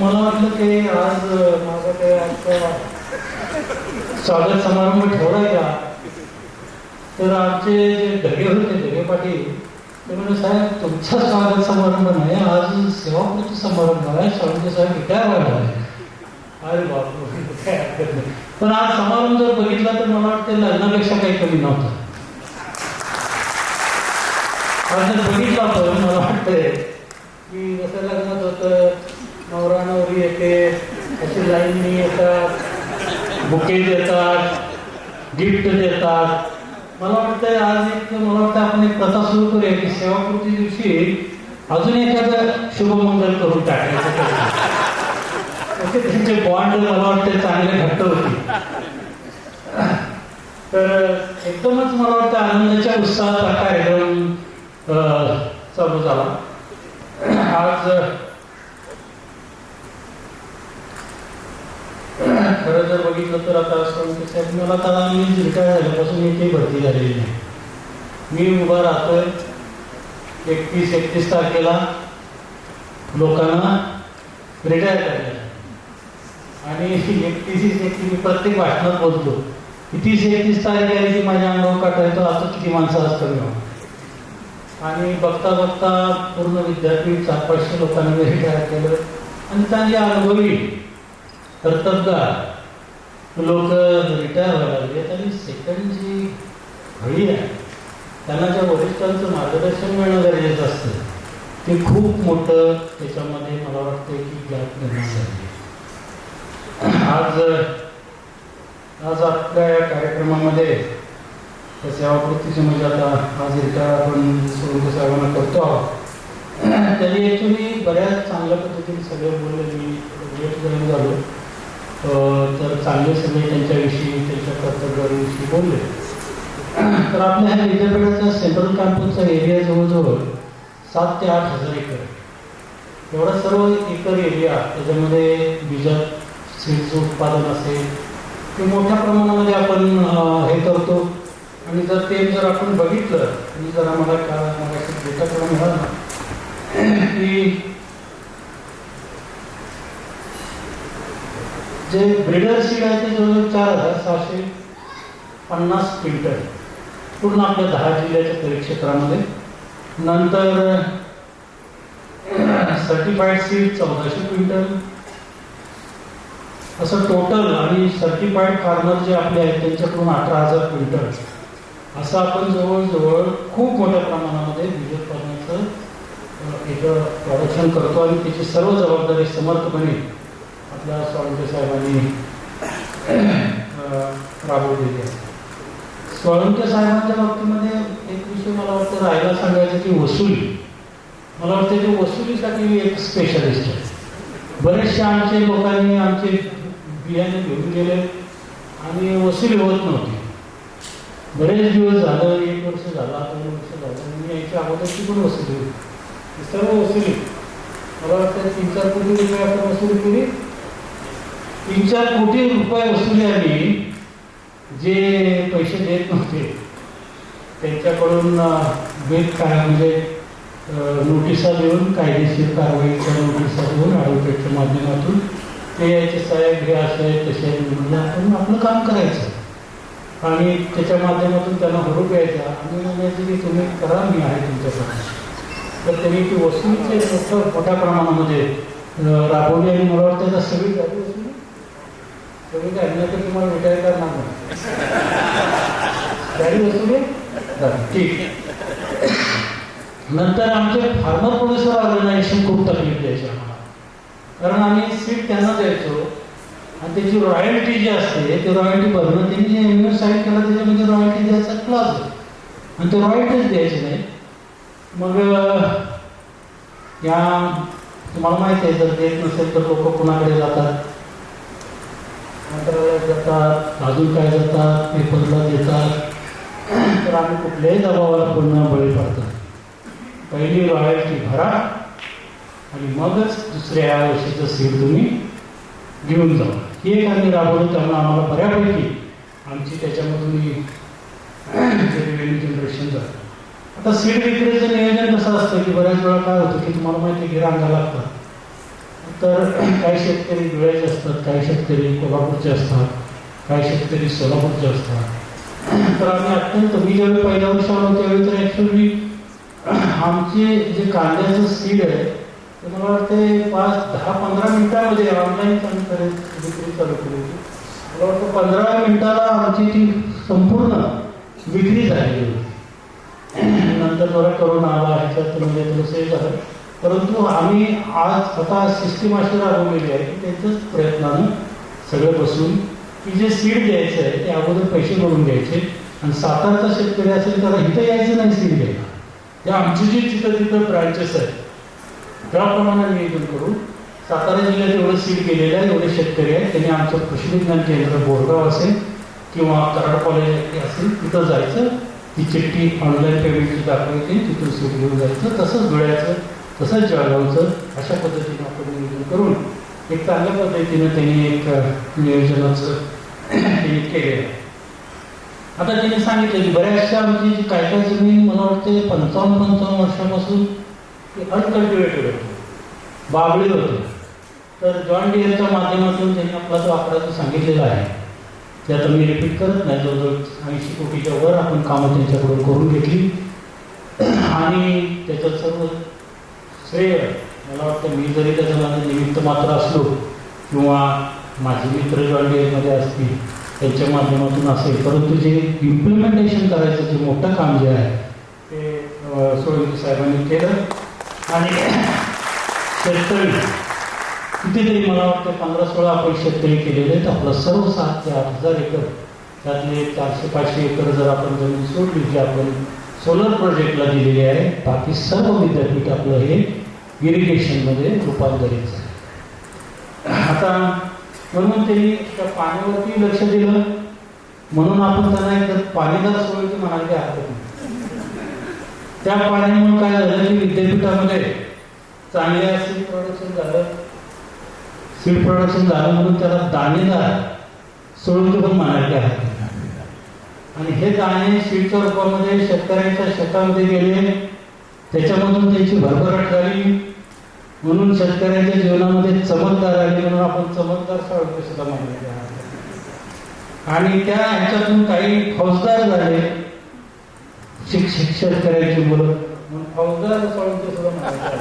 मला वाटलं की आज माझं काही आजचा स्वागत समारंभ ठेवलाय का, तर आमचे जे ढगे होते ढगे पाटील ते म्हणजे साहेब तुमचा स्वागत समारंभ नाही, आज सेवाकृती समारंभ आहे, सोळंके साहेब रिटायर व्हायला आहे. अरे बापू, काय हरकत नाही. पण आज समारंभ जर बघितला तर मला वाटतं लग्नापेक्षा काही कमी नव्हतं. आज जर बघितला तर मला वाटतंय की जसं लग्नात होतं, नवरा नवरी येते,
अशी लाईननी येतात, बुके देतात, गिफ्ट देतात. मला वाटतं आज मला वाटतं आपण एक प्रथा सुरू करूया की सेवाकृती दिवशी अजून एखादं शुभमंगल करून टाकायचं. त्यांचे बॉन्ड मला वाटतं चांगले घट्ट होते. तर एकदमच मला वाटतं आनंदाच्या उत्साहात हा कार्यक्रम चालू झाला. आज खरं जर बघितलं तर आता साहेब मला आता मी रिटायर झाल्यापासून इथे भरती झालेली नाही. मी उभा राहतोय 31 तारखेला लोकांना रिटायर करायला आणि 31 मी प्रत्येक भाषणात बोलतो की 30-31 तारीख आली की माझ्या अंगावर काटायचं आता किती माणसं आज कमी व्हावं. आणि बघता बघता पूर्ण विद्यापीठ 400-500 लोकांना मी रिटायर केलं आणि चांगले अनुभवी कर्तबगार लोक रिटायर व्हायला लागले. आणि सेकंड जी घडी आहे त्यांना ज्या वरिष्ठांचं मार्गदर्शन मिळणं गरजेचं असतं ते खूप मोठं त्याच्यामध्ये मला वाटतं की गॅप निर्माण झाली. आज आपल्या या कार्यक्रमामध्ये सेवाकृतीचे म्हणजे आता आज रिटायर आपण सोळंके साहेबांना करतो आहोत. त्यांनी ॲक्च्युली बऱ्याच चांगल्या पद्धतीने सगळं बोलले. मी लेट जॉईन झालो तर चांगले सगळे त्यांच्याविषयी त्यांच्या कर्तव्याविषयी बोलले. तर आपल्या ह्या विद्यापीठाचा सेंट्रल कॅम्पसचा एरिया जवळजवळ 7,000 ते 8,000 एकर एवढा सर्व एकर एरिया त्याच्यामध्ये बीजात सीडचं उत्पादन असेल ते मोठ्या प्रमाणामध्ये आपण हे करतो. आणि जर आपण बघितलं आणि जर आम्हाला डेटा करून मिळाला की जे ब्रीडर सीड आहे ते जवळजवळ 4,650 क्विंटल पूर्ण आपल्या 10 जिल्ह्याच्या परिक्षेत्रामध्ये. नंतर सर्टिफाईड सीड 1400 क्विंटल असं टोटल. आणि सर्टिफाईड फार्मर जे आपले आहेत त्यांच्याकडून 18,000 क्विंटल असं आपण जवळजवळ खूप मोठ्या प्रमाणामध्ये बीजोत्पादनाचं एक प्रोडक्शन करतो. आणि त्याची सर्व जबाबदारी समर्थपणे आपल्या सोळंके साहेबांनी राबवलेली आहे. सोळंके साहेबांच्या बाबतीमध्ये एक विषय मला वाटतं राहायला सांगायचं की वसुली. मला वाटतं की वसुलीसाठी एक स्पेशलिस्ट आहे. बरेचसे आमचे लोकांनी आमचे बियाणे घेऊन गेले आणि वसुली होत नव्हती. बरेच दिवस झालं, 1 वर्ष झाला, 2 वर्ष झालं. मी याच्या अगोदरची पण वसुली होती. सर्व वसुली मला वाटतं 3-4 कोटी रुपये आपण वसुली केली. 3-4 कोटी रुपये वसुली आली. जे पैसे देत नव्हते त्यांच्याकडून बेत काय म्हणजे नोटिसा देऊन कायदेशीर कारवाईच्या नोटिसा देऊन ॲडव्होकेटच्या माध्यमातून ते यायचे साहेब हे असे तसे म्हणजे आपण आपलं काम करायचं आणि त्याच्या माध्यमातून त्यांना हुरूप यायचा आणि म्हणायचं की तुम्ही करा मी आहे तुमच्यासाठी. तर त्यांनी ती वसुलीचे मोठ्या प्रमाणामध्ये राबवली. आणि मला वाटतं त्याचा सगळी झाली वसुली सगळी झाली नाही तर तुम्हाला रिटायर करणार नाही. झाली वसुली ठीक. नंतर आमचे फार्मर प्रोड्युसर ऑर्गनायझेशन खूप तकलीफ द्यायची आम्हाला. कारण आम्ही सीड त्यांना द्यायचो आणि त्याची रॉयल्टी जी असते ते रॉयल्टी भरणं त्यांनी जे एम साईड केला त्याच्यामध्ये रॉयल्टी द्यायचा क्लास आहे आणि ते रॉयल्टीच द्यायची नाही. मग या तुम्हाला माहिती आहे जर देत नसेल तर लोक कुणाकडे जातात, मंत्रालयात जातात, अजून काय जातात, पेपरला देतात. तर आम्ही कुठल्याही दबावाला पुन्हा बळी पडतात. पहिली रॉयल्टी भरा आणि मगच दुसऱ्या वर्षीचं सीड तुम्ही घेऊन जाऊ. ही एक आम्ही राबवलं. त्यामुळे आम्हाला बऱ्यापैकी आमची त्याच्यामधून रेव्हेन्यू जनरेशन झालं. आता सीड विक्रीचं नियोजन कसं असतं की बऱ्याच वेळा काय होतं की तुम्हाला माहिती आहे की रांगा लागतात. तर काही शेतकरी धुळ्याचे असतात, काही शेतकरी कोल्हापूरचे असतात, काही शेतकरी सोलापूरचे असतात. तर आम्ही अत्यंत मी ज्यावेळी पहिल्या वर्षी आलो त्यावेळी तर ॲक्च्युली आमचे जे कांद्याचं सीड आहे ते मला वाटते 10-15 मिनिटामध्ये ऑनलाईन विक्री चालू केली होती. मला वाटतं 15 मिनिटाला आमची ती संपूर्ण विक्री झालेली होती. नंतर जरा करोना आला ह्याच्यात म्हणजे थोडंसं झालं
परंतु आम्ही आज आता सिस्टीम अशी राबवलेली आहे की त्यांच्याच प्रयत्नानं सगळं बसून की जे सीड द्यायचं आहे ते अगोदर पैसे भरून द्यायचे आणि सातारचा शेतकरी असेल त्याला इथं यायचं नाही सीड द्यायला. ते आमची जी तिथं ब्रांचेस आहेत त्याप्रमाणे नियोजन करून सातारा जिल्ह्यात एवढं सीड गेलेलं आहे, एवढे शेतकरी आहेत, त्यांनी आमचं कृषी विज्ञान केंद्र बोरगाव असेल किंवा कराड कॉलेज असेल तिथं जायचं, ती चिठ्ठी ऑनलाईन पेमेंटची दाखवायची, तिथून सीड घेऊन जायचं. तसंच धुळ्याचं, तसंच जळगावचं अशा पद्धतीने आपण नियोजन करून एक चांगल्या पद्धतीनं त्यांनी एक नियोजनाचं त्यांनी केलेलं आहे. आता त्यांनी सांगितलं की बऱ्याचशा आमची काय काय जमीन मला वाटते 55 वर्षापासून अनकल्टिवेटेड होती, बाबळी होते. तर जॉन डिअरच्या माध्यमातून त्यांनी आपला जो आकडा जो सांगितलेला आहे ते आता मी रिपीट करत नाही, जवळजवळ 80 कोटीच्या वर आपण कामं त्यांच्याकडून करून घेतली आणि त्याचं सर्व श्रेय मला वाटतं मी जरी त्याच्यामध्ये निमित्त मात्र असलो किंवा माझे मित्र जॉन डिअरमध्ये असतील त्यांच्या माध्यमातून असेल, परंतु जे इम्प्लिमेंटेशन करायचं जे मोठं काम जे आहे ते सोळंकी साहेबांनी केलं. आणि शेतकरी कितीतरी मला वाटतं 15-16 आपण शेतकरी केलेले आहेत. आपलं सर्व 7 ते 8,000 एकर त्यातले 400-500 एकर जर आपण जमीन सोडली जी आपण सोलर प्रोजेक्टला दिलेली आहे, बाकी सर्व विद्यापीठ आपलं हे इरिगेशनमध्ये रूपांतरित झालं. आता म्हणून त्यांनी त्या पाण्यावरती लक्ष दिलं म्हणून आपण त्यांना एक पाणीदार सोयीची म्हणायला हरकत नाही. त्या पाण्यामुळे काय झालं की विद्यापीठामध्ये चांगल्या सीड प्रोडक्शन झालं म्हणून त्याला दाणेदार सोळंकी पण म्हणायला हरकत नाही. आणि हे दाणे सीडच्या रूपामध्ये शेतकऱ्यांच्या शेतामध्ये गेले, त्याच्यामधून त्यांची भरभराट झाली म्हणून शेतकऱ्यांच्या जीवनामध्ये चमकदार आली म्हणून आपण चमकदार सोळंकी सुद्धा म्हणायला हरकत. आणि त्या ह्याच्यातून काही फौजदार झाले, शिक्षक शेतकऱ्यांची मुलं म्हणून फौजदार सोळंकी सुद्धा म्हणायला.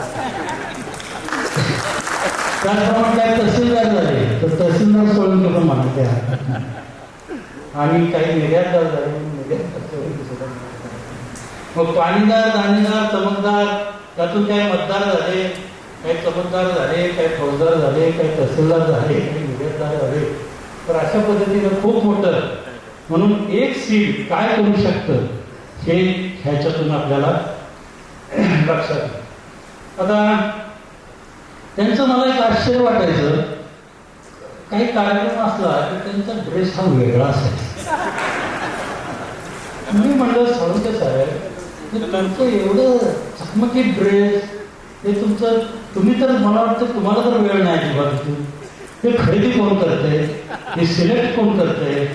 त्याचप्रमाणे काही तहसीलदार झाले तर तहसीलदार सोळंकी पण म्हणायचे आणि काही निर्यातदार झाले म्हणून निर्यातदार सोळंकी सुद्धा म्हणायचे. मग पाणीदार, दाणेदार, चमकदार त्यातून काही मतदार झाले, काही चमकदार झाले, काही फौजदार झाले, काही तहसीलदार झाले, काही निर्यातदार झाले. तर अशा पद्धतीनं खूप मोठं म्हणून एक सीड काय करू शकतं हे ह्याच्यातून आपल्याला लक्षात येतं. आता त्यांचं मला एक आश्चर्य वाटायचं, काही कार्यक्रम असला की त्यांचा ड्रेस हा वेगळा असायचा. मी म्हणलं सोळंके साहेब तुमचं एवढं चकमकीत ड्रेस हे तुमचं, तुम्ही तर मला वाटतं तुम्हाला तर वेळ नाही अजिबात, हे खरेदी कोण करतंय, हे सिलेक्ट कोण करतंय?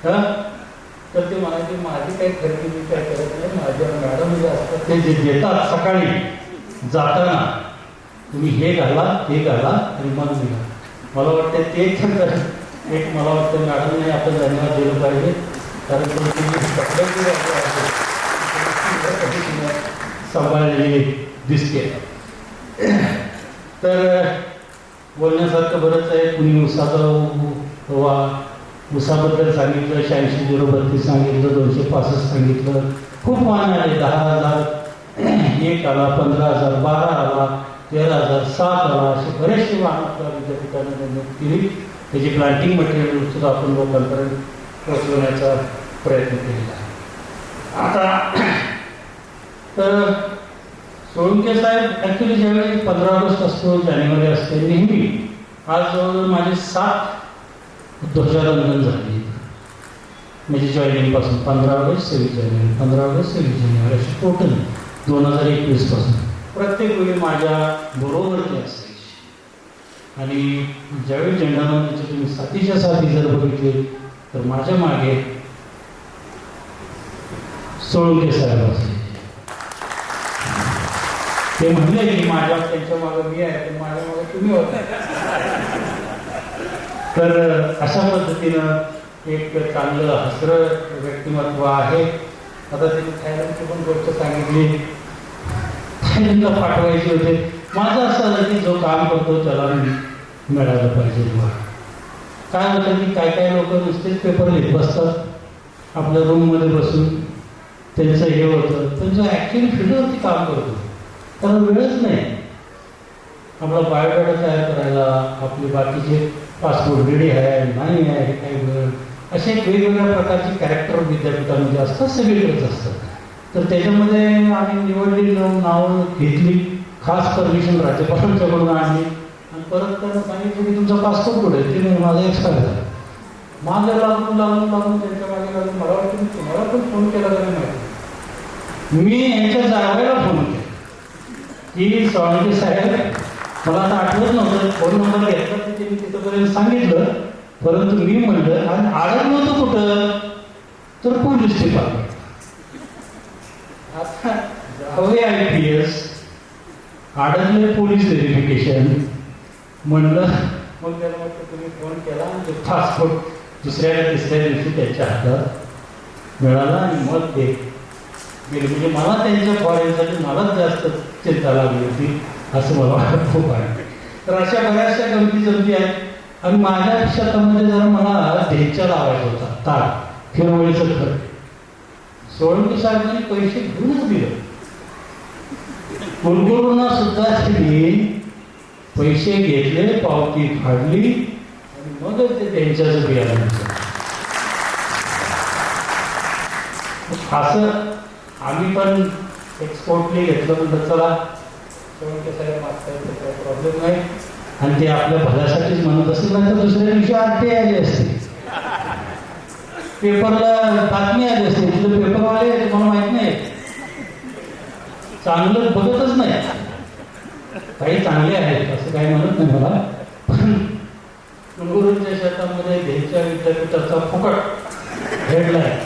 तर ते म्हणायचे माझी काही खरेदी मी काय करत नाही, माझ्या मॅडम जे असतात ते जे देतात सकाळी जाताना तुम्ही हे घाला ते घाला आणि मग निघा. मला वाटतं ते एक मला वाटतं मॅडमने आपण धन्यवाद दिलं पाहिजे, कारण तुम्ही सांभाळलेली दिसते. तर बोलण्यासारखं बरंच आहे. कुणी ऊसाबद्दल सांगितलं, 86-032 सांगितलं, 265 सांगितलं, खूप मान आले. 10,000 एक आला, 15,000, 12 आला, 13,000, 7 आला, असे बरेचसे वाहन आपल्या विद्यापीठाने निर्मित केली. त्याची प्लांटिंग मटेरियल सुद्धा आपण लोकांपर्यंत पोहोचवण्याचा प्रयत्न केलेला आहे. आता तर सोळंके साहेब ॲक्च्युली ज्यावेळी 15 ऑगस्ट असतो, जानेवारी असते, नेहमी आज जवळजवळ माझे 7 ध्वजारोहण झाले म्हणजे जॉईनिंगपासून 15 ऑगस्ट 26 जानेवारी, 15 ऑगस्ट 26 जानेवारी अशी टोटल 2021 पासून प्रत्येक वेळी माझ्या बरोबरती असायची. आणि ज्यावेळी झेंडावंदनाची तुम्ही साथीच्या साथी जर बघितले तर माझ्या मागे सोळंके साहेब असायचे. ते म्हणले की त्यांच्या मागे मी आहे, पण माझ्या मागे तुम्ही होता. तर अशा पद्धतीनं एक चांगलं हसरं व्यक्तिमत्व आहे. आता त्यांनी थायलंडची पण गोष्ट सांगितली, थायलंडला पाठवायचे होते. माझं असं झालं की जो काम करतो त्याला मिळालं पाहिजे. काय होतं की काय लोक नुसतेच पेपर लिहित बसतात आपल्या रूममध्ये बसून, त्यांचं हे होतं. पण जो ॲक्च्युअली फील्डवरती काम करतो त्याला वेळच नाही. आपला बायोडाटा तयार करायला, आपले बाकीचे पासपोर्ट रेडी आहे नाही आहे हे काही वेळ, असे वेगवेगळ्या प्रकारचे कॅरेक्टर विद्यापीठामध्ये असतात, सगळीकडेच असतात. तर त्याच्यामध्ये आम्ही निवडलेली नावं घेतली, खास परमिशन राज्यपालांच्याकडून आणली आणि परत त्यांना सांगितलं की तुमचा पासपोर्ट कुठे आहे? ते नाही, माझा एक्सपायर झाला. मागे लागून त्यांच्या मागे लागून मला वाटतं मी तुम्हाला पण फोन केला तरी माहिती, मी यांच्या जागेला फोन केला की सोळंके साहेब, मला आता आठवत नव्हतं, फोन नंबर घेतला तर त्यांनी तिथंपर्यंत सांगितलं, परंतु मी म्हणलं आणि अडकलं होतं कुठं, तर पोलीस डिपार्टमेंट. आता जावे IPS, अडकले पोलीस व्हेरिफिकेशन. म्हणलं मग त्याला म्हटलं तुम्ही फोन केला आणि पासपोर्ट दुसऱ्या तिसऱ्या दिवशी त्याच्या हातात मिळाला आणि मग ते गेले. म्हणजे मला त्यांच्या फॉरेनसाठी मलाच जास्त चिंता लागली होती असं मला खूप आहे. तर अशा बऱ्याचशा गमती जमती आहेत. आणि माझ्या शेतामध्ये जरा मला ढेच्या लावायचा होता, ताक फिरवळीचं खत. सोळंके साहेबांनी पैसे घेऊनच दिले, कुलगुरूंना सुद्धा त्यांनी पैसे घेतले, पावती फाडली आणि मगच ते त्यांच्याच बियाणं. असं आम्ही पण एक्सपोर्टने घेतलं, म्हणलं चला सोळंके साहेब मागतात तर काही प्रॉब्लेम नाही आणि ते आपल्या भल्यासाठीच म्हणत असेल, नाही तर दुसऱ्या दिवशी RTI आली असते, पेपरला बातमी आली असते. तिथं पेपरवाले तुम्हाला माहित नाही, चांगलं बघतच नाही. काही चांगले आहेत असं काही म्हणत नाही मला, पण कुलगुरूंच्या शेतामध्ये ढेच्या विद्यापीठाचा फुकट हेडलाईन,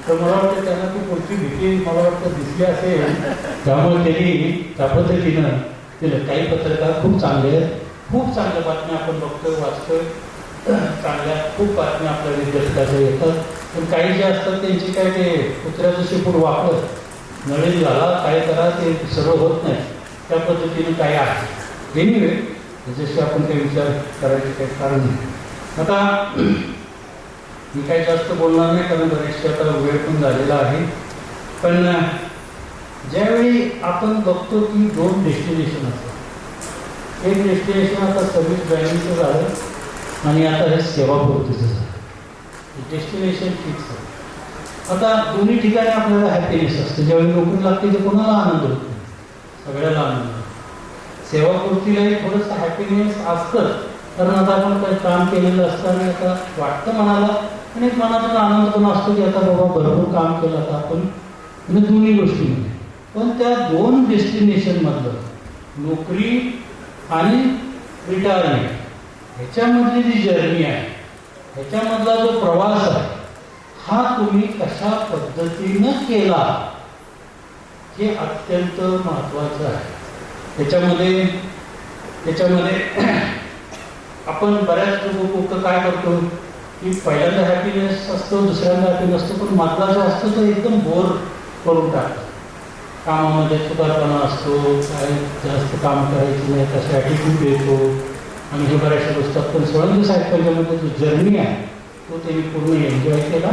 तर मला वाटतं त्यांना ती पुढची भीती मला वाटतं दिसली असेल, त्यामुळे त्यांनी त्या पद्धतीनं केलं. काही पत्रकार खूप चांगले आहेत, खूप चांगल्या बातम्या आपण बघतोय, वाचतोय, चांगल्या खूप बातम्या आपल्या विद्यापीठाच्या येतात. पण काही जे असतात त्यांची काय ते कुत्र्याचं शेपूट वापर नळीन झाला काय करा ते सर्व होत नाही, त्या पद्धतीने काय आहे. एनिवे त्याच्याशी आपण काही विचार करायचे काही कारण नाही. आता मी काही जास्त बोलणार नाही कारण बरेचसे आता वेळ पण झालेला आहे. पण ज्यावेळी आपण बघतो की 2 डेस्टिनेशन असतात, एक डेस्टिनेशन आता सर्व्हिस बँकिंगचं झालं आणि आता हे सेवापूर्तीचं झालं, डेस्टिनेशन फिक्स आहे. आता दोन्ही ठिकाणी आपल्याला हॅपीनेस असते. ज्यावेळी नोकरी लागते ते कोणाला आनंद होतो, सगळ्याला आनंद. सेवापूर्तीलाही थोडंसं हॅपीनेस असतं, कारण आता आपण काही काम केलेलं असतं आणि आता वाटतं मनाला आणि एक मनातून आनंद पण असतो की आता बाबा भरपूर काम केलं आता आपण, म्हणजे दोन्ही गोष्टी. पण त्या 2 डेस्टिनेशनमधलं नोकरी आणि रिटायरमेंट ह्याच्यामधली जी जर्नी आहे, ह्याच्यामधला जो प्रवास आहे, हा तुम्ही कशा पद्धतीनं केला हे अत्यंत महत्त्वाचं आहे. त्याच्यामध्ये आपण बऱ्याच लोक काय करतो की पहिल्यांदा हॅपीनेस असतो, दुसऱ्यांदा हॅपीनेस असतो, पण मधला जो असतो तो एकदम बोर करून टाकतो. कामामध्ये सुधारपणा असतो, काय जास्त काम करायचं नाही तसा ॲटिट्यूड येतो आणि हे बऱ्याचशा गोष्टी. पण सोळंके साहित्यामध्ये जो जर्नी आहे तो त्यांनी पूर्ण एन्जॉय केला,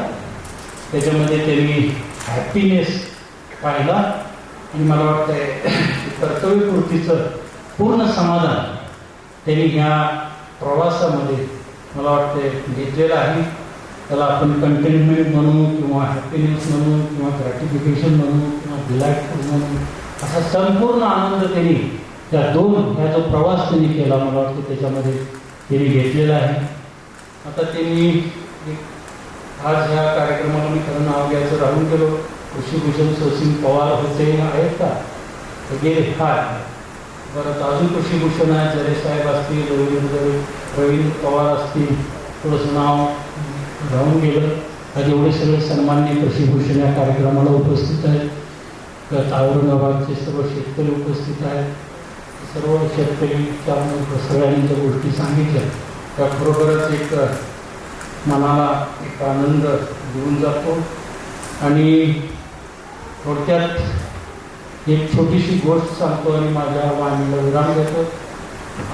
त्याच्यामध्ये त्यांनी हॅपीनेस पाहिला आणि मला वाटतंय कर्तव्यपूर्तीचं पूर्ण समाधान त्यांनी ह्या प्रवासामध्ये मला वाटते घेतलेलं आहे. त्याला आपण कंटेनमेंट म्हणू किंवा हॅपीनेस म्हणू किंवा ग्रॅटिफिकेशन म्हणू किंवा डिलाइटफुल म्हणू, असा संपूर्ण आनंद त्यांनी ह्या जो प्रवास त्यांनी केला मला वाटतं त्याच्यामध्ये त्यांनी घेतलेला आहे. आता त्यांनी आज ह्या कार्यक्रमाला मी खरं नाव घ्यायचं राहून गेलो. कृषीभूषण सचिन पवार होते आहेत का गेले काय परत अजून कृषीभूषण आहे, जरे साहेब असतील, रवींद्र पवार असतील, थोडंसं नाव राहून गेलं. आज एवढे सगळे सन्माननीय कृषीभूषण या कार्यक्रमाला उपस्थित आहेत. औरंगाबादचे सर्व शेतकरी उपस्थित आहेत. सर्व शेतकरीच्या सगळ्यांनी ज्या गोष्टी सांगितल्या त्याबरोबरच एक मनाला एक आनंद देऊन जातो. आणि थोडक्यात एक छोटीशी गोष्ट सांगतो आणि माझ्या वाणीला विराम देतो.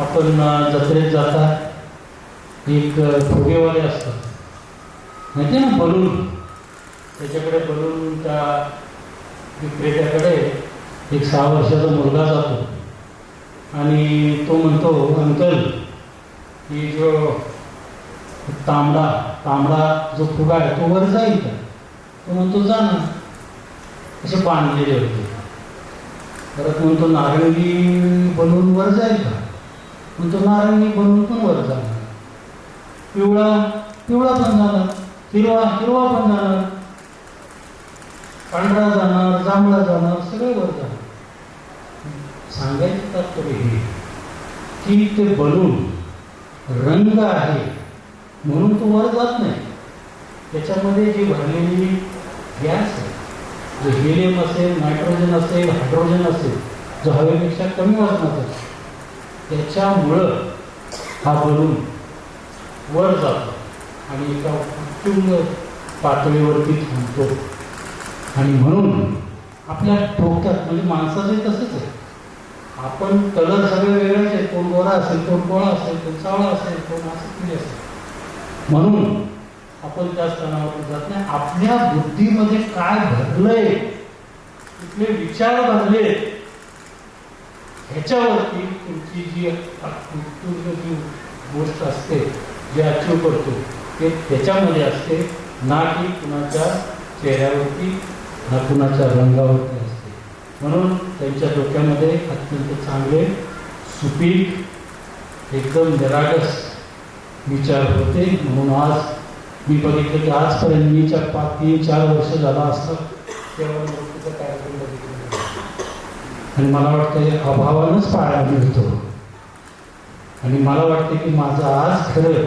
आपण जत्रेत जाता एक फुगेवाले असतात माहिती ना, बलून, त्याच्याकडे बलून त्या विक्रेत्याकडे एक 6 वर्षाचा मुलगा जातो आणि तो म्हणतो, अंकल ही जो तांबडा जो फुगा आहे तो वर जाईल का? तो म्हणतो जा ना. असे बांधलेले होते. परत म्हणतो नारंगी बनवून वर जाईल का? म्हणतो नारंगी बनवून पण वर जाणार. पिवळा पण जाणार, हिरवा पण जाणार, पांढरा जाणार, जांभळा जाणार, सगळे वर जाणार. सांगायचं तात्पर्य हे की ते बलून रंग आहे म्हणून तो वर जात नाही. त्याच्यामध्ये जी भरलेली गॅस आहे, जो हेलियम असेल, नायट्रोजन असेल, हायड्रोजन असेल, जो हवेपेक्षा कमी वजनाचा असेल, त्याच्यामुळं हा बलून वर जातो आणि एका उत्तुंग पातळीवरती थांबतो. आणि म्हणून आपल्या डोक्यात म्हणजे माणसाचे तसंच आहे. आपण कलर सगळे वेगळेच आहे. कोण गोरा असेल, कोण गोळा असेल, कोण सावळा असेल, कोण असं असेल. म्हणून आपण त्या स्थानावर जात नाही. आपल्या बुद्धीमध्ये काय भरलंय, कुठले विचार भरले, ह्याच्यावरती तुमची जी गोष्ट असते, जे अचीव करतो ते त्याच्यामध्ये असते, ना की कुणाच्या चेहऱ्यावरती, ना कुणाच्या रंगावरती असते. म्हणून त्यांच्या डोक्यामध्ये अत्यंत चांगले, सुपीक, एकदम निरागस विचार होते. म्हणून आज मी बघितलं की आजपर्यंत मी 3-4 वर्ष झाला असतं तेव्हा गोष्टीचा कार्यक्रम बघितला आणि मला वाटतं अभावानंच पाहायला मिळतो. आणि मला वाटतं की माझं आज खरं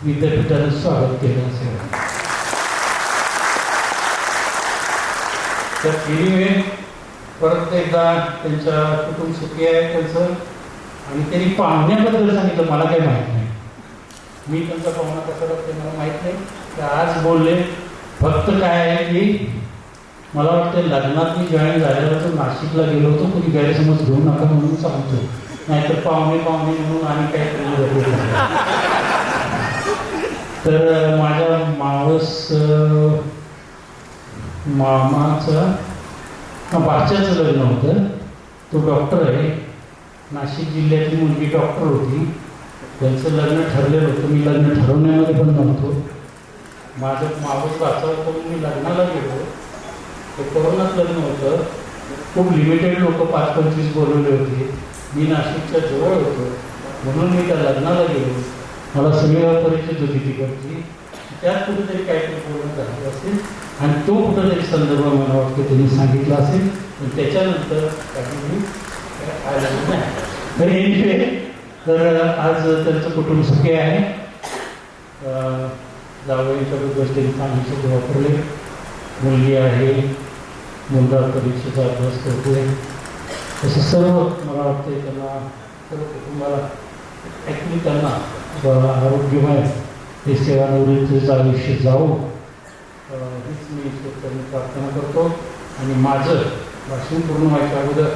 विद्यापीठानं स्वागत केलं असेल. तर तिने परत एकदा त्यांच्या कुटुंब सुखी आहे त्यांचं. आणि त्यांनी पाहुण्याबद्दल सांगितलं, मला काही माहीत नाही. मी त्यांचा पाहुणा कसा लागतो मला माहीत नाही. तर आज बोलले फक्त काय आहे की मला वाटतं लग्नात मी जॉईन झाल्यावर तो नाशिकला गेलो होतो, कोणी गैरसमज घेऊ नका म्हणून सांगतो, नाहीतर पाहुणे म्हणून आणि काय तर माझ्या मामाचं भाच्याचं लग्न होतं. तो डॉक्टर आहे, नाशिक जिल्ह्यातली मुलगी डॉक्टर होती. त्यांचं लग्न ठरलेलं होतं. मी लग्न ठरवण्यामध्ये पण नव्हतो. माझं मावस भाचा होतं म्हणून मी लग्नाला गेलो. ते कोरोनात लग्न होतं. खूप लिमिटेड लोक 5-25 बोलवले होते. मी नाशिकच्या जवळ होतो म्हणून मी त्या लग्नाला गेलो. मला सगळी परिचित होती तिकडची. त्यात कुठेतरी काहीतरी बोलणं झालं असेल आणि तो कुठेतरी संदर्भ मला वाटतं त्यांनी सांगितला असेल. पण त्याच्यानंतर काही आलं नाही. तर एनिवे, तर आज त्यांचं कुटुंब सुखी आहे. जावयाच्या गोष्टी चांगले शब्द वापरले. मुलगी आहे, मुलगा परीक्षेचा अभ्यास करतोय. असं सर्व मला वाटतं त्यांना, सर्व कुटुंबाला ॲक्च्युली त्यांना आरोग्यमय हे सेवानिवृत्तीचं आयुष्य जावो हीच मी त्यांनी प्रार्थना करतो. आणि माझं भाषण पूर्ण व्हायच्या अगोदर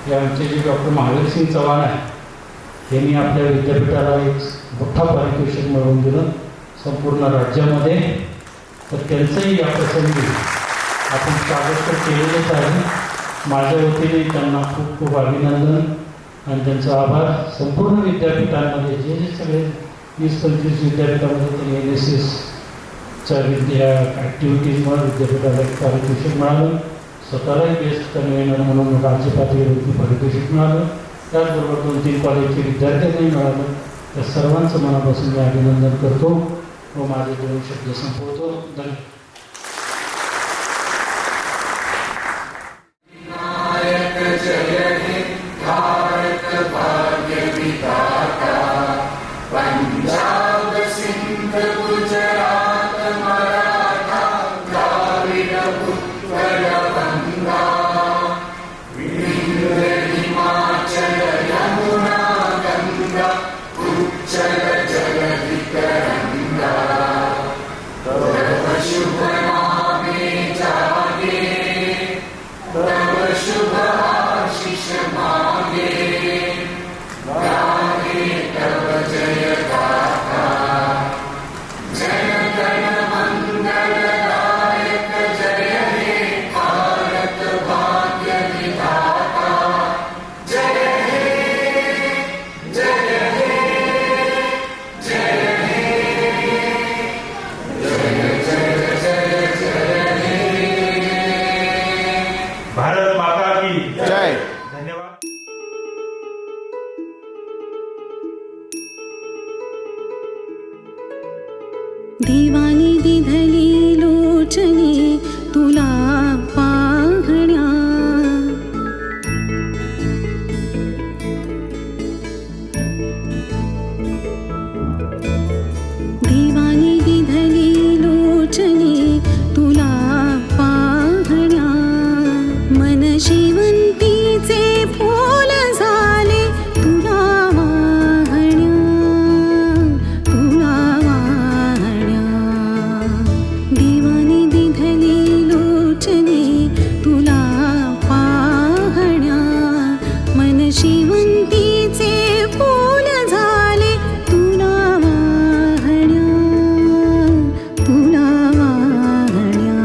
हे आमचे जे डॉक्टर महावीरसिंग चव्हाण आहे, त्यांनी आपल्या विद्यापीठाला एक मोठा पारितोषिक मिळवून दिलं संपूर्ण राज्यामध्ये. तर त्यांचंही या प्रसंगी आपण स्वागत तर केलेलंच आहे. माझ्या वतीने त्यांना खूप खूप अभिनंदन आणि त्यांचा आभार. संपूर्ण विद्यापीठांमध्ये जे सगळे 20-25 विद्यापीठामध्ये त्यांनी NSSच्या ॲक्टिव्हिटीजमुळे विद्यापीठाला एक पारितोषिक मिळालं. स्वतःलाही बेस्ट कन्व्हेनर म्हणून राज्य पातळीवरती पारितोषिक मिळालं. त्याचबरोबर 2-3 कॉलेजचे विद्यार्थ्यांनाही मिळालं. त्या सर्वांचं मनापासून मी अभिनंदन करतो व माझे 2 शब्द संपवतो. धन्यवाद.
शुभ दिवाणी दिधली लोचनी तुला पाहण्या दिवाणी दिधली लोचनी तुला पाहण्या मन शिवंतीचे फूल झाले तुला वाहण्या तुला वाहण्या दिवाणी दिधली लोचनी तुला पाहण्या मन शिवंतीचे फूल झाले तुला वाहण्या तुला वाहण्या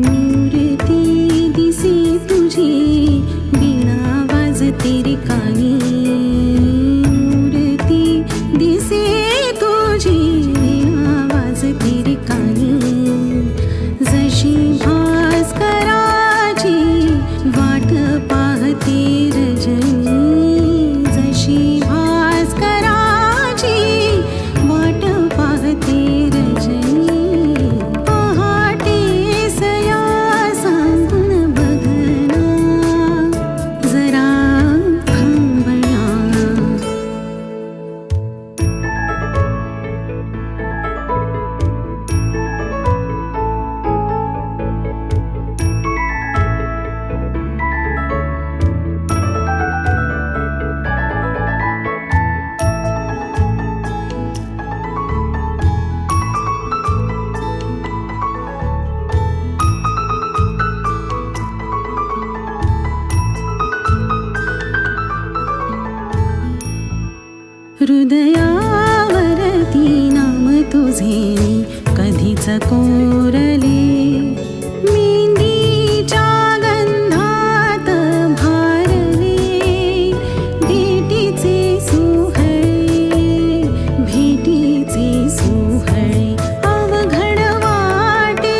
मूर्ती दिसे तुझी वीणा वाजते रे कानी मूर्ती दिसे तुझी वीणा वाजते रे कानी जशी भास्कराची वाट पाहते रजनी जशी भास्कराची वाट पाहते रजनी पहाटे सया सांगून बघना जरा थांबण्या हृदयावरती नाम तुझे कधीच कोरले मेंदीच्या गंधात भारले भेटीचे सोहळे अवघड वाटे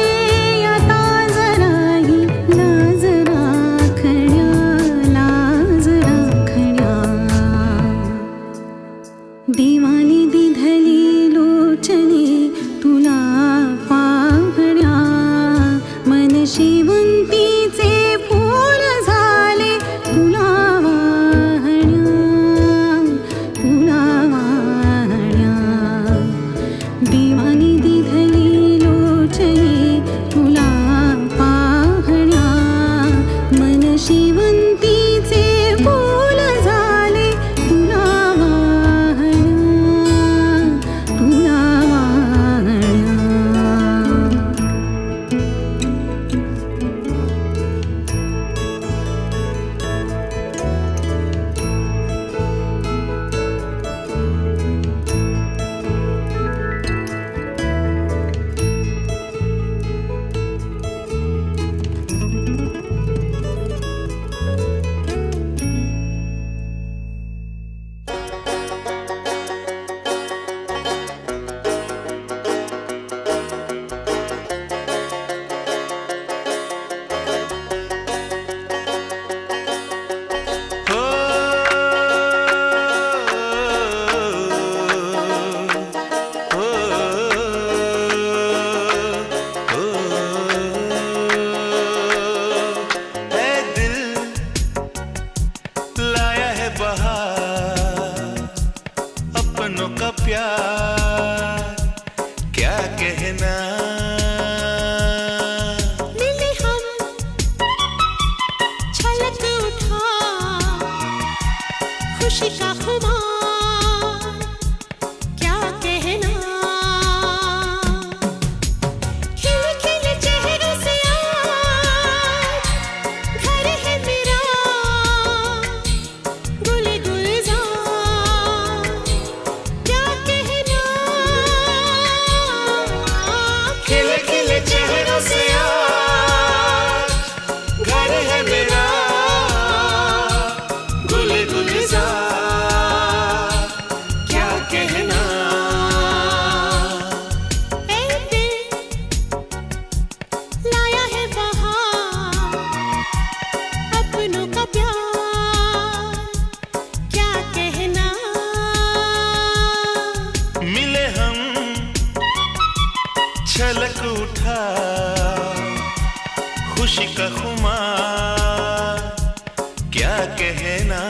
आता जराही लाज राखण्या दिवाणी दिधली लोचनी तुला पाहण्या मन शिवंतीचे फूल झाले तुला वाहण्या तुला वाहण्या दिवाणी दिधली लोचनी तुला पाहण्या मन शिवंतीचे फूल झाले तुला तुला वाहण्या गुल गुल
गुलजार क्या कहना।
ऐ दिल लाया है बहार अपनों का प्यार क्या कहना।
मिले हम छलक उठा खुशी का खुमार क्या कहना।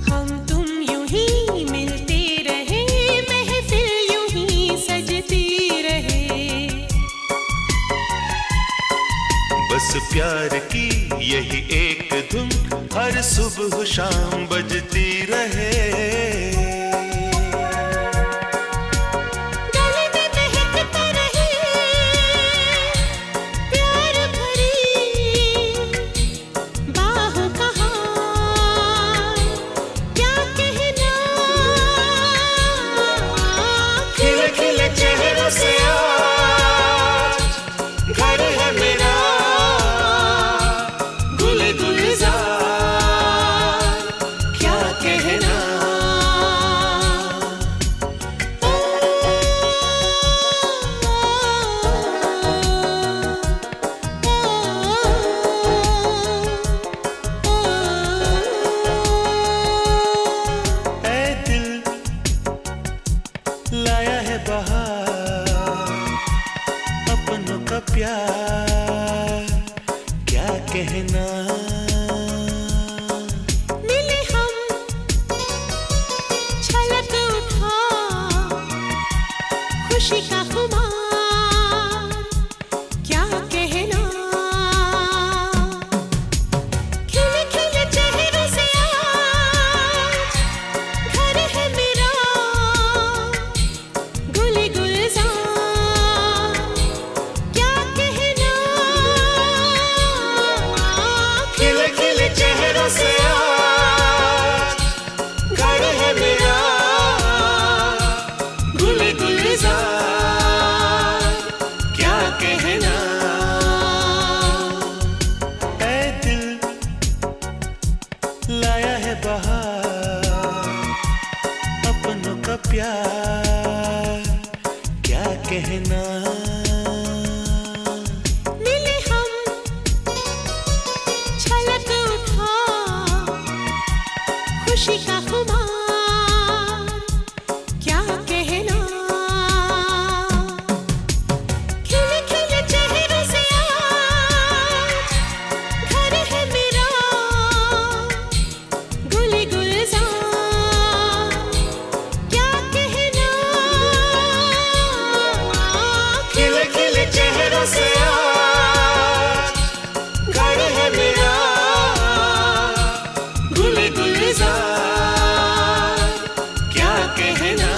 हम तुम यूं ही मिलते रहे महफिल यूं ही सजती रहे।
बस प्यार की यही एक धुन हर सुबह शाम बजती रहे।
गले में महकता रहे प्यार भरी बाहों का हार क्या कहना।
खिले खिले चेहरों से आज घर है मेरा गुले गुलजार क्या कहना। ऐ दिल लाया है बहार अपनों का प्यार क्या कहना।
मिले हम छलक उठा खुशी का खुमार क्या कहना। खिले खिले चेहरों से आज घर है मेरा गुले गुलजार क्या कहना।
खिले खिले चेहरों से आज घर है मेरा गुले गुलजार क्या कहना। ऐ दिल लाया है बहार अपनों का प्यार क्या कहना।
मिले हम छलक उठा खुशी का खुमार क्या कहना। खिले खिले चेहरों से आज घर है मेरा गुले गुलजार क्या कहना।
खिले खिले चेहरों से आज घर है मेरा गुले गुलजार क्या कहना।